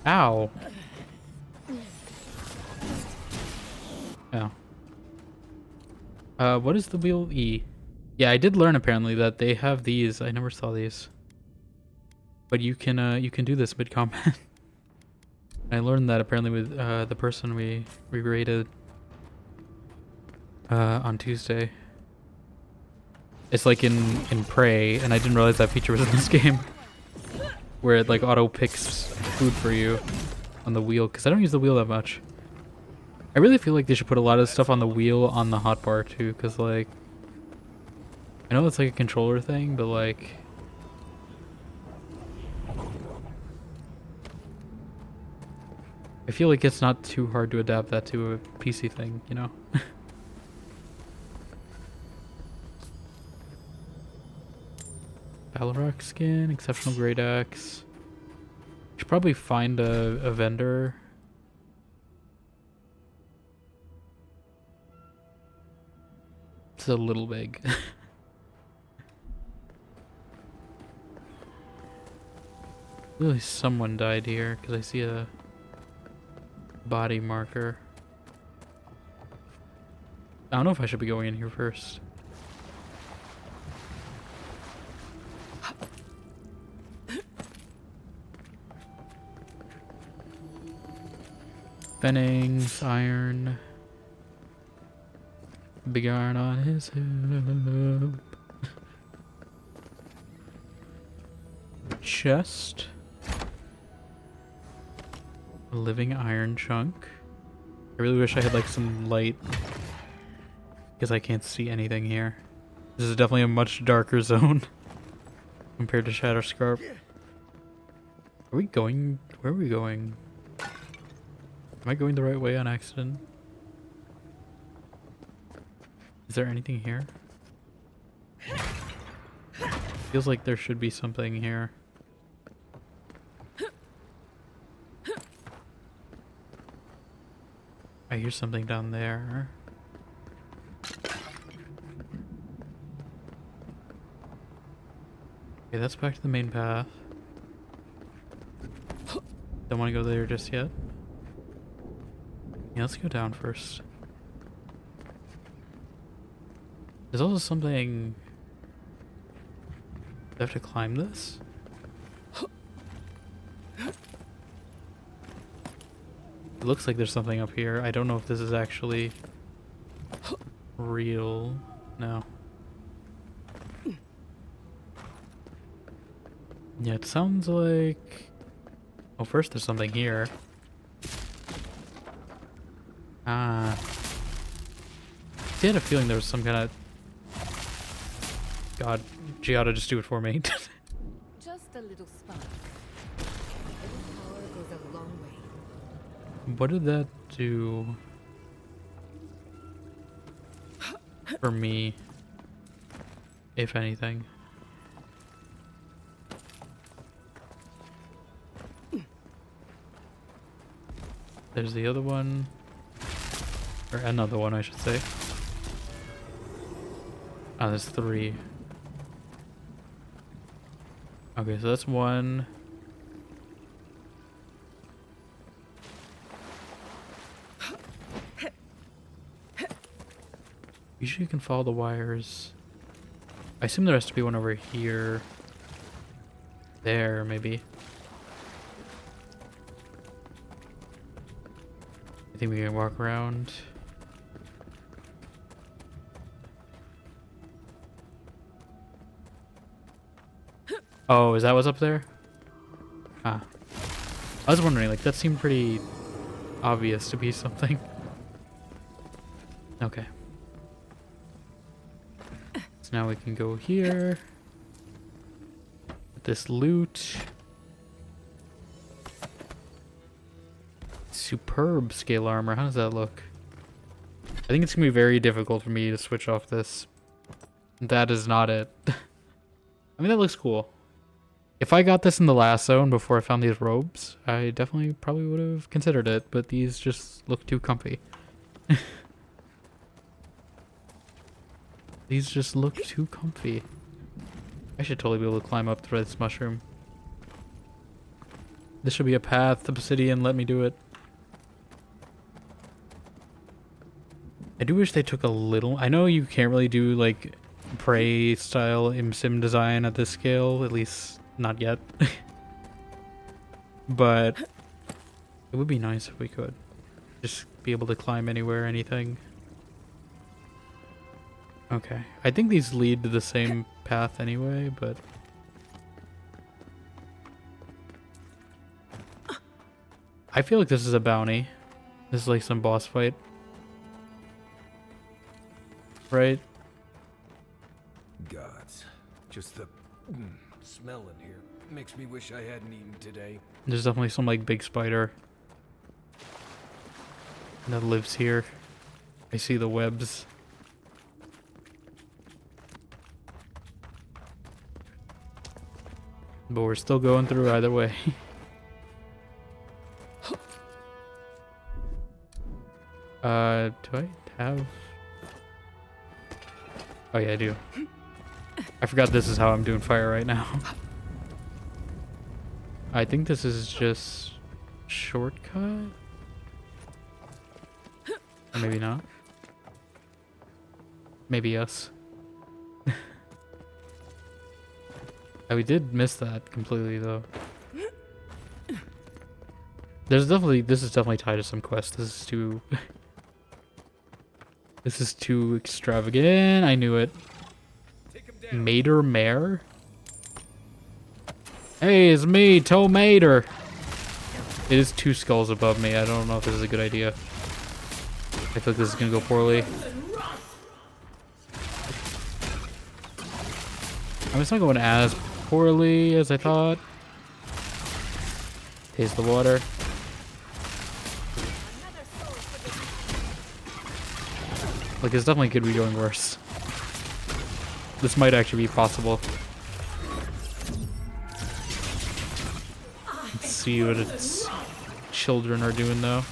Ow. Oh. What is the wheel E? Yeah, I did learn apparently that they have these. I never saw these. But you can do this mid combat. I learned that apparently with the person we raided on Tuesday. It's like in Prey, and I didn't realize that feature was in this game. Where it like auto picks food for you on the wheel, because I don't use the wheel that much. I really feel like they should put a lot of stuff on the wheel on the hotbar too, because like I know it's like a controller thing, but like I feel like it's not too hard to adapt that to a PC thing, you know? Balrog skin, exceptional great axe. Should probably find a vendor. It's a little big. Really, someone died here because I see a body marker. I don't know if I should be going in here first. Fennings, iron. Big iron on his hip. Chest. A living iron chunk. I really wish I had like some light because I can't see anything here. This is definitely a much darker zone compared to Shatterscarp. Are we going? Where are we going? Am I going the right way on accident? Is there anything here? Feels like there should be something here. I hear something down there. Okay, that's back to the main path. Don't want to go there just yet. Yeah, let's go down first. There's also something... Do I have to climb this? It looks like there's something up here. I don't know if this is actually real. No. Yeah, it sounds like... Oh, first there's something here. Ah. I had a feeling there was some kind of... God, Giada, just do it for me. Just a little spark. Every power goes a long way. What did that do for me, if anything? There's the other one. Or another one, I should say. Oh, there's 3. Okay, so that's 1. Usually you can follow the wires. I assume there has to be one over here. There, maybe. I think we can walk around. Oh, is that what's up there? Ah. I was wondering, like, that seemed pretty obvious to be something. Okay. So now we can go here. With this loot. Superb scale armor. How does that look? I think it's gonna be very difficult for me to switch off this. That is not it. I mean, that looks cool. If I got this in the last zone before I found these robes, I definitely probably would have considered it, but these just look too comfy. These just look too comfy. I should totally be able to climb up through this mushroom. This should be a path. Obsidian, let me do it. I do wish they took a little... I know you can't really do, like, Prey style sim design at this scale, at least not yet. But it would be nice if we could just be able to climb anywhere, anything. Okay, I think these lead to the same path anyway, but I feel like this is a bounty. This is like some boss fight, right? Gods, just the smell in here makes me wish I hadn't eaten today. There's definitely some like big spider that lives here. I see the webs. But we're still going through either way. Do I have... Oh yeah, I do. I forgot this is how I'm doing fire right now. I think this is just shortcut? Or maybe not. Maybe yes. We did miss that completely though. This is definitely tied to some quest. This is too this is too extravagant. I knew it. Mater Mare? Hey, it's me, Toe Mater. It is 2 skulls above me. I don't know if this is a good idea. I feel like this is gonna go poorly. It's not going as poorly as I thought. Taste the water. Like, it's definitely could be going worse. This might actually be possible. Let's see what its children are doing though.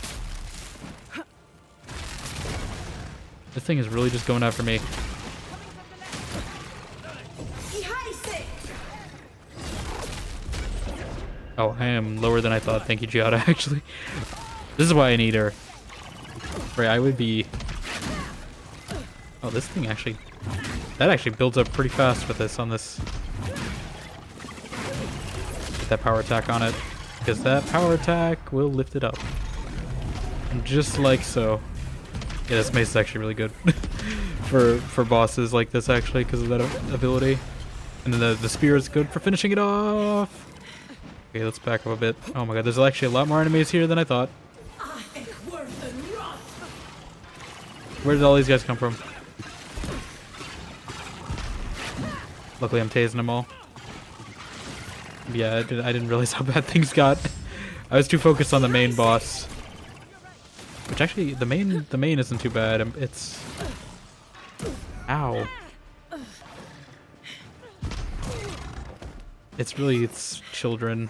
This thing is really just going after me. Oh, I am lower than I thought. Thank you, Giada, actually. This is why I need her. Right, I would be... Oh, this thing actually... That actually builds up pretty fast with this on this. Get that power attack on it. Because that power attack will lift it up. And just like so. Yeah, this mace is actually really good. for bosses like this, actually, because of that ability. And then the spear is good for finishing it off. Okay, let's back up a bit. Oh my god, there's actually a lot more enemies here than I thought. Where did all these guys come from? Luckily I'm tasing them all. Yeah, I didn't realize how bad things got. I was too focused on the main boss. Which actually, the main isn't too bad. It's... Ow. It's children.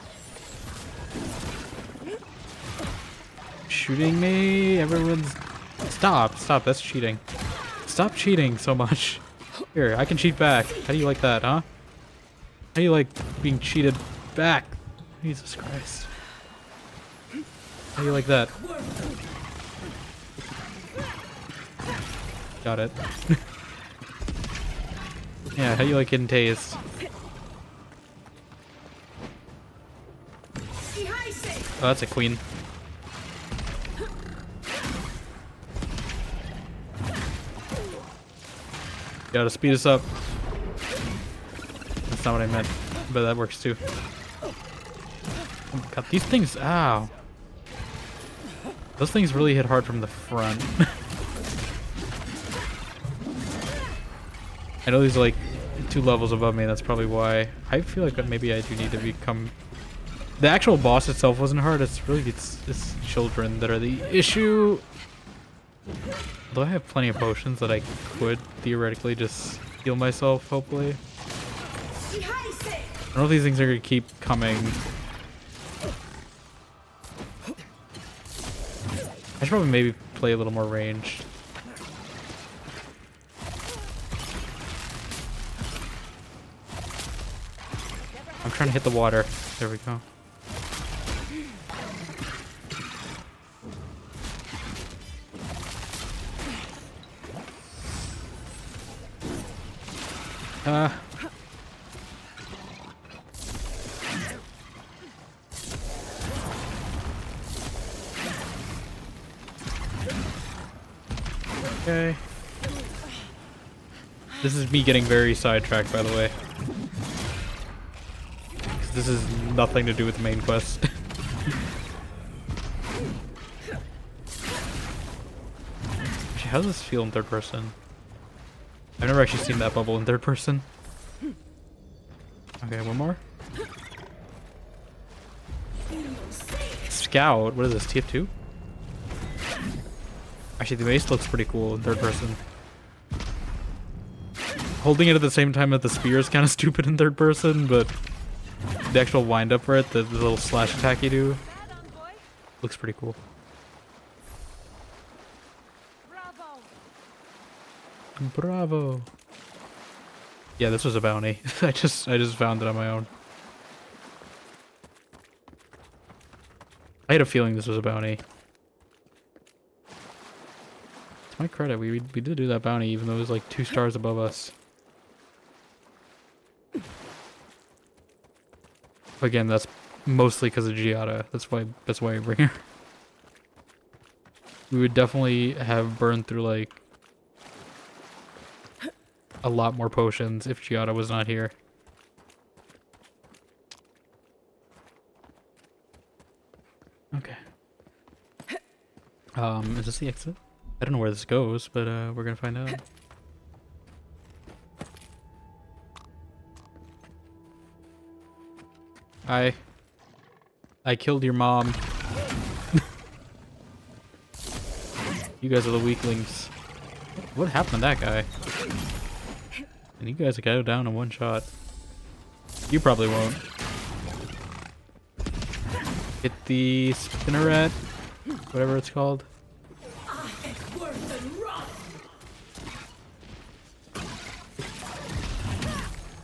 Shooting me? Everyone's... Stop, that's cheating. Stop cheating so much. Here, I can cheat back. How do you like that, huh? How do you like being cheated back? Jesus Christ. How do you like that? Got it. Yeah, how do you like getting tased? Oh, that's a queen. Gotta speed us up. That's not what I meant, but that works too. Oh my god, these things, ow. Those things really hit hard from the front. I know these are like 2 levels above me, that's probably why. I feel like maybe I do need to become... The actual boss itself wasn't hard, it's really it's children that are the issue. Although I have plenty of potions that I could theoretically just heal myself, hopefully. I don't know if these things are going to keep coming. I should probably maybe play a little more ranged. I'm trying to hit the water. There we go. Okay. This is me getting very sidetracked, by the way. This is nothing to do with the main quest. Actually, how does this feel in third person? I've never actually seen that bubble in third person. Okay, one more. Scout, what is this, TF2? Actually, the mace looks pretty cool in third person. Holding it at the same time that the spear is kind of stupid in third person, but the actual wind up for it, the little slash attack you do, looks pretty cool. Bravo. Yeah, this was a bounty. I just found it on my own. I had a feeling this was a bounty. To my credit, we did do that bounty even though it was like 2 stars above us. Again, that's mostly because of Giada. That's why I bring her. We would definitely have burned through like a lot more potions if Giada was not here. Okay. Is this the exit? I don't know where this goes, but we're gonna find out. I killed your mom. You guys are the weaklings. What happened to that guy? And you guys go down in 1 shot. You probably won't. Hit the spinneret, whatever it's called.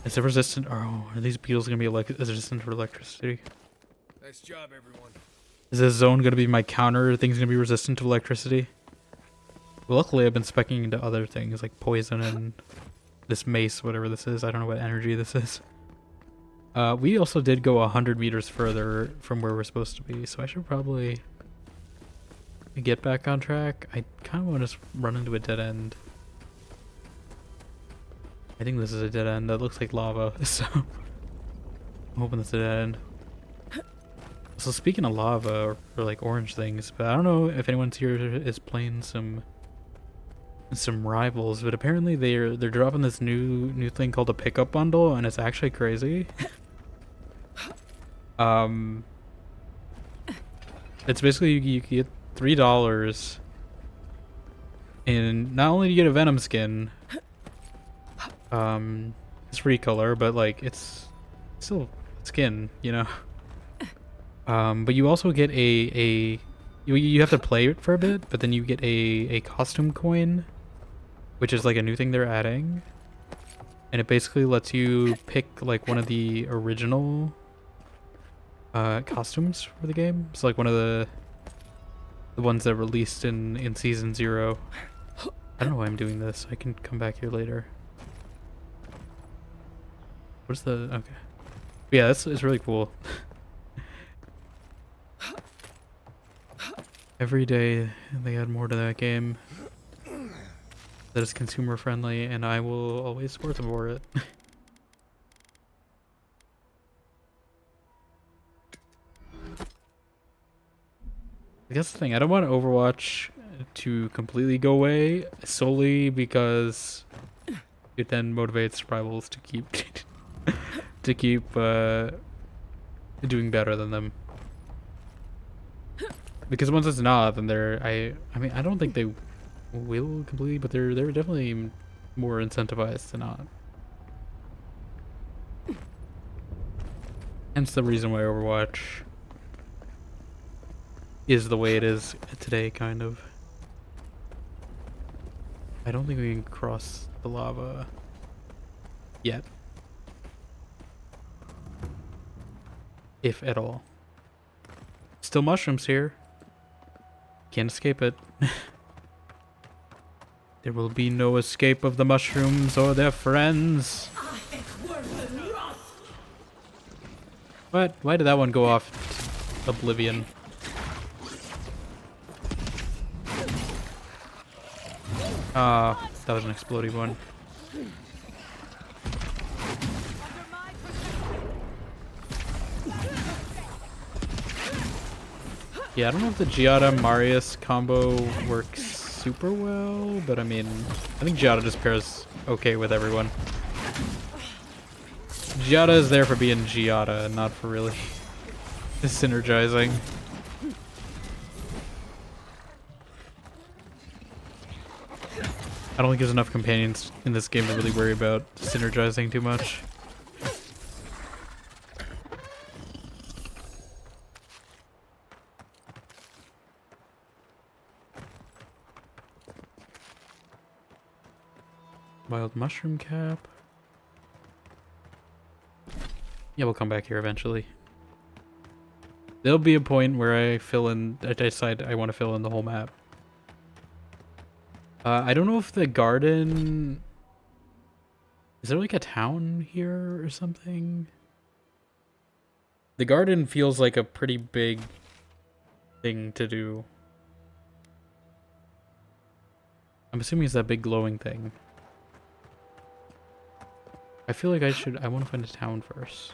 Is it resistant? Oh, are these beetles gonna be resistant to electricity? Nice job, everyone. Is this zone gonna be my counter? Are things gonna be resistant to electricity? Well, luckily I've been speccing into other things like poison and this mace, whatever this is. I don't know what energy this is. We also did go 100 meters further from where we're supposed to be, so I should probably get back on track. I kind of want to just run into a dead end. I think this is a dead end. That looks like lava, so I'm hoping it's a dead end. So speaking of lava or like orange things, but I don't know if anyone's here is playing some rivals, but apparently they're dropping this new thing called a pickup bundle, and it's actually crazy. It's basically you get $3, and not only do you get a Venom skin, it's free color, but like it's still skin, you know. But you also get you have to play it for a bit, but then you get a costume coin, which is like a new thing they're adding, and it basically lets you pick like one of the original costumes for the game. It's like one of the ones that released in season 0. I don't know why I'm doing this. I can come back here later. What's the okay? Yeah, it's really cool. Every day they add more to that game that is consumer friendly, and I will always support them for it. I guess the thing, I don't want Overwatch to completely go away solely because it then motivates rivals to keep doing better than them. Because once it's not, then I mean I don't think they will completely, but they're definitely more incentivized to not. Hence the reason why Overwatch is the way it is today, kind of. I don't think we can cross the lava yet. If at all. Still mushrooms here. Can't escape it. There will be no escape of the mushrooms or their friends. What? Why did that one go off to oblivion? That was an exploding one. Yeah, I don't know if the Giada Marius combo works super well, but I mean, I think Giada just pairs okay with everyone. Giada is there for being Giada, not for really synergizing. I don't think there's enough companions in this game to really worry about synergizing too much. Wild mushroom cap. Yeah, we'll come back here eventually. There'll be a point where I decide I want to fill in the whole map. I don't know if the garden... Is there like a town here or something? The garden feels like a pretty big thing to do. I'm assuming it's that big glowing thing. I feel like I want to find a town first.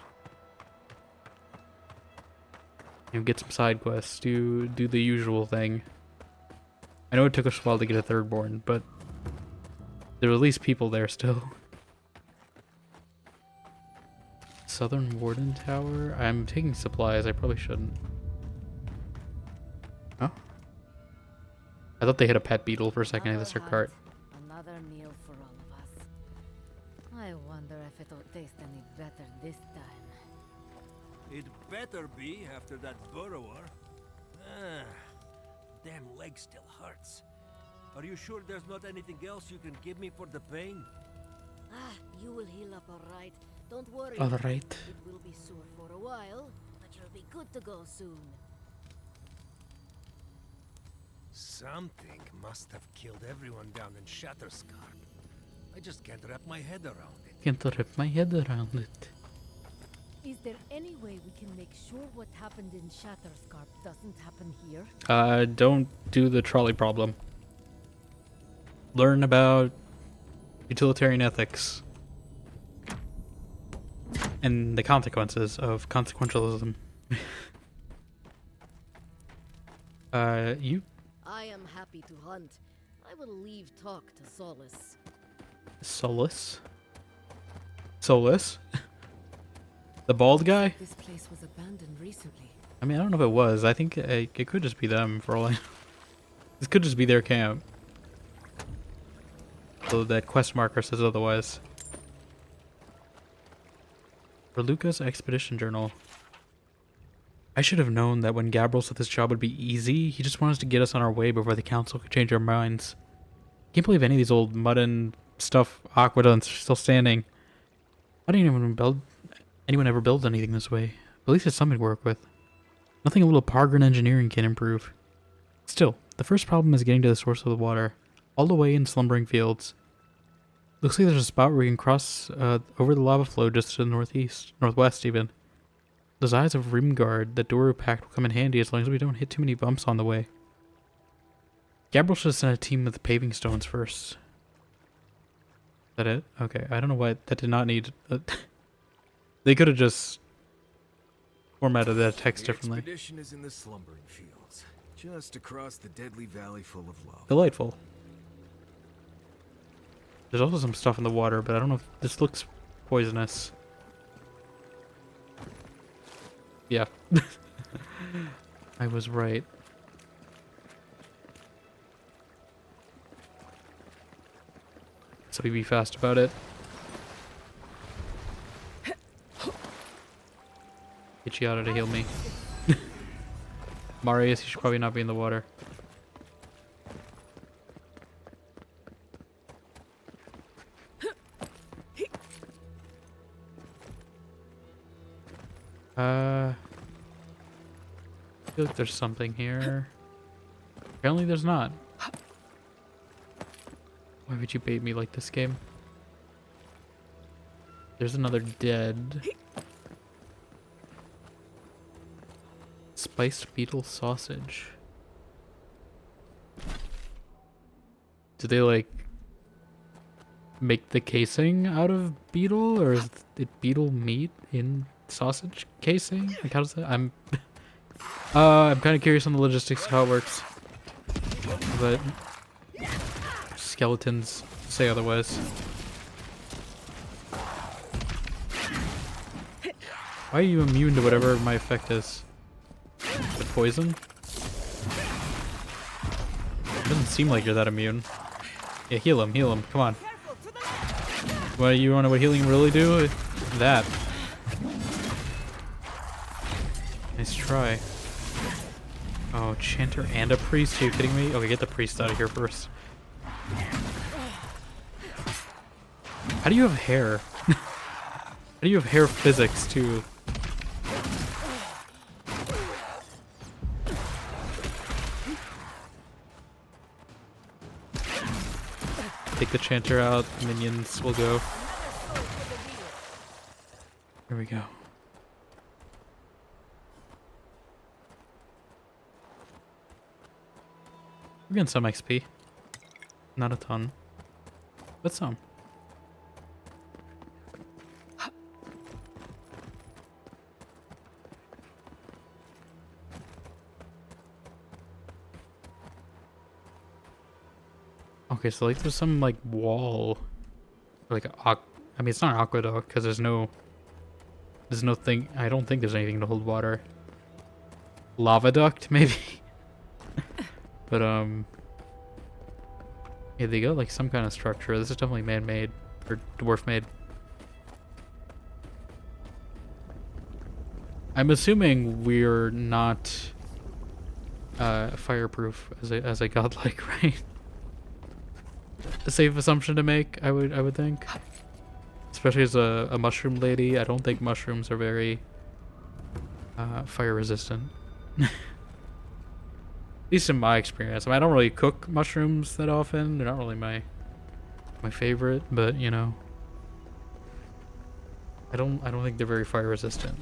And get some side quests, do the usual thing. I know it took us a while to get a Thirdborn, but there were at least people there still. Southern Warden Tower? I'm taking supplies, I probably shouldn't. Oh? I thought they hit a pet beetle for a second in the circuit cart. Another meal for all of us. I wonder if it'll taste any better this time. It better be after that burrower. Damn leg still hurts. Are you sure there's not anything else you can give me for the pain? You will heal up all right. Don't worry. All right. It will be sore for a while, but you'll be good to go soon. Something must have killed everyone down in Shatterscarp. I just can't wrap my head around it. Can't wrap my head around it. Is there any way we can make sure what happened in Shatterscarp doesn't happen here? Don't do the trolley problem. Learn about utilitarian ethics. And the consequences of consequentialism. You? I am happy to hunt. I will leave talk to Solace. Solus? Solus? The bald guy? This place was abandoned recently. I mean, I don't know if it was. I think it could just be them for all I know. This could just be their camp. Though that quest marker says otherwise. Raluca's Expedition Journal. I should have known that when Gabriel said this job would be easy, he just wanted us to get us on our way before the council could change our minds. Can't believe any of these old mud and stuff aqueducts are still standing. Why didn't anyone ever build anything this way? At least it's something to work with. Nothing a little Pargrin engineering can improve. Still, the first problem is getting to the source of the water, all the way in slumbering fields. Looks like there's a spot where we can cross over the lava flow just to the northwest even. Those eyes of Rimgard that Doru packed will come in handy as long as we don't hit too many bumps on the way. Gabriel should have sent a team with paving stones first. Is that it? Okay, I don't know why that did not need... They could have just formatted that text differently. The expedition is in the slumbering fields, just across the deadly valley full of lava. Delightful. There's also some stuff in the water, but I don't know if this looks poisonous. Yeah. I was right. So we be fast about it. Get Giada to heal me. Marius, you should probably not be in the water. I feel like there's something here. Apparently there's not. Why would you bait me like this, game? There's another dead. Spiced beetle sausage. Do they like make the casing out of beetle, or is it beetle meat in sausage casing? Like how does that? I'm kind of curious on the logistics of how it works, but skeletons say otherwise. Why are you immune to whatever my effect is? The poison? Doesn't seem like you're that immune. Yeah, heal him, come on. What, you wanna know what healing really do? That. Nice try. Oh, chanter and a priest? Are you kidding me? Okay, get the priest out of here first. How do you have hair? How do you have hair physics too? Take the chanter out, minions will go. Here we go. We're getting some XP. Not a ton, but some. Okay, so like there's some like wall, or like I mean it's not an aqueduct because there's no thing. I don't think there's anything to hold water. Lava duct maybe, but yeah, they got like some kind of structure. This is definitely man-made or dwarf-made. I'm assuming we're not fireproof as a godlike, right? A safe assumption to make, I would think. Especially as a mushroom lady, I don't think mushrooms are very fire resistant. At least in my experience. I mean, I don't really cook mushrooms that often. They're not really my favorite, but you know, I don't think they're very fire resistant.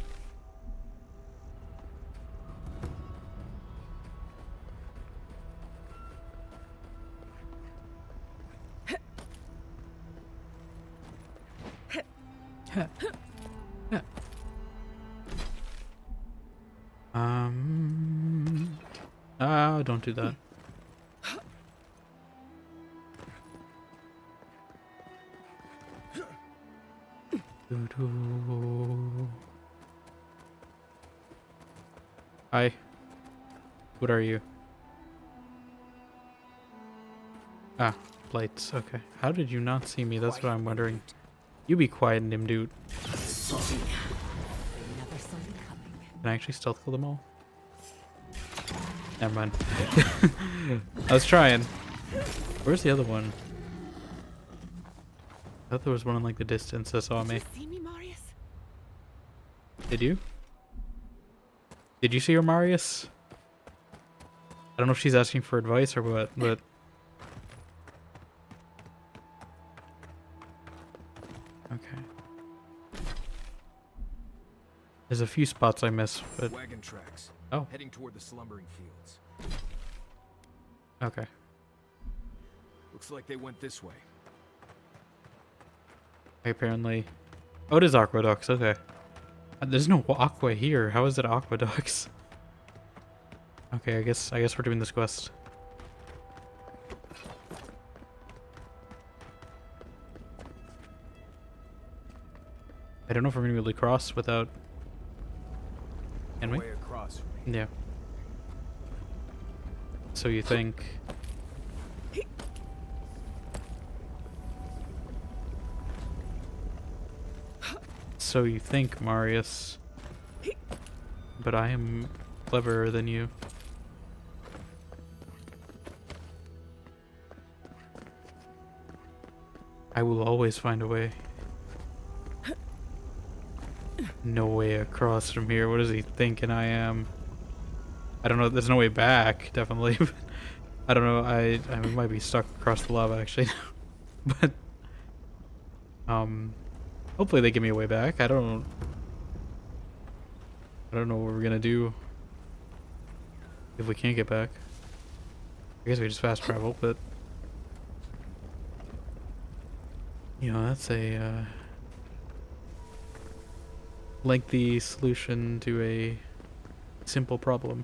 Don't do that. Hi. What are you? Ah, lights. Okay. How did you not see me? That's what I'm wondering. You be quiet, Nimdude. Can I actually stealth kill them all? Never mind. I was trying. Where's the other one? I thought there was one in like the distance that saw me. Did you see me, Marius? Did you? Did you see her, Marius? I don't know if she's asking for advice or what, but... Okay. There's a few spots I miss, but... Wagon tracks. Oh. Heading toward the slumbering fields. Okay. Looks like they went this way. Apparently... Oh, it is aqueducts, okay. There's no aqua here. How is it aqueducts? Okay, I guess we're doing this quest. I don't know if we're gonna be able to cross without... Can we? Way across from me. Yeah. So you think... So you think, Marius. But I am cleverer than you. I will always find a way. No way across from here. What is he thinking I am? I don't know. There's no way back, definitely. I don't know. I might be stuck across the lava, actually. But, hopefully they give me a way back. I don't know what we're gonna do if we can't get back. I guess we just fast travel, but... You know, that's a, lengthy solution to a simple problem.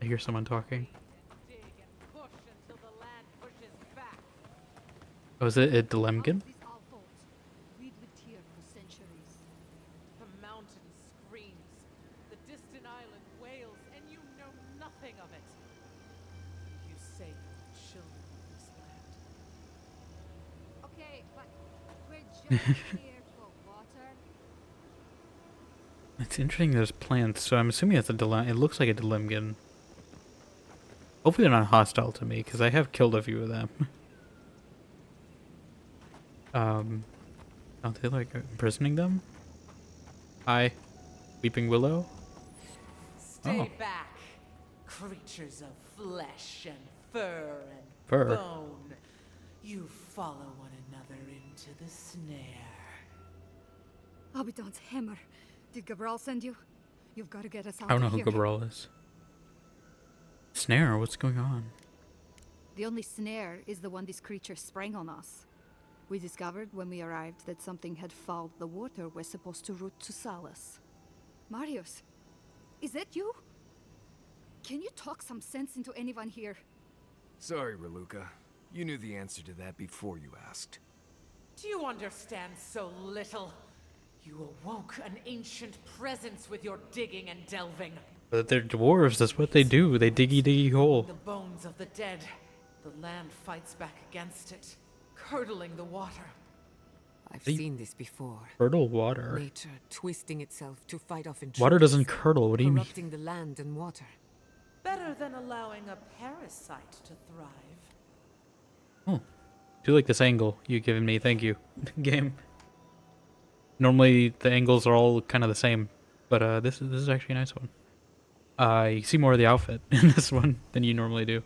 I hear someone talking. Oh, is it a Delemgan? The mountain screams. The distant island wails, and you know nothing of it. You save children of this land. Okay, but we're just here for water. It's interesting there's plants, so I'm assuming it's a it looks like a Delemgan. Hopefully they're not hostile to me, because I have killed a few of them. Aren't they like imprisoning them? Hi, Weeping Willow. Stay back, creatures of flesh and fur and Fur. bone. You follow one another into the snare. Abaddon's hammer. Did Gabriel send you? You've got to get us out I don't know of who here. Gabriel is. Snare, what's going on? The only snare is the one these creatures sprang on us. We discovered when we arrived that something had fouled the water we're supposed to route to Salus. Marius, is that you? Can you talk some sense into anyone here? Sorry, Raluca. You knew the answer to that before you asked. Do you understand so little? You awoke an ancient presence with your digging and delving. But they're dwarves, that's what they do. They diggy hole. The bones of the dead. The land fights back against it, curdling the water. I've seen this before. Curdle water. Nature twisting itself to fight off intruders. Water doesn't curdle, what do you mean? Corrupting the land and water. Better than allowing a parasite to thrive. Oh. Do like this angle you given me, thank you. Game. Normally the angles are all kind of the same, but this is actually a nice one. You see more of the outfit in this one than you normally do.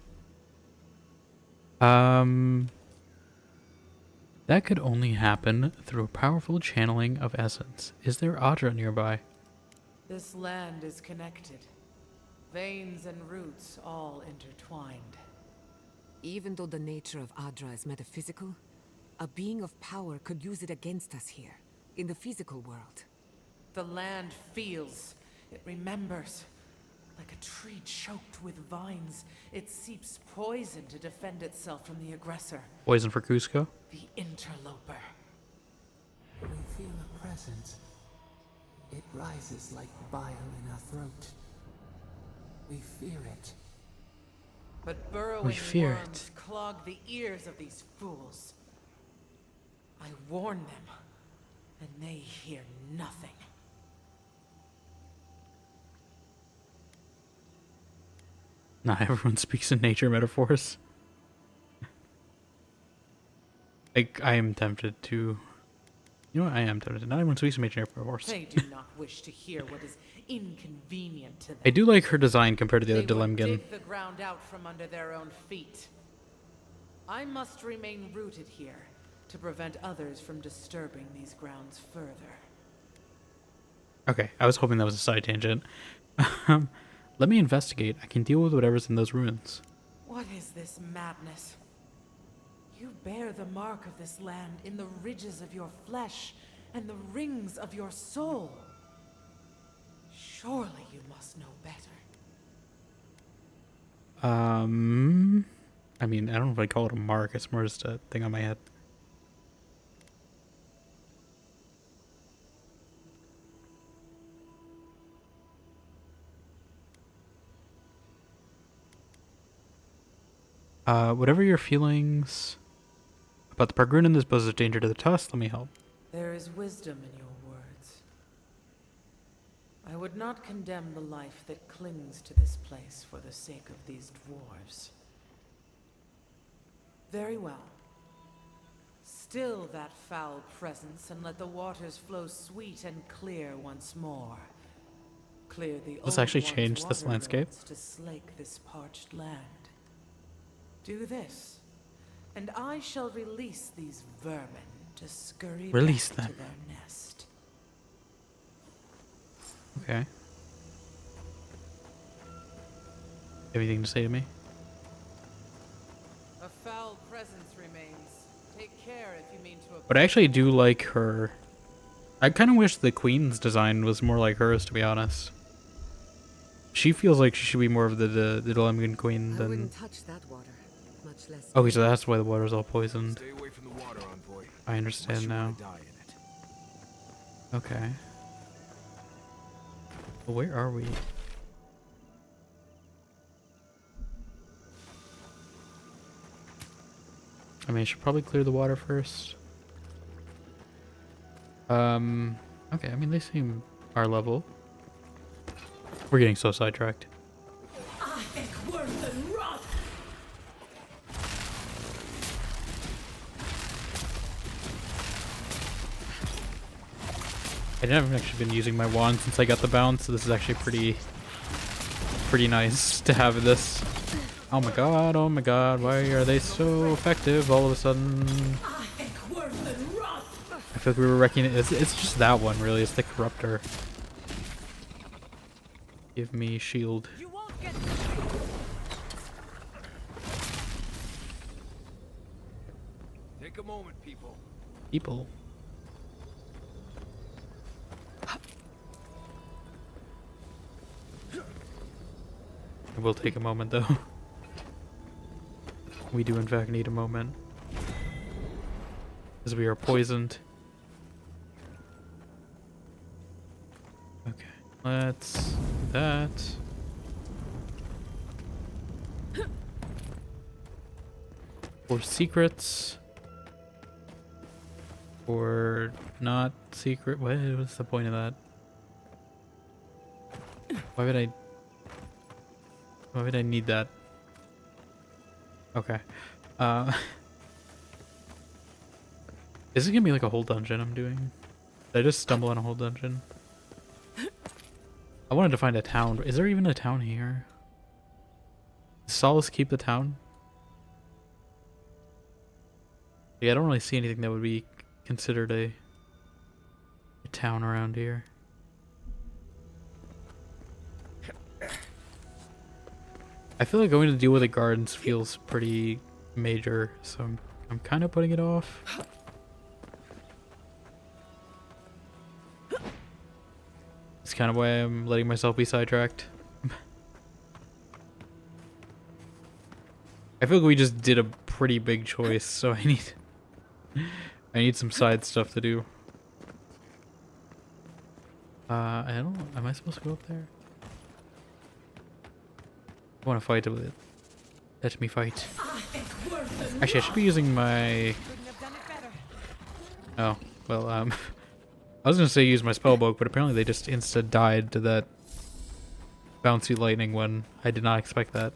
That could only happen through a powerful channeling of essence. Is there Audra nearby? This land is connected. Veins and roots all intertwined. Even though the nature of Adra is metaphysical, a being of power could use it against us here, in the physical world. The land feels. It remembers. Like a tree choked with vines, it seeps poison to defend itself from the aggressor. Poison for Cusco? The interloper. We feel a presence. It rises like bile in our throat. We fear it. But burrowing worms clog the ears of these fools. I warn them, and they hear nothing. Not everyone speaks in nature metaphors. I am tempted to... You know what? I am tempted. Not everyone speaks in nature metaphors. They do not wish to hear what is inconvenient to them. I do like her design compared to the other They would Dilemgan. dig the ground out from under their own feet. I must remain rooted here to prevent others from disturbing these grounds further. Okay, I was hoping that was a side tangent. Let me investigate. I can deal with whatever's in those ruins. What is this madness? You bear the mark of this land in the ridges of your flesh and the rings of your soul. Surely you must know better. I mean, I don't know if I call it a mark. It's more just a thing on my head. Whatever your feelings about the Pargrunan, this poses a danger to the Tusk. Let me help. There is wisdom in your words. I would not condemn the life that clings to this place for the sake of these dwarves. Very well. Still that foul presence and let the waters flow sweet and clear once more. Clear the Let's old actually one's change this water landscape. roads to slake this parched land. Do this, and I shall release these vermin to scurry Release back them. to their nest. Okay. Anything to say to me? A foul presence remains. Take care if you mean to. But I actually do like her. I kind of wish the Queen's design was more like hers, to be honest. She feels like she should be more of the Dilemgan Queen I than... wouldn't touch that water, much less. Okay, so that's why the water's all poisoned. Stay away from the water, envoy. I understand now. Unless you wanna die in it. Okay. Well, where are we? I mean, I should probably clear the water first. Okay, I mean, they seem our level. We're getting so sidetracked. I think worse than rough. I haven't actually been using my wand since I got the bounce, so this is actually pretty nice to have this. Oh my god, why are they so effective all of a sudden? I feel like we were wrecking it. It's just that one, really. It's the Corruptor. Give me shield. Take a moment, people. People. It will take a moment, though. We do, in fact, need a moment. Because we are poisoned. Okay, let's do that. For secrets. Or not secret. What's the point of that? Why would I need that? Okay. Is it gonna be like a whole dungeon I'm doing? Did I just stumble on a whole dungeon? I wanted to find a town. Is there even a town here? Does Solace keep the town? Yeah, I don't really see anything that would be considered a town around here. I feel like going to deal with the gardens feels pretty major, so I'm kind of putting it off. It's kind of why I'm letting myself be sidetracked. I feel like we just did a pretty big choice, so I need some side stuff to do. I don't know. Am I supposed to go up there? I want to fight with it. Let me fight. Actually, I should be using my... Oh, well, I was gonna say use my spellbook, but apparently they just insta-died to that bouncy lightning one. I did not expect that.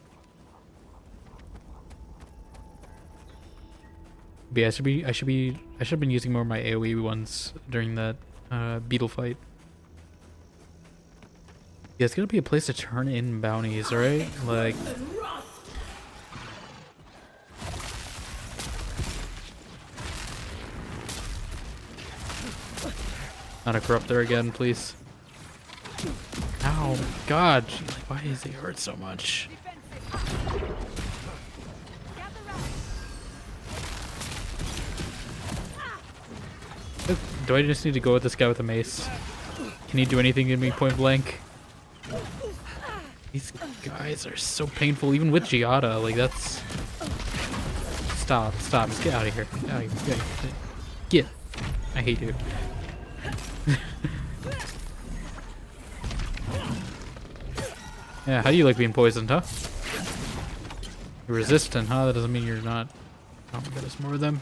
But yeah, I should have been using more of my AoE ones during that beetle fight. Yeah, it's gonna be a place to turn in bounties, right? Like... Not a corruptor again, please. Ow, God, why does he hurt so much? Do I just need to go with this guy with a mace? Can he do anything to me point blank? These guys are so painful, even with Giada. Like, that's... Stop. Just get out of here. Get out of here. Get. I hate you. Yeah, how do you like being poisoned, huh? You're resistant, huh? That doesn't mean you're not... Oh, we got us more of them.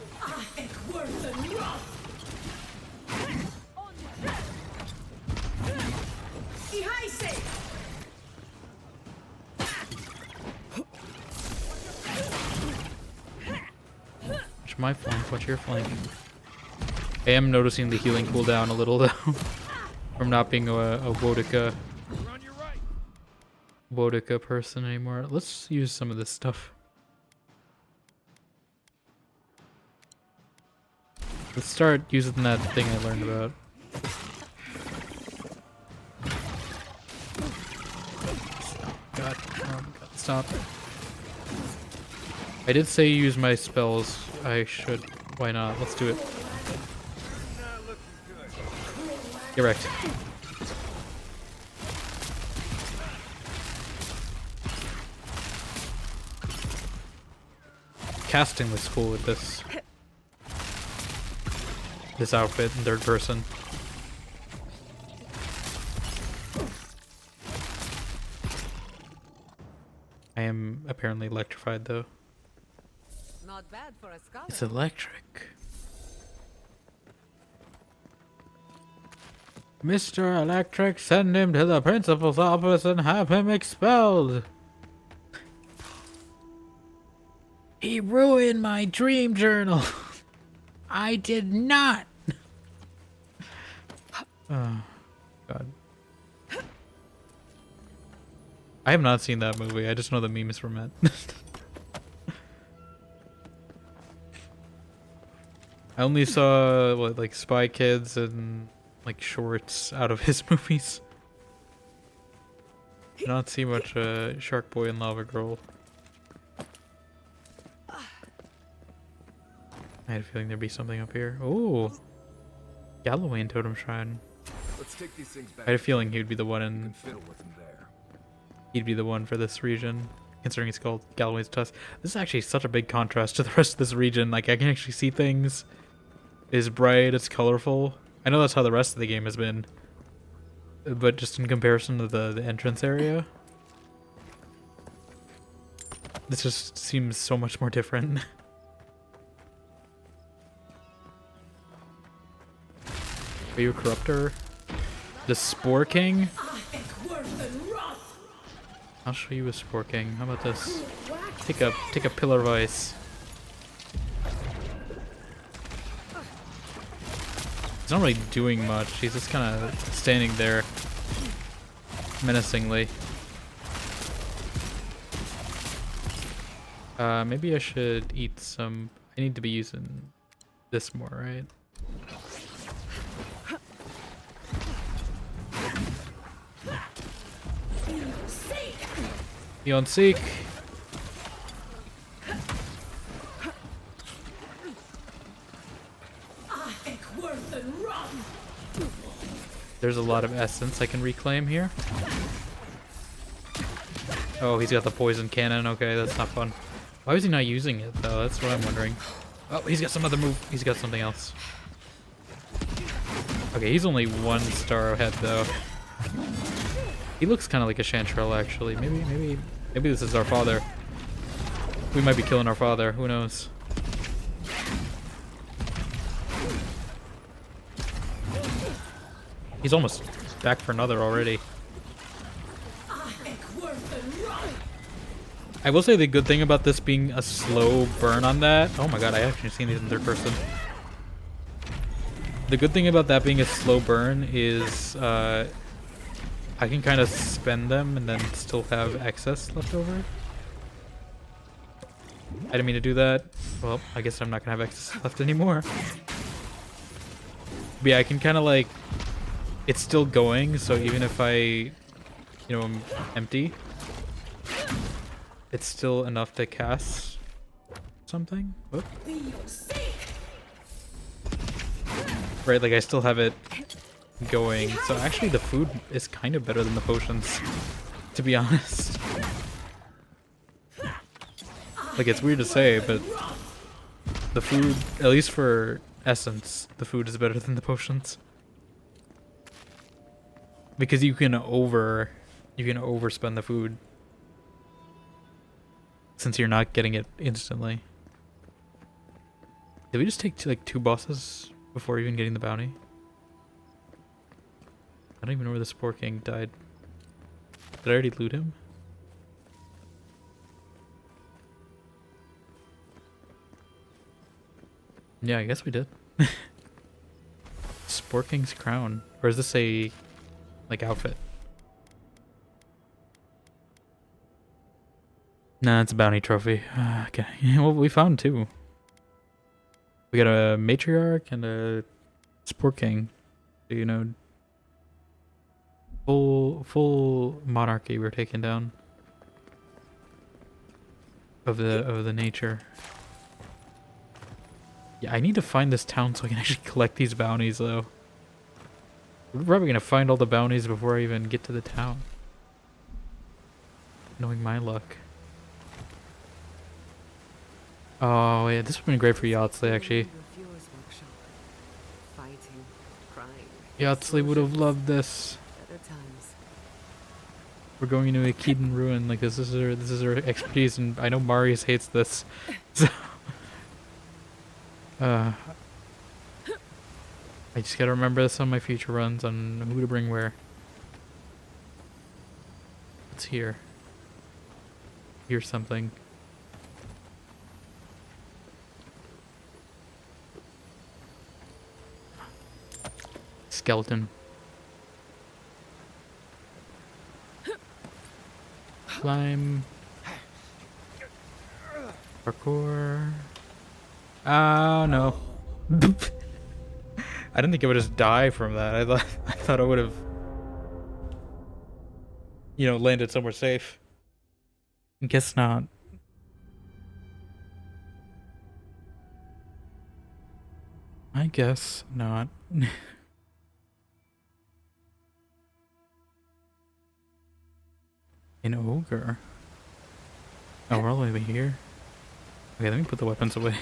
Watch my flank, watch your flank. I am noticing the healing cooldown a little though. From not being a Wodica person anymore. Let's use some of this stuff. Let's start using that thing I learned about. God, oh God, stop. I did say use my spells. I should. Why not? Let's do it. Get wrecked. Casting was cool with this outfit in third person. I am apparently electrified though. Not bad for a scholar. It's electric. Mr. Electric, send him to the principal's office and have him expelled. He ruined my dream journal. I did not. Oh, God. I have not seen that movie. I just know the memes from it. I only saw, what, like Spy Kids and like shorts out of his movies. Did not see much Shark Boy and Lava Girl. I had a feeling there'd be something up here. Oh, Galloway Totem Shrine. Let's take these things back. I had a feeling he'd be the one in. Fiddle with them there. He'd be the one for this region, considering it's called Galloway's Tusk. This is actually such a big contrast to the rest of this region. Like, I can actually see things. It's bright, it's colorful. I know that's how the rest of the game has been. But just in comparison to the entrance area, this just seems so much more different. Are you a corruptor? The Spore King? I'll show you a Spore King. How about this? Take a Pillar of Ice. He's not really doing much. He's just kind of standing there menacingly. Maybe I should eat some. I need to be using this more, right? Beyond Seek. There's a lot of essence I can reclaim here. Oh, he's got the poison cannon. Okay, that's not fun. Why was he not using it, though? That's what I'm wondering. Oh, he's got some other move. He's got something else. Okay, he's only 1 star ahead, though. He looks kind of like a Chanterelle, actually. Maybe this is our father. We might be killing our father. Who knows? He's almost back for another already. I will say the good thing about this being a slow burn on that. Oh my god, I actually seen these in third person. The good thing about that being a slow burn is I can kind of spend them and then still have excess left over. I didn't mean to do that. Well, I guess I'm not gonna have excess left anymore. But yeah, I can kind of like, it's still going, so even if I, I'm empty, it's still enough to cast something. Whoop. Right, like I still have it going. So actually the food is kind of better than the potions, to be honest. Like, it's weird to say, but the food, at least for essence, the food is better than the potions. Because you can overspend the food since you're not getting it instantly. Did we just take two bosses before even getting the bounty? I don't even know where the Spore King died. Did I already loot him? Yeah, I guess we did. Spore King's crown. Or is this a, like, outfit? Nah, it's a bounty trophy. Okay. Well, we found 2. We got a matriarch and a Spore King. So, full monarchy we're taking down. Of the nature. Yeah, I need to find this town so I can actually collect these bounties, though. We're probably gonna find all the bounties before I even get to the town. Knowing my luck. Oh yeah, this would have been great for Yahtzee, actually. Yahtzee would have loved this. We're going into a Keaton ruin. Like, this is her expertise, and I know Marius hates this. So, I just gotta remember this on my future runs on who to bring where. What's here? Here's something. Skeleton. climb. Parkour. Oh no. I didn't think it would just die from that. I thought it would have, you know, landed somewhere safe. Guess not. I guess not. An ogre. Oh, we're all the way here. Okay, let me put the weapons away.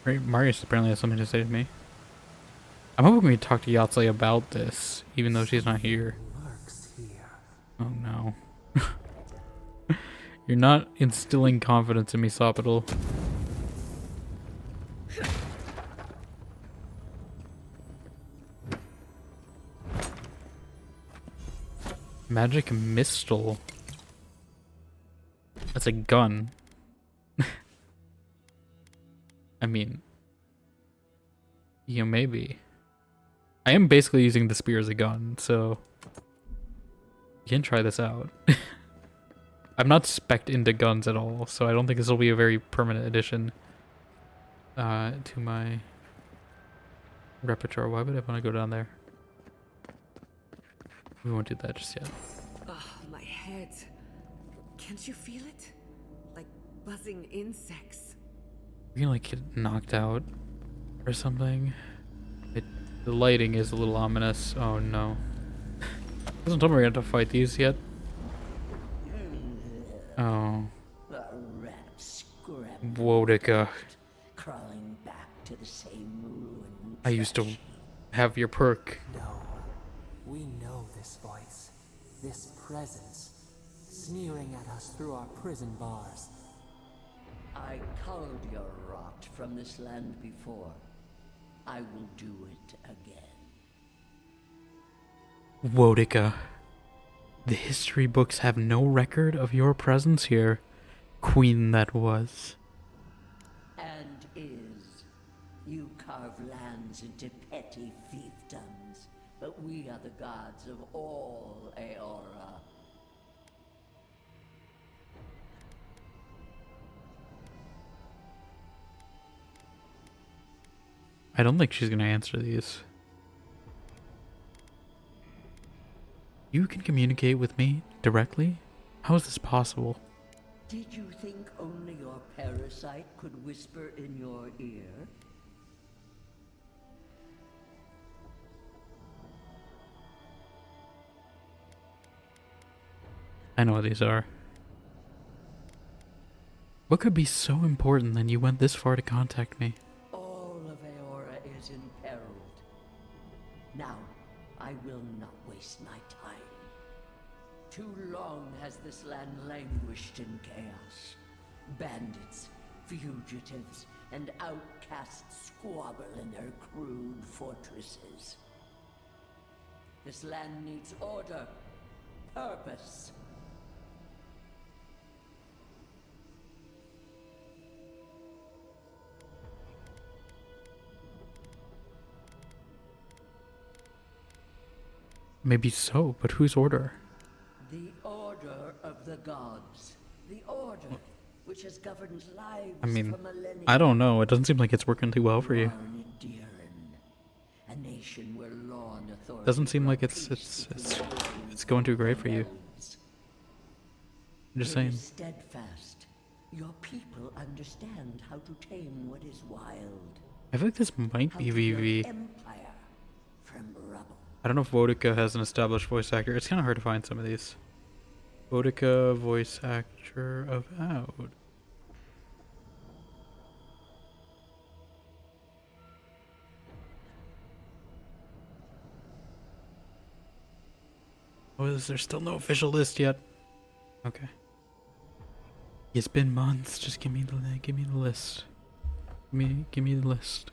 Right, Marius apparently has something to say to me. I'm hoping we talk to Yahtzee about this, even though she's not here. Oh no. You're not instilling confidence in me, Sopital. Magic Mistol. That's a gun. I mean, you know, maybe. I am basically using the spear as a gun, so you can try this out. I'm not spec'd into guns at all, so I don't think this will be a very permanent addition to my repertoire. Why would I want to go down there? We won't do that just yet. Oh, my head. Can't you feel it? Like buzzing insects. We're gonna like get knocked out or something. The lighting is a little ominous. Oh no. Doesn't tell me we're gonna have to fight these yet. Oh. Wodica. Crawling back to the same ruin. I used to have your perk. No. We know this voice. This presence. Sneering at us through our prison bars. I culled your rot from this land before. I will do it again. Wodica. The history books have no record of your presence here, queen that was. And is. You carve lands into petty fiefdoms, but we are the gods of all Aora. I don't think she's gonna answer these. You can communicate with me directly? How is this possible? Did you think only your parasite could whisper in your ear? I know what these are. What could be so important that you went this far to contact me? All of Aora is imperiled. Now, I will not waste my time. Too long has this land languished in chaos. Bandits, fugitives, and outcasts squabble in their crude fortresses. This land needs order, purpose. Maybe so, but whose order? The order of the gods. The order which has governed lives I mean, for millennia. I don't know. It doesn't seem like it's working too well for you. A nation where law and authority Doesn't seem like it's going too great for you. I'm just saying. Steadfast. Your people understand how to tame what is wild. I feel like this might be VV. Empire from rubble. I don't know if Wodica has an established voice actor. It's kind of hard to find some of these. Wodica, voice actor of AVOWED. Oh, is there still no official list yet? Okay. It's been months. Just give me the list. Give me the list.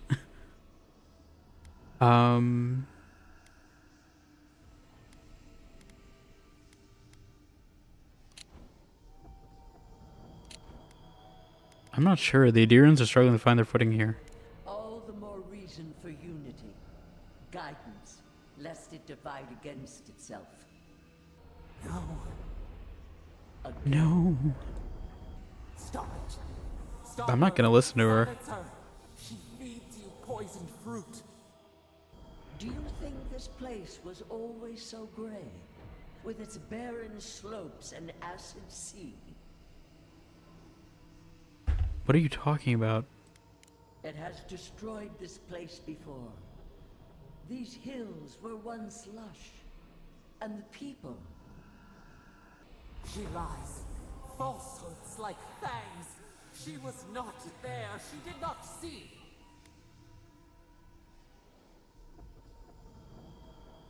I'm not sure. The Adirans are struggling to find their footing here. All the more reason for unity. Guidance, lest it divide against itself. No. No. Stop it. Stop I'm not gonna listen to her. Silence her. She feeds you poisoned fruit. Do you think this place was always so gray? With its barren slopes and acid sea? What are you talking about? It has destroyed this place before. These hills were once lush. And the people. She lies. Falsehoods like fangs. She was not there. She did not see.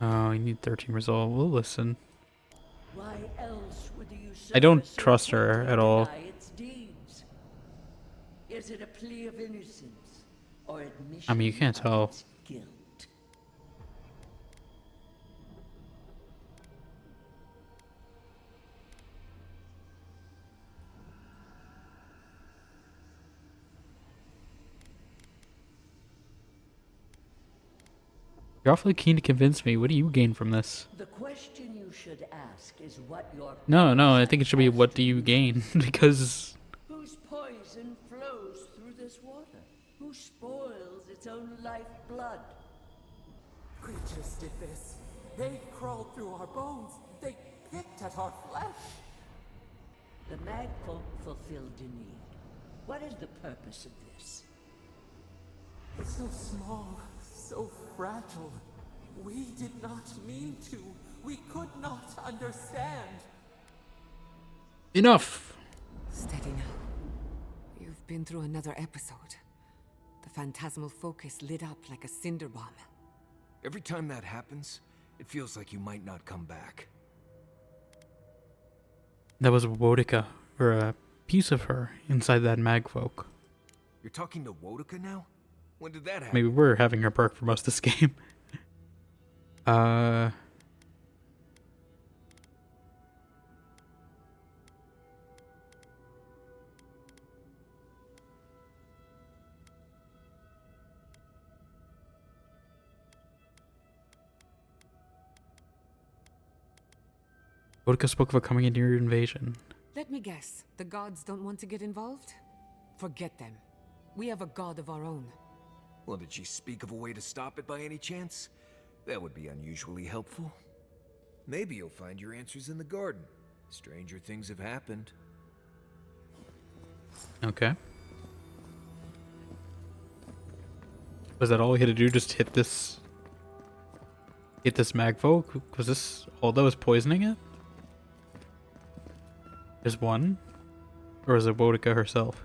Oh, you need 13 resolve. We'll listen. Why else would the usurper I don't so trust her quickly at all. deny its deeds? Is it a plea of innocence or admission I mean, you can't of tell. its guilt? You're awfully keen to convince me. What do you gain from this? The question you should ask is what your No, I think it should be what do you gain? Because whose poison flows through this water? Who spoils its own lifeblood? Creatures did this. They crawled through our bones. They picked at our flesh. The Magfolk fulfilled a need. What is the purpose of this? So small, so fragile. We did not mean to. We could not understand. enough. Steady now. You've been through another episode. The phantasmal focus lit up like a cinder bomb. Every time that happens, it feels like you might not come back. That was Wodica, or a piece of her inside that magfolk. You're talking to Wodica now? When did that happen? Maybe we're having her perk for most of this game. Wodica spoke of a coming into your invasion. Let me guess. The gods don't want to get involved? Forget them. We have a god of our own. Well, did she speak of a way to stop it by any chance? That would be unusually helpful. Maybe you'll find your answers in the garden. Stranger things have happened. Okay. Was that all we had to do? Just hit this magfolk? Was this all that was poisoning it? There's one? Or is it Wodica herself?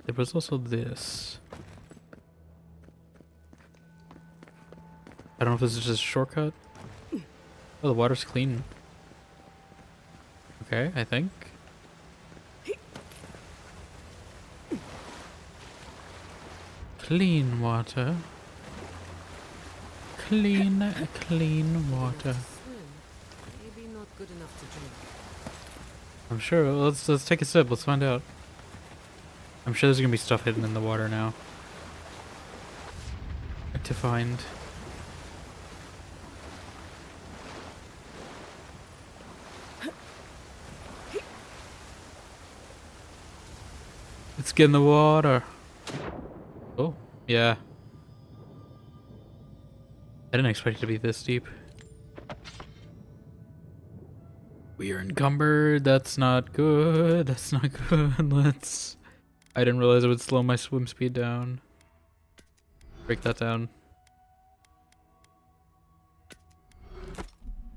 There was also this. I don't know if this is just a shortcut. Oh, the water's clean. Okay, I think. Clean water. Clean water. Maybe not good enough to drink. I'm sure. Let's take a sip. Let's find out. I'm sure there's gonna be stuff hidden in the water now. To find. Let's get in the water. Oh, yeah. I didn't expect it to be this deep. We are encumbered. That's not good. That's not good. Let's... I didn't realize it would slow my swim speed down. Break that down.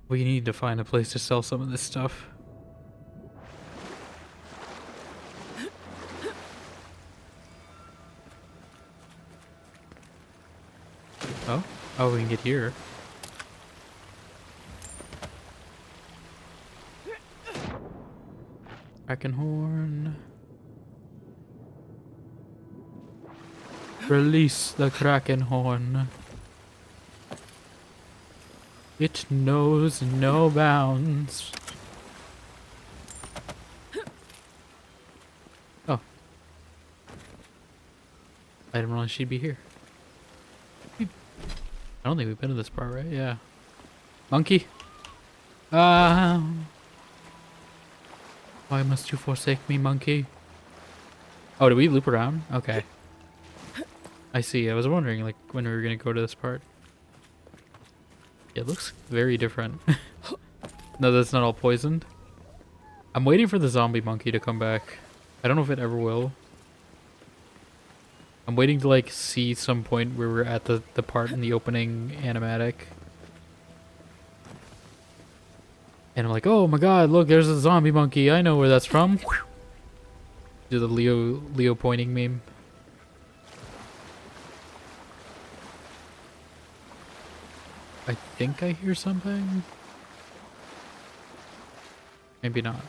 We need to find a place to sell some of this stuff. Oh? Oh, we can get here. Kraken horn. Release the Kraken horn. It knows no bounds. Oh. I didn't realize she'd be here. I don't think we've been to this part, right? Yeah. Monkey. Why must you forsake me, monkey? Oh, did we loop around? Okay. I see. I was wondering, like, when we were gonna go to this part. It looks very different. No, that's not all poisoned. I'm waiting for the zombie monkey to come back. I don't know if it ever will. I'm waiting to, like, see some point where we're at the part in the opening animatic. And I'm like, oh my god, look, there's a zombie monkey. I know where that's from. Do the Leo pointing meme. I think I hear something. Maybe not.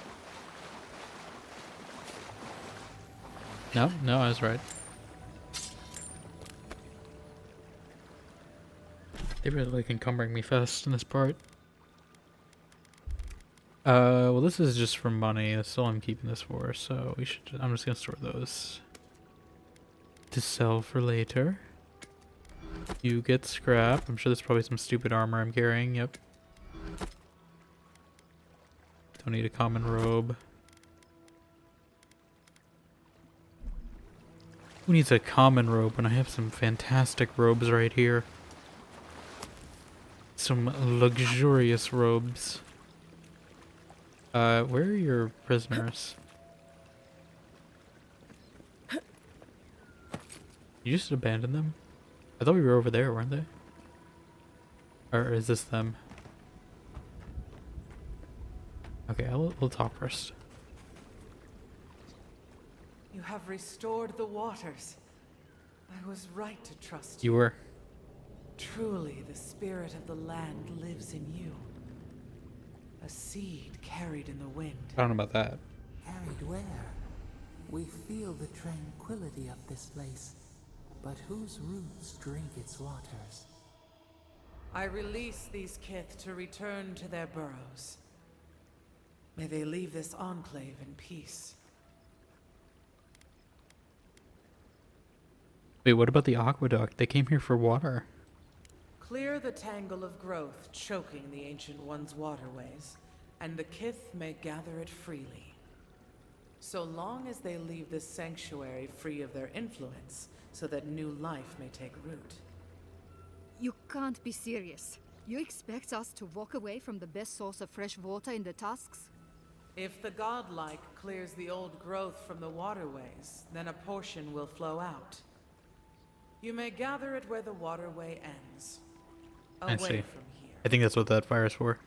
No, I was right. They really like encumbering me fast in this part. Well, this is just for money. That's all I'm keeping this for. So we should. I'm just gonna store those to sell for later. You get scrap. I'm sure there's probably some stupid armor I'm carrying. Yep. Don't need a common robe. Who needs a common robe when I have some fantastic robes right here? Some luxurious robes. Where are your prisoners? You just abandoned them? I thought we were over there, weren't they? Or is this them? Okay, we'll talk first. You have restored the waters. I was right to trust you. You were. Truly, the spirit of the land lives in you. A seed carried in the wind. I don't know about that. Carried where? We feel the tranquility of this place, but whose roots drink its waters? I release these kith to return to their burrows. May they leave this enclave in peace. Wait, what about the aqueduct? They came here for water. Clear the tangle of growth choking the Ancient One's waterways, and the kith may gather it freely. So long as they leave this sanctuary free of their influence, so that new life may take root. You can't be serious. You expect us to walk away from the best source of fresh water in the Tusks? If the godlike clears the old growth from the waterways, then a portion will flow out. You may gather it where the waterway ends. Away I see. From here. I think that's what that fire is for.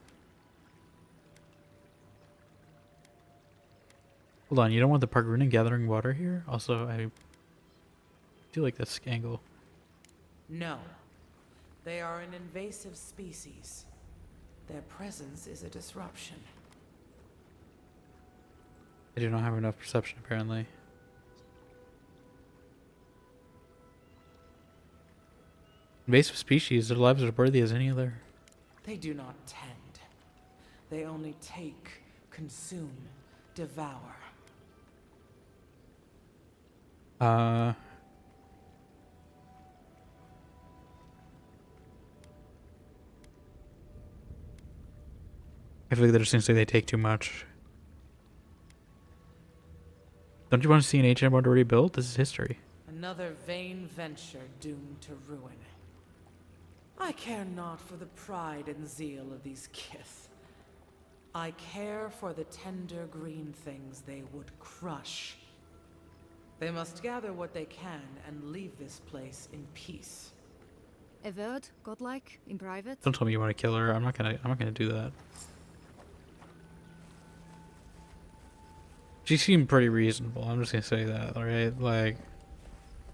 Hold on, you don't want the Pargruna gathering water here? Also, I do like this angle. No. They are an invasive species. Their presence is a disruption. I do not have enough perception, apparently. Invasive species, their lives are worthy as any other. They do not tend. They only take, consume, devour. I feel like there seems like they take too much. Don't you want to see an ancient one already built? This is history. Another vain venture doomed to ruin. I care not for the pride and zeal of these kith. I care for the tender green things they would crush. They must gather what they can and leave this place in peace. AVOWED, godlike, in private? Don't tell me you want to kill her. I'm not gonna do that. She seemed pretty reasonable. I'm just gonna say that, alright? Like,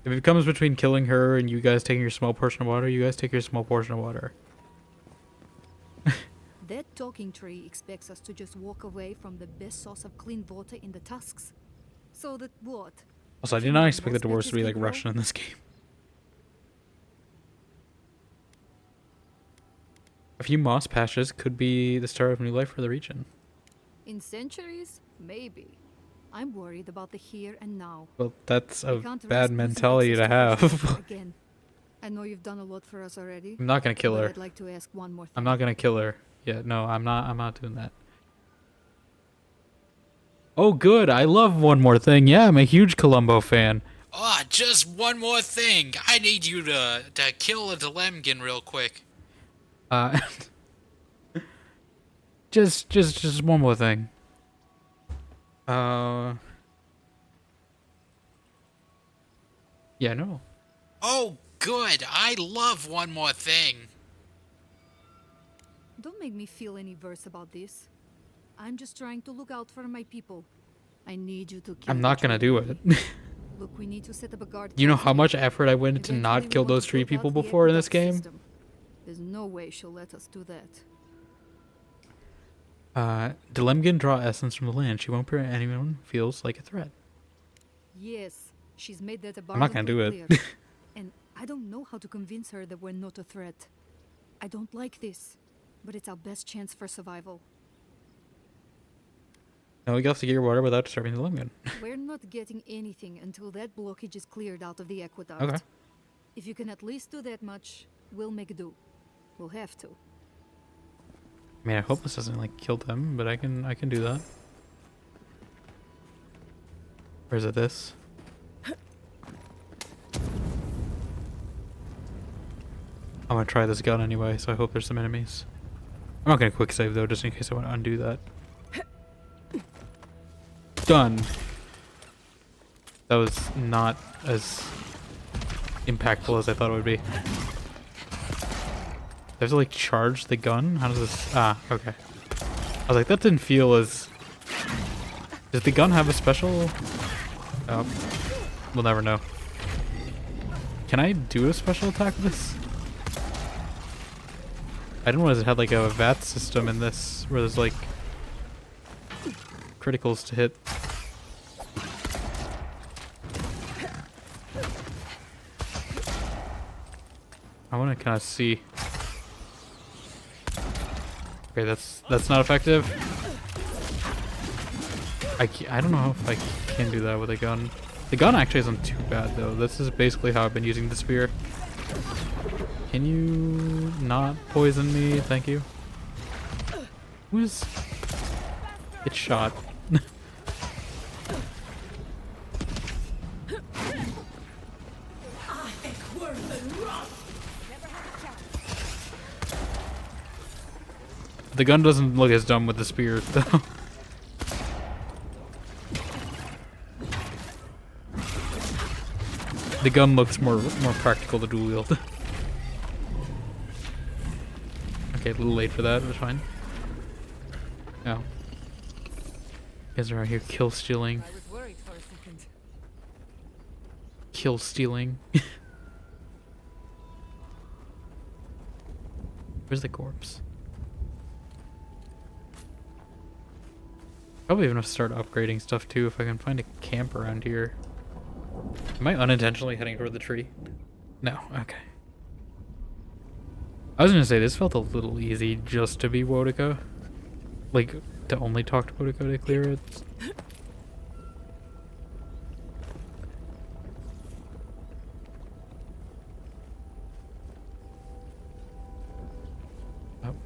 if it comes between killing her and you guys taking your small portion of water, you guys take your small portion of water. That talking tree expects us to just walk away from the best source of clean water in the tusks. So that what? Also, I did not expect the dwarves to be like Russian in this game. A few moss patches could be the start of new life for the region. In centuries? Maybe. I'm worried about the here and now. Well, that's a can't bad risk losing mentality to access fresh water have. again. I know you've done a lot for us already. I'm not gonna kill but her. I'd like to ask one more thing. I'm not gonna kill her. Yeah, no, I'm not doing that. Oh, good. I love One More Thing. Yeah, I'm a huge Columbo fan. Oh, just one more thing. I need you to kill a Delemgin real quick. Just one more thing. Yeah, no. Oh, good. I love One More Thing. Don't make me feel any worse about this. I'm just trying to look out for my people. I need you to kill I'm not gonna do it. Look, we need to set up a guard. You know how much effort I went into not kill those tree people before in this game? There's no way she'll let us do that. Delemgin draw essence from the land. She won't prevent anyone who feels like a threat. Yes, she's made that I'm not gonna do abundantly it. clear. And I don't know how to convince her that we're not a threat. I don't like this, but it's our best chance for survival. Now we have to get your water without disturbing the Delemgin. We're not getting anything until that blockage is cleared out of the aqueduct. Okay. If you can at least do that much, we'll make do. We'll have to. I mean, I hope this doesn't like kill them, but I can do that. Or is it this? I'm gonna try this gun anyway, so I hope there's some enemies. I'm not gonna quick save though, just in case I want to undo that. Done. That was not as impactful as I thought it would be. Do I have to like charge the gun? How does this? Ah, okay. I was like, that didn't feel as. Does the gun have a special? Oh, we'll never know. Can I do a special attack with this? I didn't realize it had like a VAT system in this, where there's like criticals to hit. I want to kind of see. Okay, that's not effective. I don't know if I can do that with a gun. The gun actually isn't too bad though. This is basically how I've been using the spear. Can you not poison me? Thank you. Who is... Get shot. The gun doesn't look as dumb with the spear, though. The gun looks more practical to dual wield. Okay, a little late for that, but fine. No. You guys are out here kill stealing. I was worried for a second. Kill stealing. Where's the corpse? Probably even have to start upgrading stuff too if I can find a camp around here. Am I unintentionally heading toward the tree? No, okay. I was gonna say, this felt a little easy just to be Wodica. Like, to only talk to Wodica to clear it.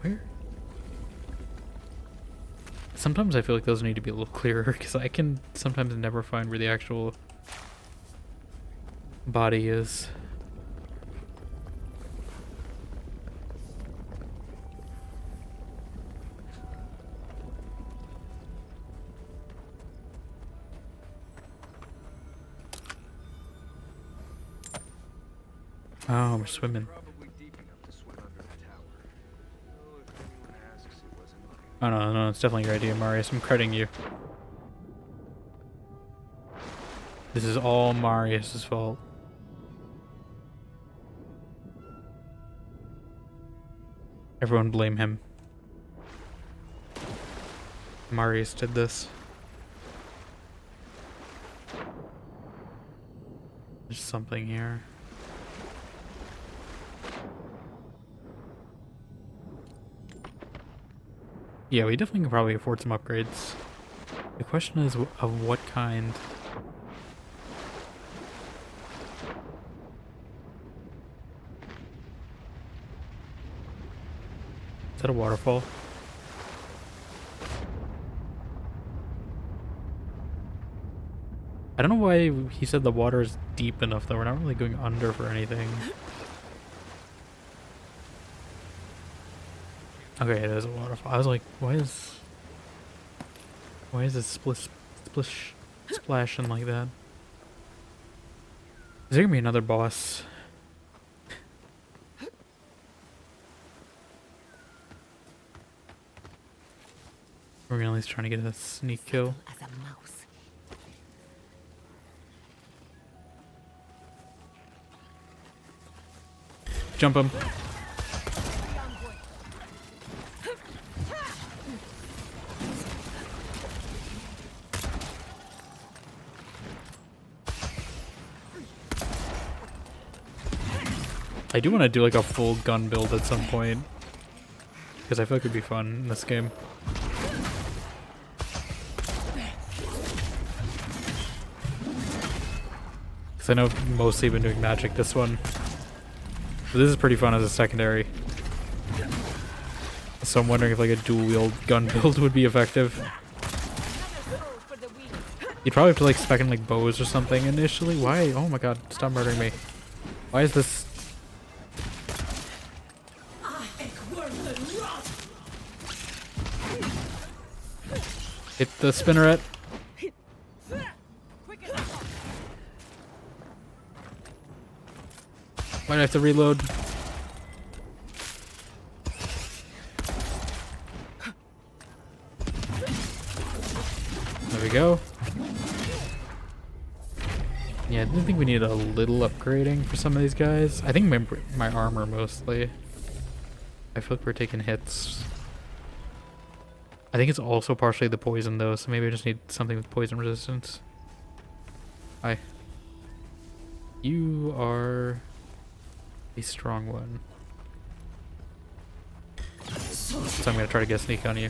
Where? Sometimes I feel like those need to be a little clearer, because I can sometimes never find where the actual body is. Oh, we're swimming. Oh no, no, it's definitely your idea, Marius. I'm crediting you. This is all Marius's fault. Everyone blame him. Marius did this. There's something here. Yeah, we definitely can probably afford some upgrades. The question is of what kind. Is that a waterfall? I don't know why he said the water is deep enough though. We're not really going under for anything. Okay, there's a waterfall. I was like, why is it splish splashing like that? Is there gonna be another boss? We're gonna at least trying to get a sneak kill. As a mouse. Jump him. I do want to do like a full gun build at some point, because I feel like it'd be fun in this game. Because I know I've mostly been doing magic this one. But this is pretty fun as a secondary. So I'm wondering if like a dual wield gun build would be effective. You'd probably have to like spec in like bows or something initially. Why? Oh my god, stop murdering me. Why is this? Hit the spinneret. Might have to reload. There we go. Yeah, I do think we need a little upgrading for some of these guys. I think my armor mostly. I feel like we're taking hits. I think it's also partially the poison though, so maybe I just need something with poison resistance. Hi. You are a strong one. So I'm gonna try to get a sneak on you.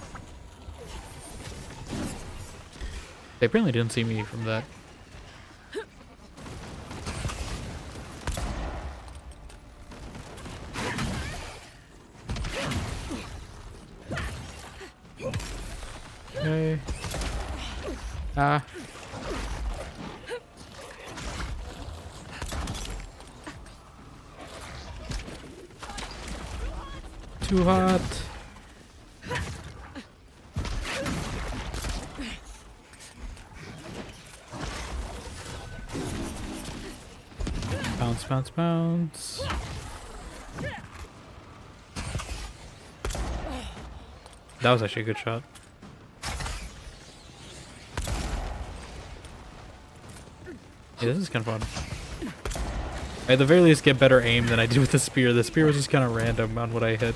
They apparently didn't see me from that. Okay. Ah. Too hot. Bounce, bounce, bounce. That was actually a good shot. Yeah, this is kind of fun. I at the very least get better aim than I did with the spear. The spear was just kind of random on what I hit.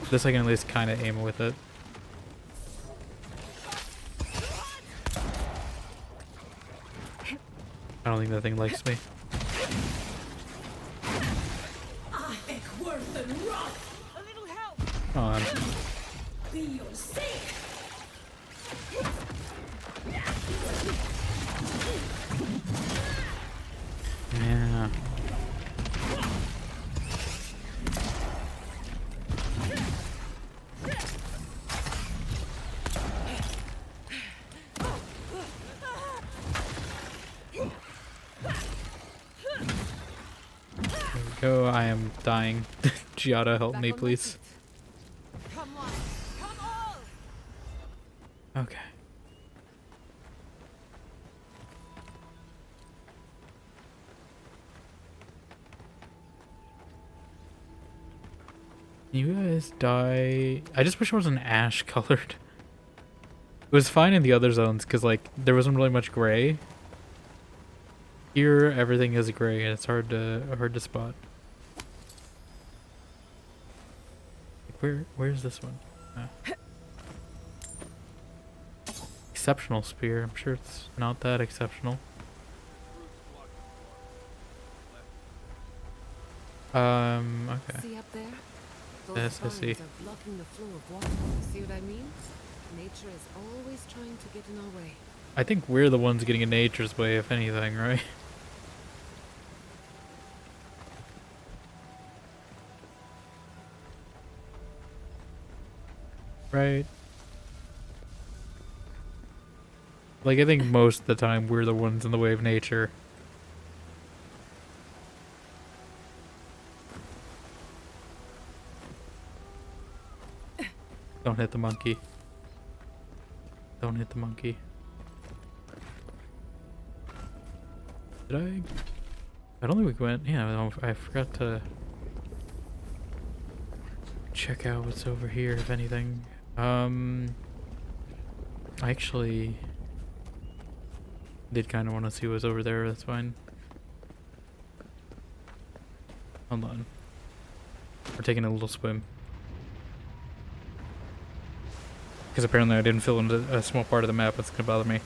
This I can at least kind of aim with it. I don't think that thing likes me. Come on. Yeah. There we go. I am dying. Giada, help me, please. Okay. You guys die. I just wish it wasn't ash colored. It was fine in the other zones because like there wasn't really much gray. Here everything is gray and it's hard to spot. Where's this one? Oh. exceptional spear. I'm sure it's not that exceptional. Okay. See up there? Those Yes, I spines see. are blocking the flow of water. See what I mean? Nature is always trying to get in our way. I think we're the ones getting in nature's way, if anything, right? Right. Like, I think most of the time we're the ones in the way of nature. Don't hit the monkey. Don't hit the monkey. Did I don't think we went. Yeah, no, I forgot to check out what's over here, if anything. I actually did kind of want to see what's over there. That's fine. Hold on. We're taking a little swim. Because apparently I didn't fill in a small part of the map. That's gonna bother me.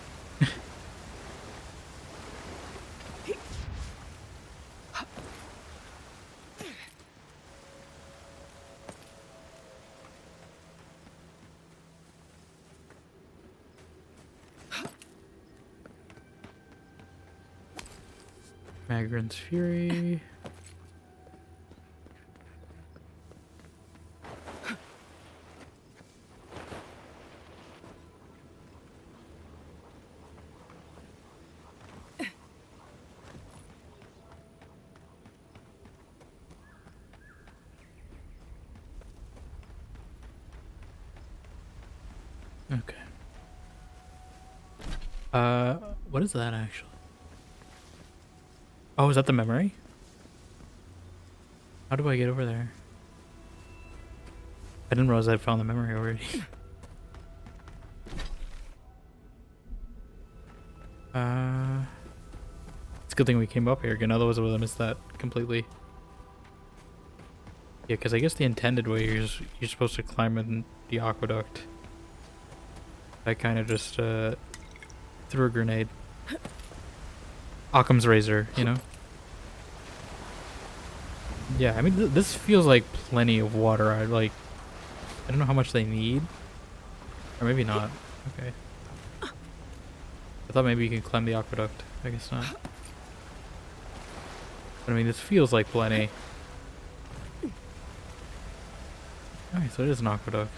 Magrin's Fury. Okay. What is that actually? Oh, is that the memory? How do I get over there? I didn't realize I'd found the memory already. It's a good thing we came up here again, otherwise I would have missed that completely. Yeah, because I guess the intended way is you're supposed to climb in the aqueduct. I kind of just threw a grenade. Occam's razor, you know? Yeah, I mean, this feels like plenty of water. I don't know how much they need. Or maybe not. Okay. I thought maybe you can climb the aqueduct. I guess not. But I mean, this feels like plenty. Alright, so it is an aqueduct.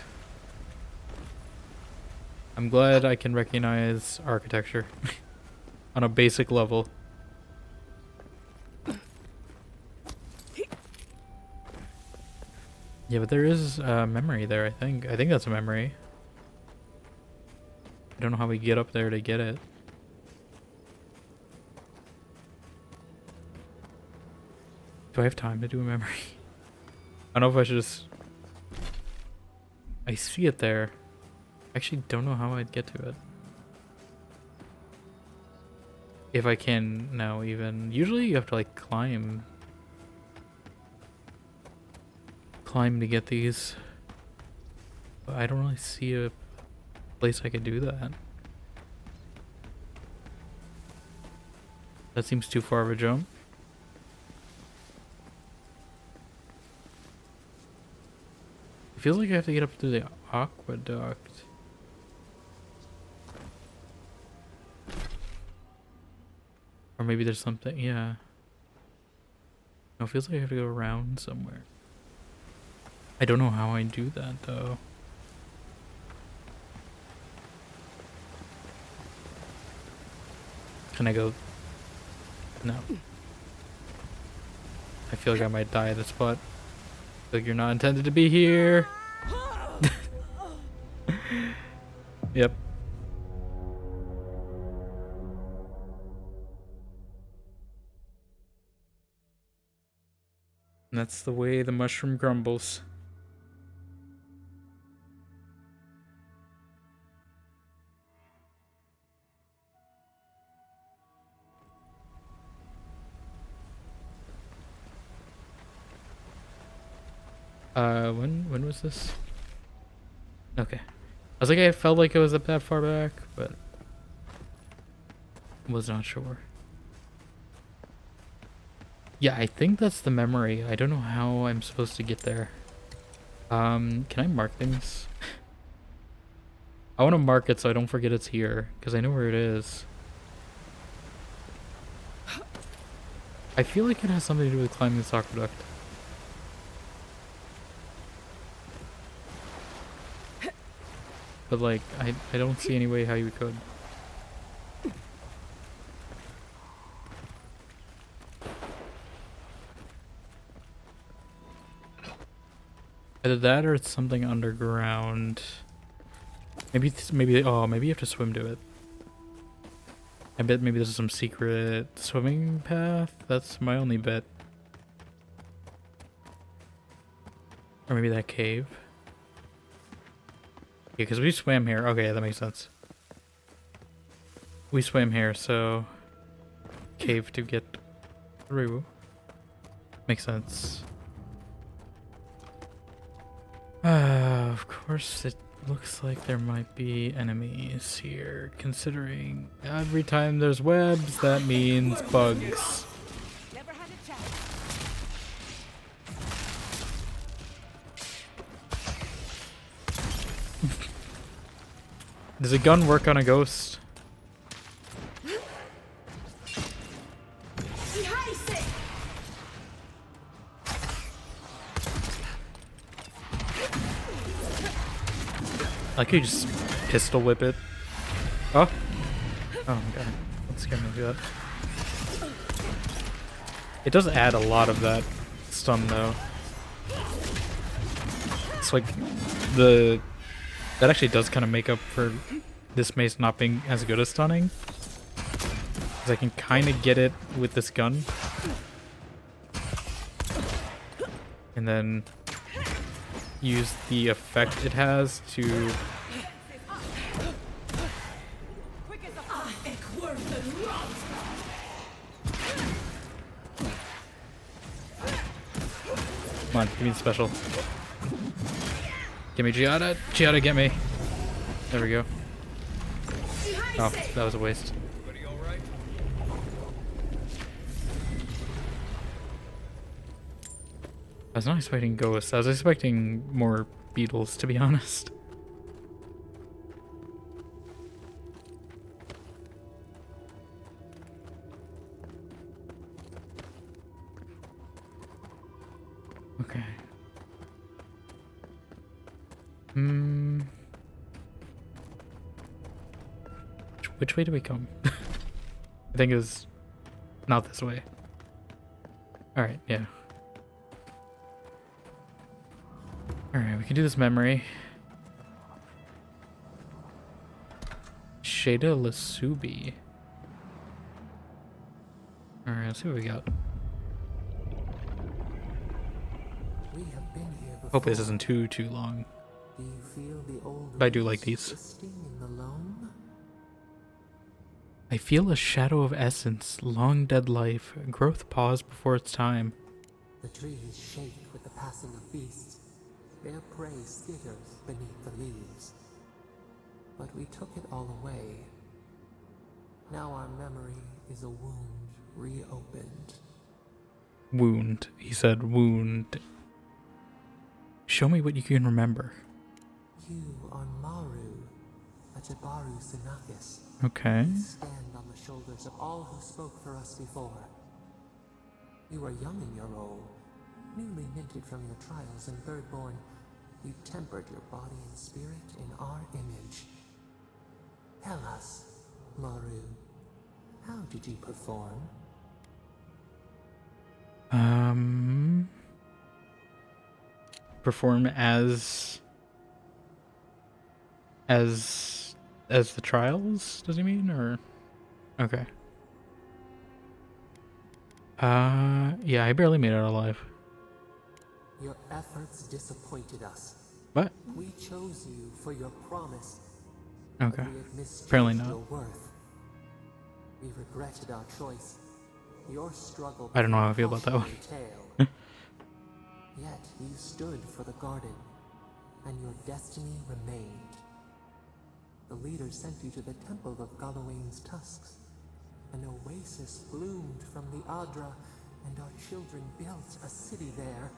I'm glad I can recognize architecture on a basic level. Yeah, but there is memory there, I think. I think that's a memory. I don't know how we get up there to get it. Do I have time to do a memory? I don't know if I should just... I see it there. I actually don't know how I'd get to it. If I can now even. Usually you have to like climb to get these. But I don't really see a place I could do that. That seems too far of a jump. It feels like I have to get up to the aqueduct. Or maybe there's something, yeah. No, it feels like I have to go around somewhere. I don't know how I do that though. Can I go? No. I feel like I might die at this spot. I feel like you're not intended to be here. Yep. And that's the way the mushroom grumbles. When was this? Okay. I was like, I felt like it was up that far back, but Was not sure. Yeah, I think that's the memory. I don't know how I'm supposed to get there. Can I mark things? I want to mark it so I don't forget it's here, because I know where it is. I feel like it has something to do with climbing this aqueduct. But like, I don't see any way how you could. Either that or it's something underground. Maybe maybe you have to swim to it. I bet maybe this is some secret swimming path. That's my only bet. Or maybe that cave. Yeah, because we swam here. Okay, that makes sense. We swam here, so cave to get through. Makes sense. Of course, it looks like there might be enemies here, considering every time there's webs, that means bugs. Does a gun work on a ghost? Like you just pistol whip it. Oh! Oh my god. That scared me to do that. It does add a lot of that stun though. It's like that actually does kind of make up for this mace not being as good as stunning. Because I can kind of get it with this gun. And then use the effect it has to come on, give me the special. Give me Giada. Giada, get me. There we go. Oh, that was a waste. I was not expecting ghosts. I was expecting more beetles, to be honest. Okay. Which way do we come? I think it's not this way. Alright, yeah. Alright, we can do this memory. Shada Lasubi. Alright, let's see what we got. We have been here before. Hopefully this isn't too long. Do you feel the old But I do like these. twisting in the loam? I feel a shadow of essence, long dead life, growth paused before its time. The trees shake with the passing of beasts. Their prey skitters beneath the leaves. But we took it all away. Now our memory is a wound reopened. Wound. He said wound. Show me what you can remember. You are Maru, a Jabaru Sinakis. Okay. You stand on the shoulders of all who spoke for us before. You are young in your role, newly minted from your trials in Thirdborn. You tempered your body and spirit in our image. Tell us, Maru, how did you perform? Perform as the trials, does he mean, or? Okay. Yeah, I barely made it out alive. Your efforts disappointed us. What? We chose you for your promise. Okay. But we had misjudged Apparently not. your worth. We regretted our choice. Your struggle. I don't know how I feel about that one. Tale. Yet you stood for the garden, and your destiny remained. The leader sent you to the temple of Galawain's tusks. oasis bloomed from the Adra, and our children built a city there.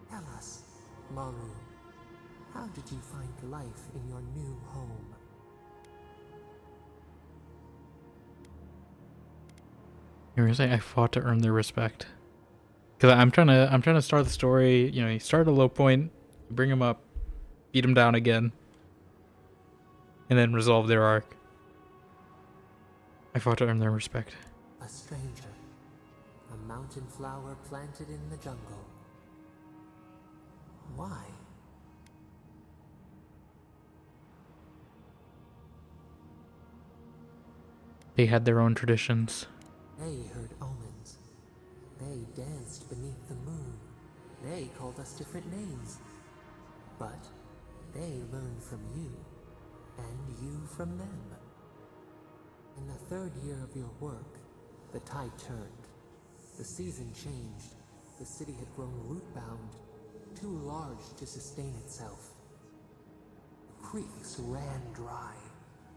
Tell us, Maru, how did you find life in your new home? You're gonna say I fought to earn their respect. Cause I'm trying to start the story. You know, you start at a low point, bring them up, beat them down again, and then resolve their arc. I fought to earn their respect. A stranger, a mountain flower planted in the jungle. Why? They had their own traditions. They heard omens. They danced beneath the moon. They called us different names. But they learned from you, and you from them. In the third year of your work, the tide turned. The season changed. The city had grown root-bound, too large to sustain itself. The creeks ran dry.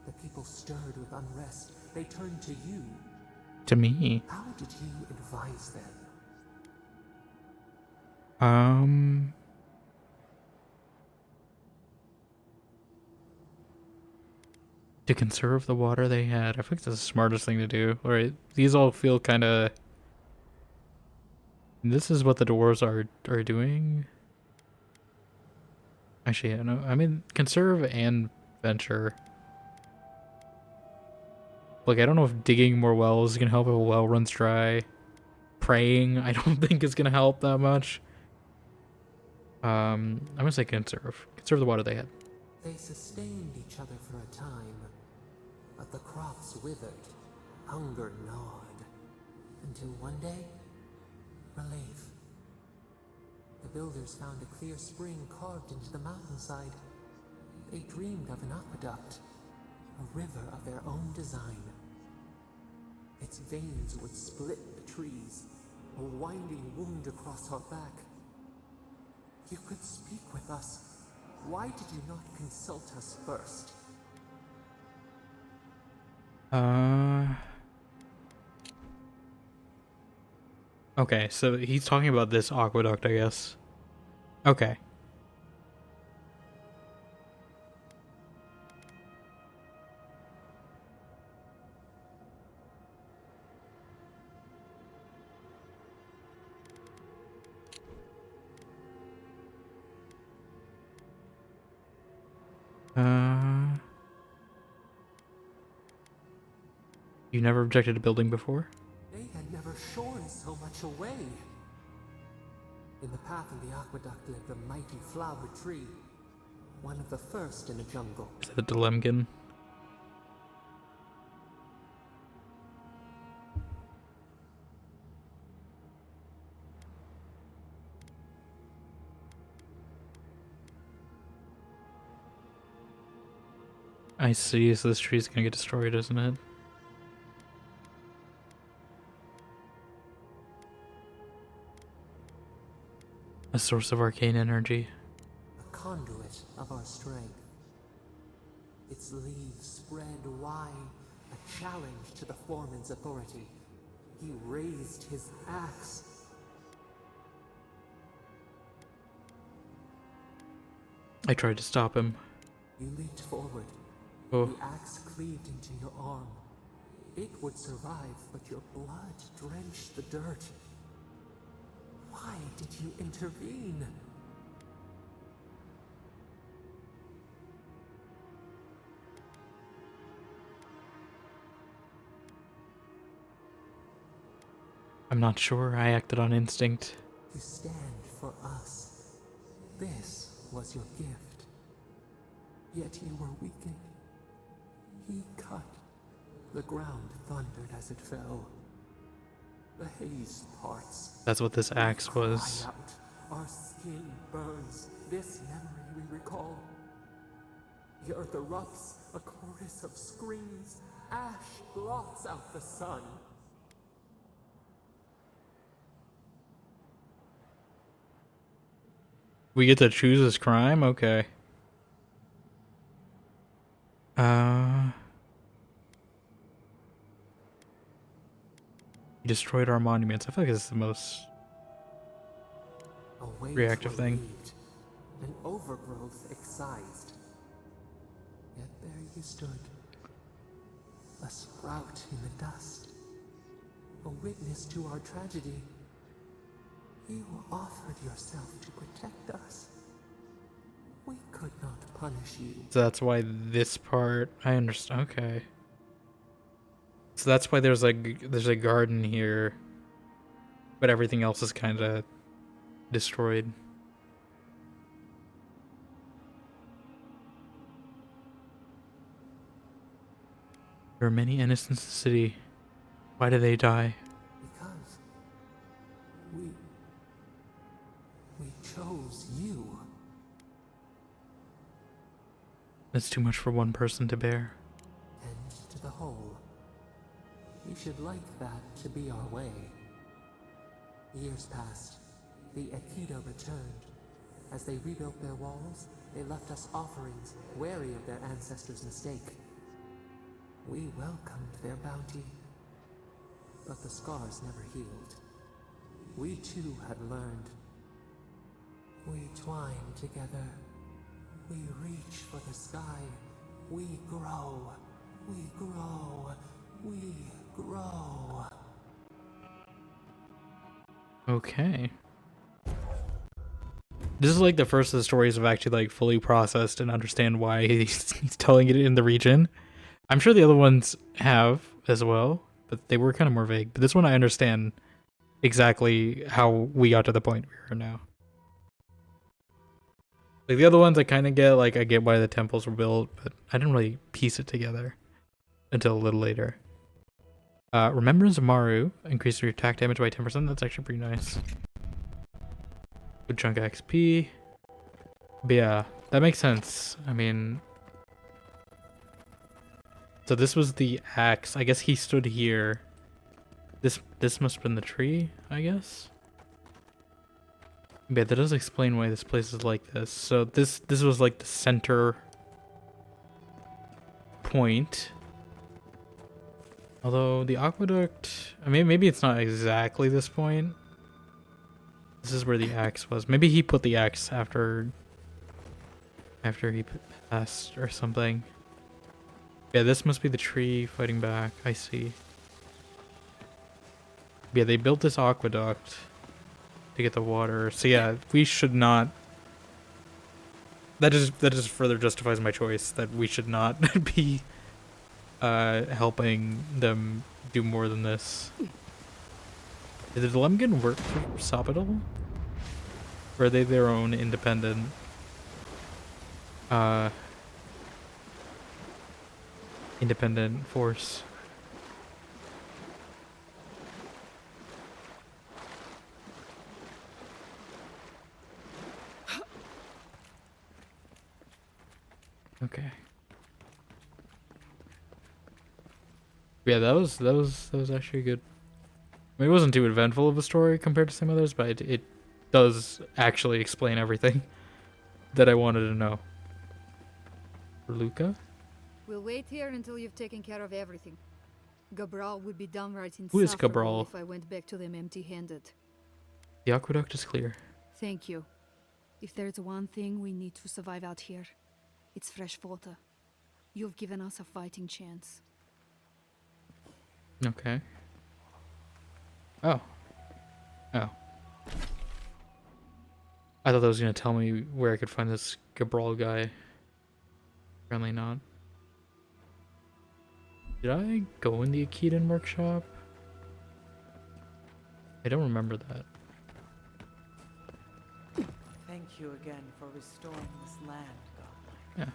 The people stirred with unrest. They turned to you. To me. How did you advise them? To conserve the water they had. I think that's the smartest thing to do. Alright, these all feel kind of... This is what the dwarves are doing? Actually, yeah, no, I mean, conserve and venture. Look, I don't know if digging more wells is going to help if a well runs dry. Praying, I don't think is going to help that much. I'm going to say conserve. Conserve the water they had. They sustained each other for a time, but the crops withered, hunger gnawed, until one day, relief. The builders found a clear spring carved into the mountainside. They dreamed of an aqueduct, a river of their own design. Its veins would split the trees, a winding wound across our back. You could speak with us. Why did you not consult us first? Okay, so he's talking about this aqueduct, I guess. Okay. You never objected to building before? They had never shorn so much away. In the path of the aqueduct lived a mighty flower tree, one of the first in the jungle. Is that the Lemgen? I see, so this tree's gonna get destroyed, isn't it? A source of arcane energy. A conduit of our strength. Its leaves spread wide, a challenge to the foreman's authority. He raised his axe. I tried to stop him. You leaped forward. Oh. The axe cleaved into your arm. It would survive, but your blood drenched the dirt. Why did you intervene? I'm not sure. I acted on instinct. To stand for us. This was your gift. Yet you were weakened. He cut. The ground thundered as it fell. The haze parts. That's what this axe was. Cry out. Our skin burns. This memory we recall. The earth erupts. A chorus of screams. Ash blots out the sun. We get to choose this crime? Okay. Destroyed our monuments. I feel like this is the most Waves reactive were thing. relieved, and overgrowth excised. Yet there you stood, a sprout in the dust, a witness to our tragedy. You offered yourself to protect us. We could not punish you. So that's why this part, I understand. Okay. So that's why there's a garden here, but everything else is kind of destroyed. There are many innocents in the city. Why do they die? Because we chose you. That's too much for one person to bear. And to the whole. We should like that to be our way. Years passed. The Aikido returned. As they rebuilt their walls, they left us offerings, wary of their ancestors' mistake. We welcomed their bounty, but the scars never healed. We too had learned. We twine together. We reach for the sky. We grow. We grow. We grow. Okay. This is like the first of the stories I've actually like fully processed and understand why he's telling it in the region. I'm sure the other ones have as well, but they were kind of more vague. But this one I understand exactly how we got to the point we are now. Like the other ones I kind of get, like I get why the temples were built, but I didn't really piece it together until a little later. Remembrance of Maru increases your attack damage by 10%. That's actually pretty nice. Good chunk of XP. But yeah, that makes sense. I mean, so this was the axe. I guess he stood here. This must have been the tree, I guess. Yeah, that does explain why this place is like this. So this was like the center point. Although the aqueduct, I mean, maybe it's not exactly this point. This is where the axe was. Maybe he put the axe after he passed or something. Yeah, this must be the tree fighting back. I see. Yeah, they built this aqueduct to get the water. So yeah, we should not. That just further justifies my choice that we should not be helping them do more than this. Did the Lemgen work for Sabadell? Or are they their own independent force? Okay. Yeah, that was actually good. I mean, it wasn't too eventful of a story compared to some others, but it does actually explain everything that I wanted to know. Luca? We'll wait here until you've taken care of everything. Gabral would be downright Who is insufferable Gabral? if I went back to them empty-handed. The aqueduct is clear. Thank you. If there's one thing we need to survive out here, it's fresh water. You've given us a fighting chance. Okay. Oh. Oh. I thought that was gonna tell me where I could find this Gabral guy. Apparently not. Did I go in the Aikidan workshop? I don't remember that. Thank you again for restoring this land, Godlike. Yeah.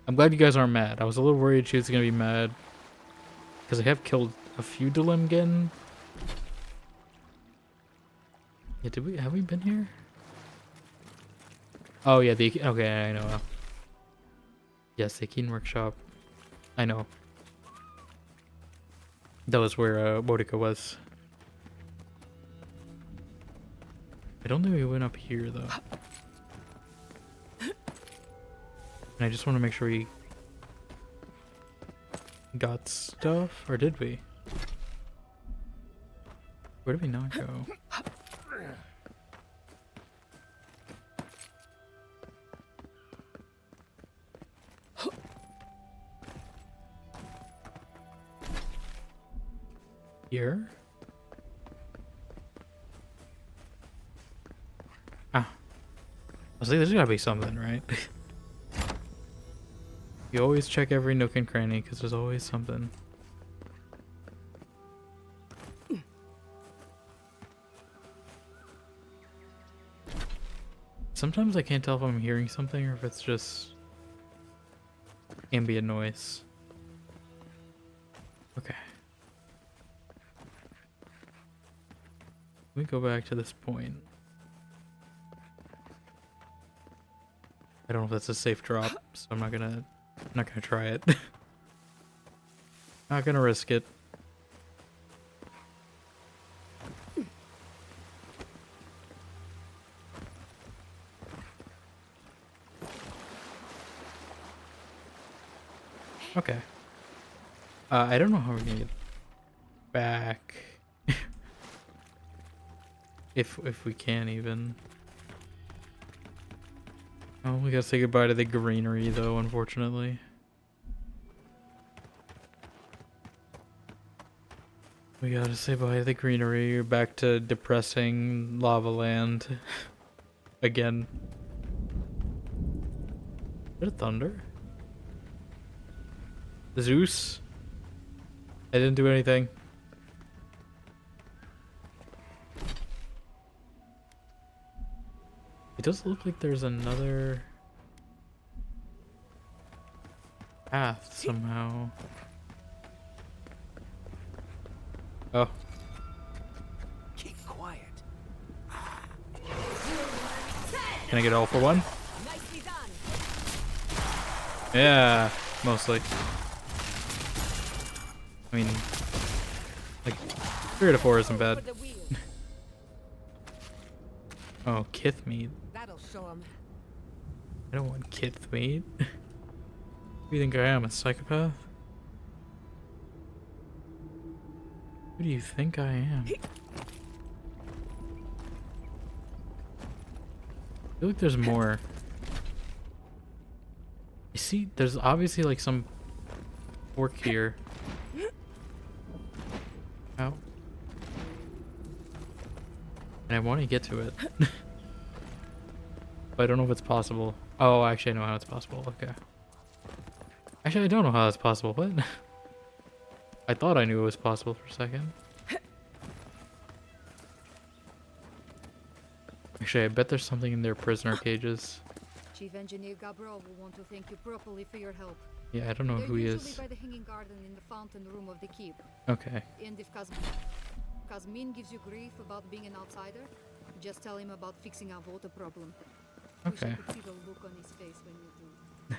I'm glad you guys aren't mad. I was a little worried she was gonna be mad. Because I have killed a few Delimgen. Yeah, have we been here? Oh yeah, okay, I know now. Yes, the Keen Workshop. I know. That was where Boudica was. I don't think we went up here though. And I just want to make sure we got stuff, or did we? Where did we not go? Here? Ah. I was like, there's gotta be something, right? You always check every nook and cranny because there's always something. Sometimes I can't tell if I'm hearing something or if it's just ambient noise. Okay. Let me go back to this point. I don't know if that's a safe drop, so I'm not gonna try it. Not gonna risk it. Okay. I don't know how we're gonna get back. if we can even. Oh, we gotta say goodbye to the greenery though, unfortunately. We gotta say bye to the greenery. You're back to depressing lava land. Again. Is there thunder? Zeus? I didn't do anything. It does look like there's another path somehow. Oh. Keep quiet. Can I get all for one? Yeah, mostly. I mean, like, 3 out of 4 isn't bad. Oh, kith meat. That'll show him. I don't want kith meat. Who do you think I am, a psychopath? Who do you think I am? I feel like there's more. You see, there's obviously like some fork here. Ow. And I want to get to it. But I don't know if it's possible. Oh, actually I know how it's possible. Okay. Actually, I don't know how that's possible. What? I thought I knew it was possible for a second. Actually, I bet there's something in their prisoner cages. Chief Engineer Gabriel will want to thank you properly for your help. Yeah, I don't know who he They're usually is. by the hanging garden in the fountain room of the keep. Okay. And if Kazmin gives you grief about being an outsider, just tell him about fixing our water problem. Okay. Wish I could see the look on his face when you do.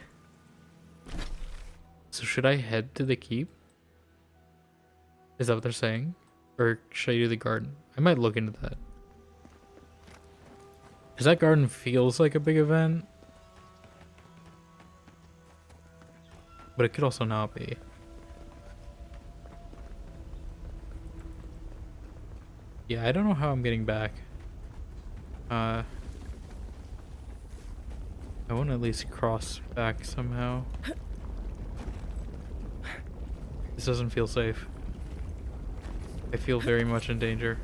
So should I head to the keep? Is that what they're saying? Or should I do the garden? I might look into that. Because that garden feels like a big event. But it could also not be. Yeah, I don't know how I'm getting back. I want to at least cross back somehow. This doesn't feel safe. I feel very much in danger.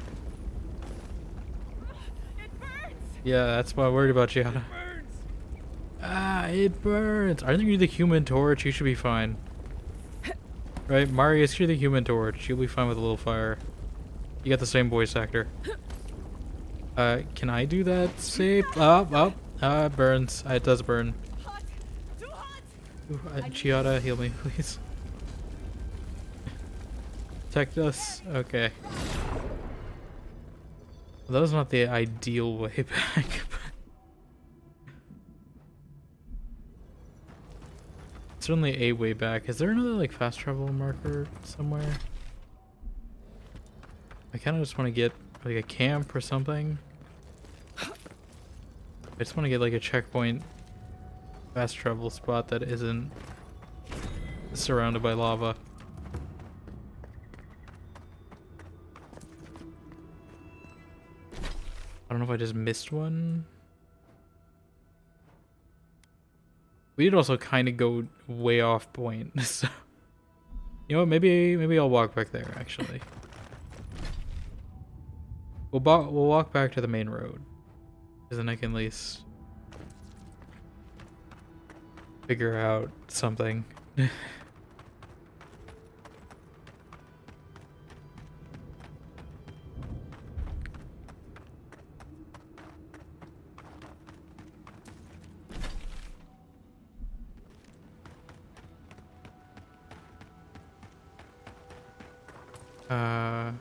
Yeah, that's why I'm worried about Giada. Ah, it burns. Aren't you the Human Torch? You should be fine. Right, Marius, you're the Human Torch. You'll be fine with a little fire. You got the same voice actor. Can I do that? Save. It burns. It does burn. Ooh, Giada, heal me, please. Protect us. Okay. Well, that was not the ideal way back. Certainly a way back. Is there another like fast travel marker somewhere? I kind of just want to get like a camp or something. I just want to get like a checkpoint fast travel spot that isn't surrounded by lava. I don't know if I just missed one. We did also kind of go way off point, so you know what? Maybe I'll walk back there. Actually, we'll walk back to the main road, because then I can at least figure out something.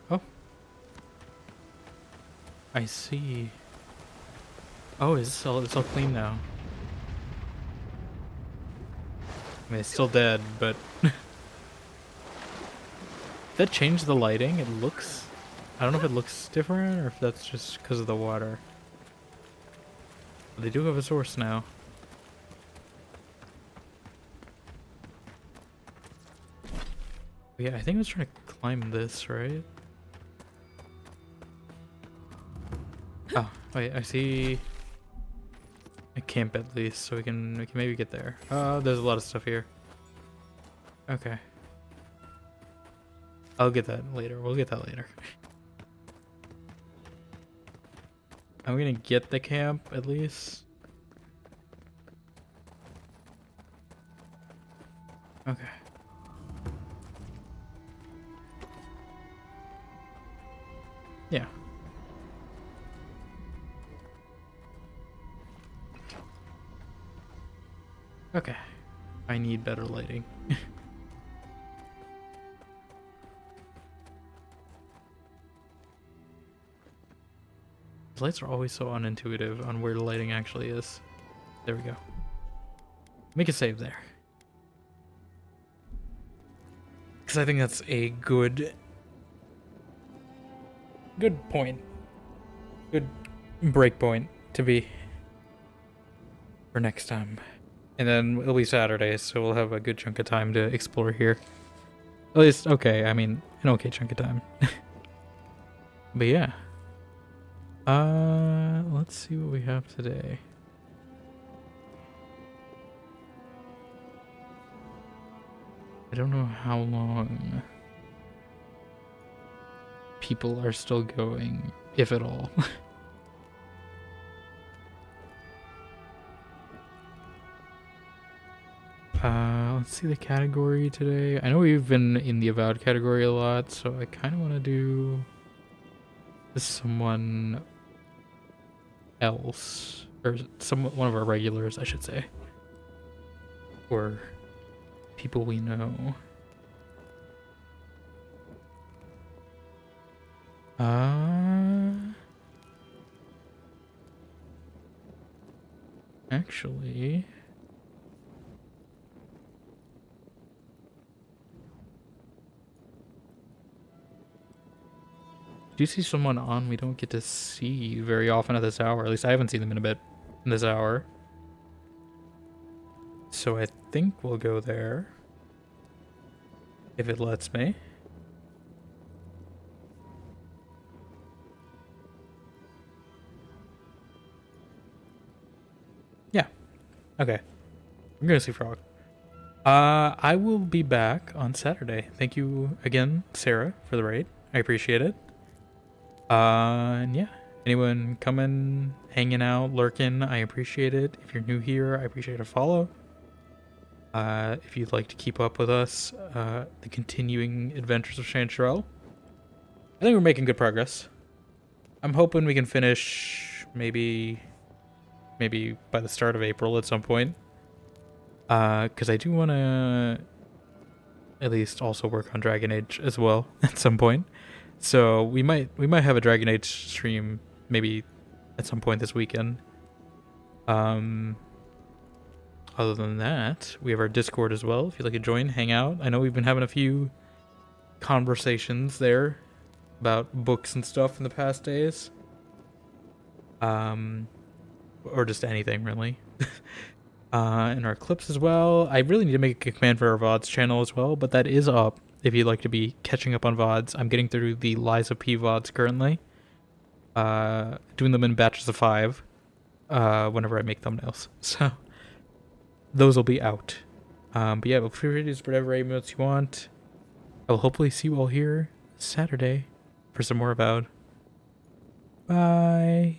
Oh. I see. Oh, it's all clean now. I mean, it's still dead, but that changed the lighting. It looks, I don't know if it looks different or if that's just because of the water. But they do have a source now. Yeah, I think I was trying to climb this, right? Oh, wait, I see a camp at least, so we can maybe get there. There's a lot of stuff here. Okay. I'll get that later. We'll get that later. I'm gonna get the camp at least. Okay. Yeah. Okay. I need better lighting. The lights are always so unintuitive on where the lighting actually is. There we go. Make a save there. Because I think that's a good point. Good break point to be for next time. And then it'll be Saturday, so we'll have a good chunk of time to explore here. At least, okay, I mean, an okay chunk of time. But yeah. Let's see what we have today. I don't know how long people are still going, if at all. Let's see the category today. I know we've been in the Avowed category a lot, so I kind of want to do someone else, or one of our regulars, I should say, or people we know. Actually, do you see someone on we don't get to see very often at this hour? At least I haven't seen them in a bit in this hour. So I think we'll go there. If it lets me. Yeah. Okay. We're gonna see Frog. I will be back on Saturday. Thank you again, Sarah, for the raid. I appreciate it. And yeah, anyone coming, hanging out, lurking, I appreciate it. If you're new here, I appreciate a follow. If you'd like to keep up with us, the continuing adventures of Chanterelle. I think we're making good progress. I'm hoping we can finish maybe by the start of April at some point. Because I do want to at least also work on Dragon Age as well at some point. So we might have a Dragon Age stream maybe at some point this weekend. Other than that, we have our Discord as well. If you'd like to join, hang out. I know we've been having a few conversations there about books and stuff in the past days. Or just anything really. And our clips as well. I really need to make a command for our VODs channel as well, but that is up if you'd like to be catching up on VODs. I'm getting through the Lies of P VODs currently. doing them in batches of 5 whenever I make thumbnails. So those will be out. But yeah, feel free to use whatever emotes you want. I will hopefully see you all here Saturday for some more AVOWED. Bye.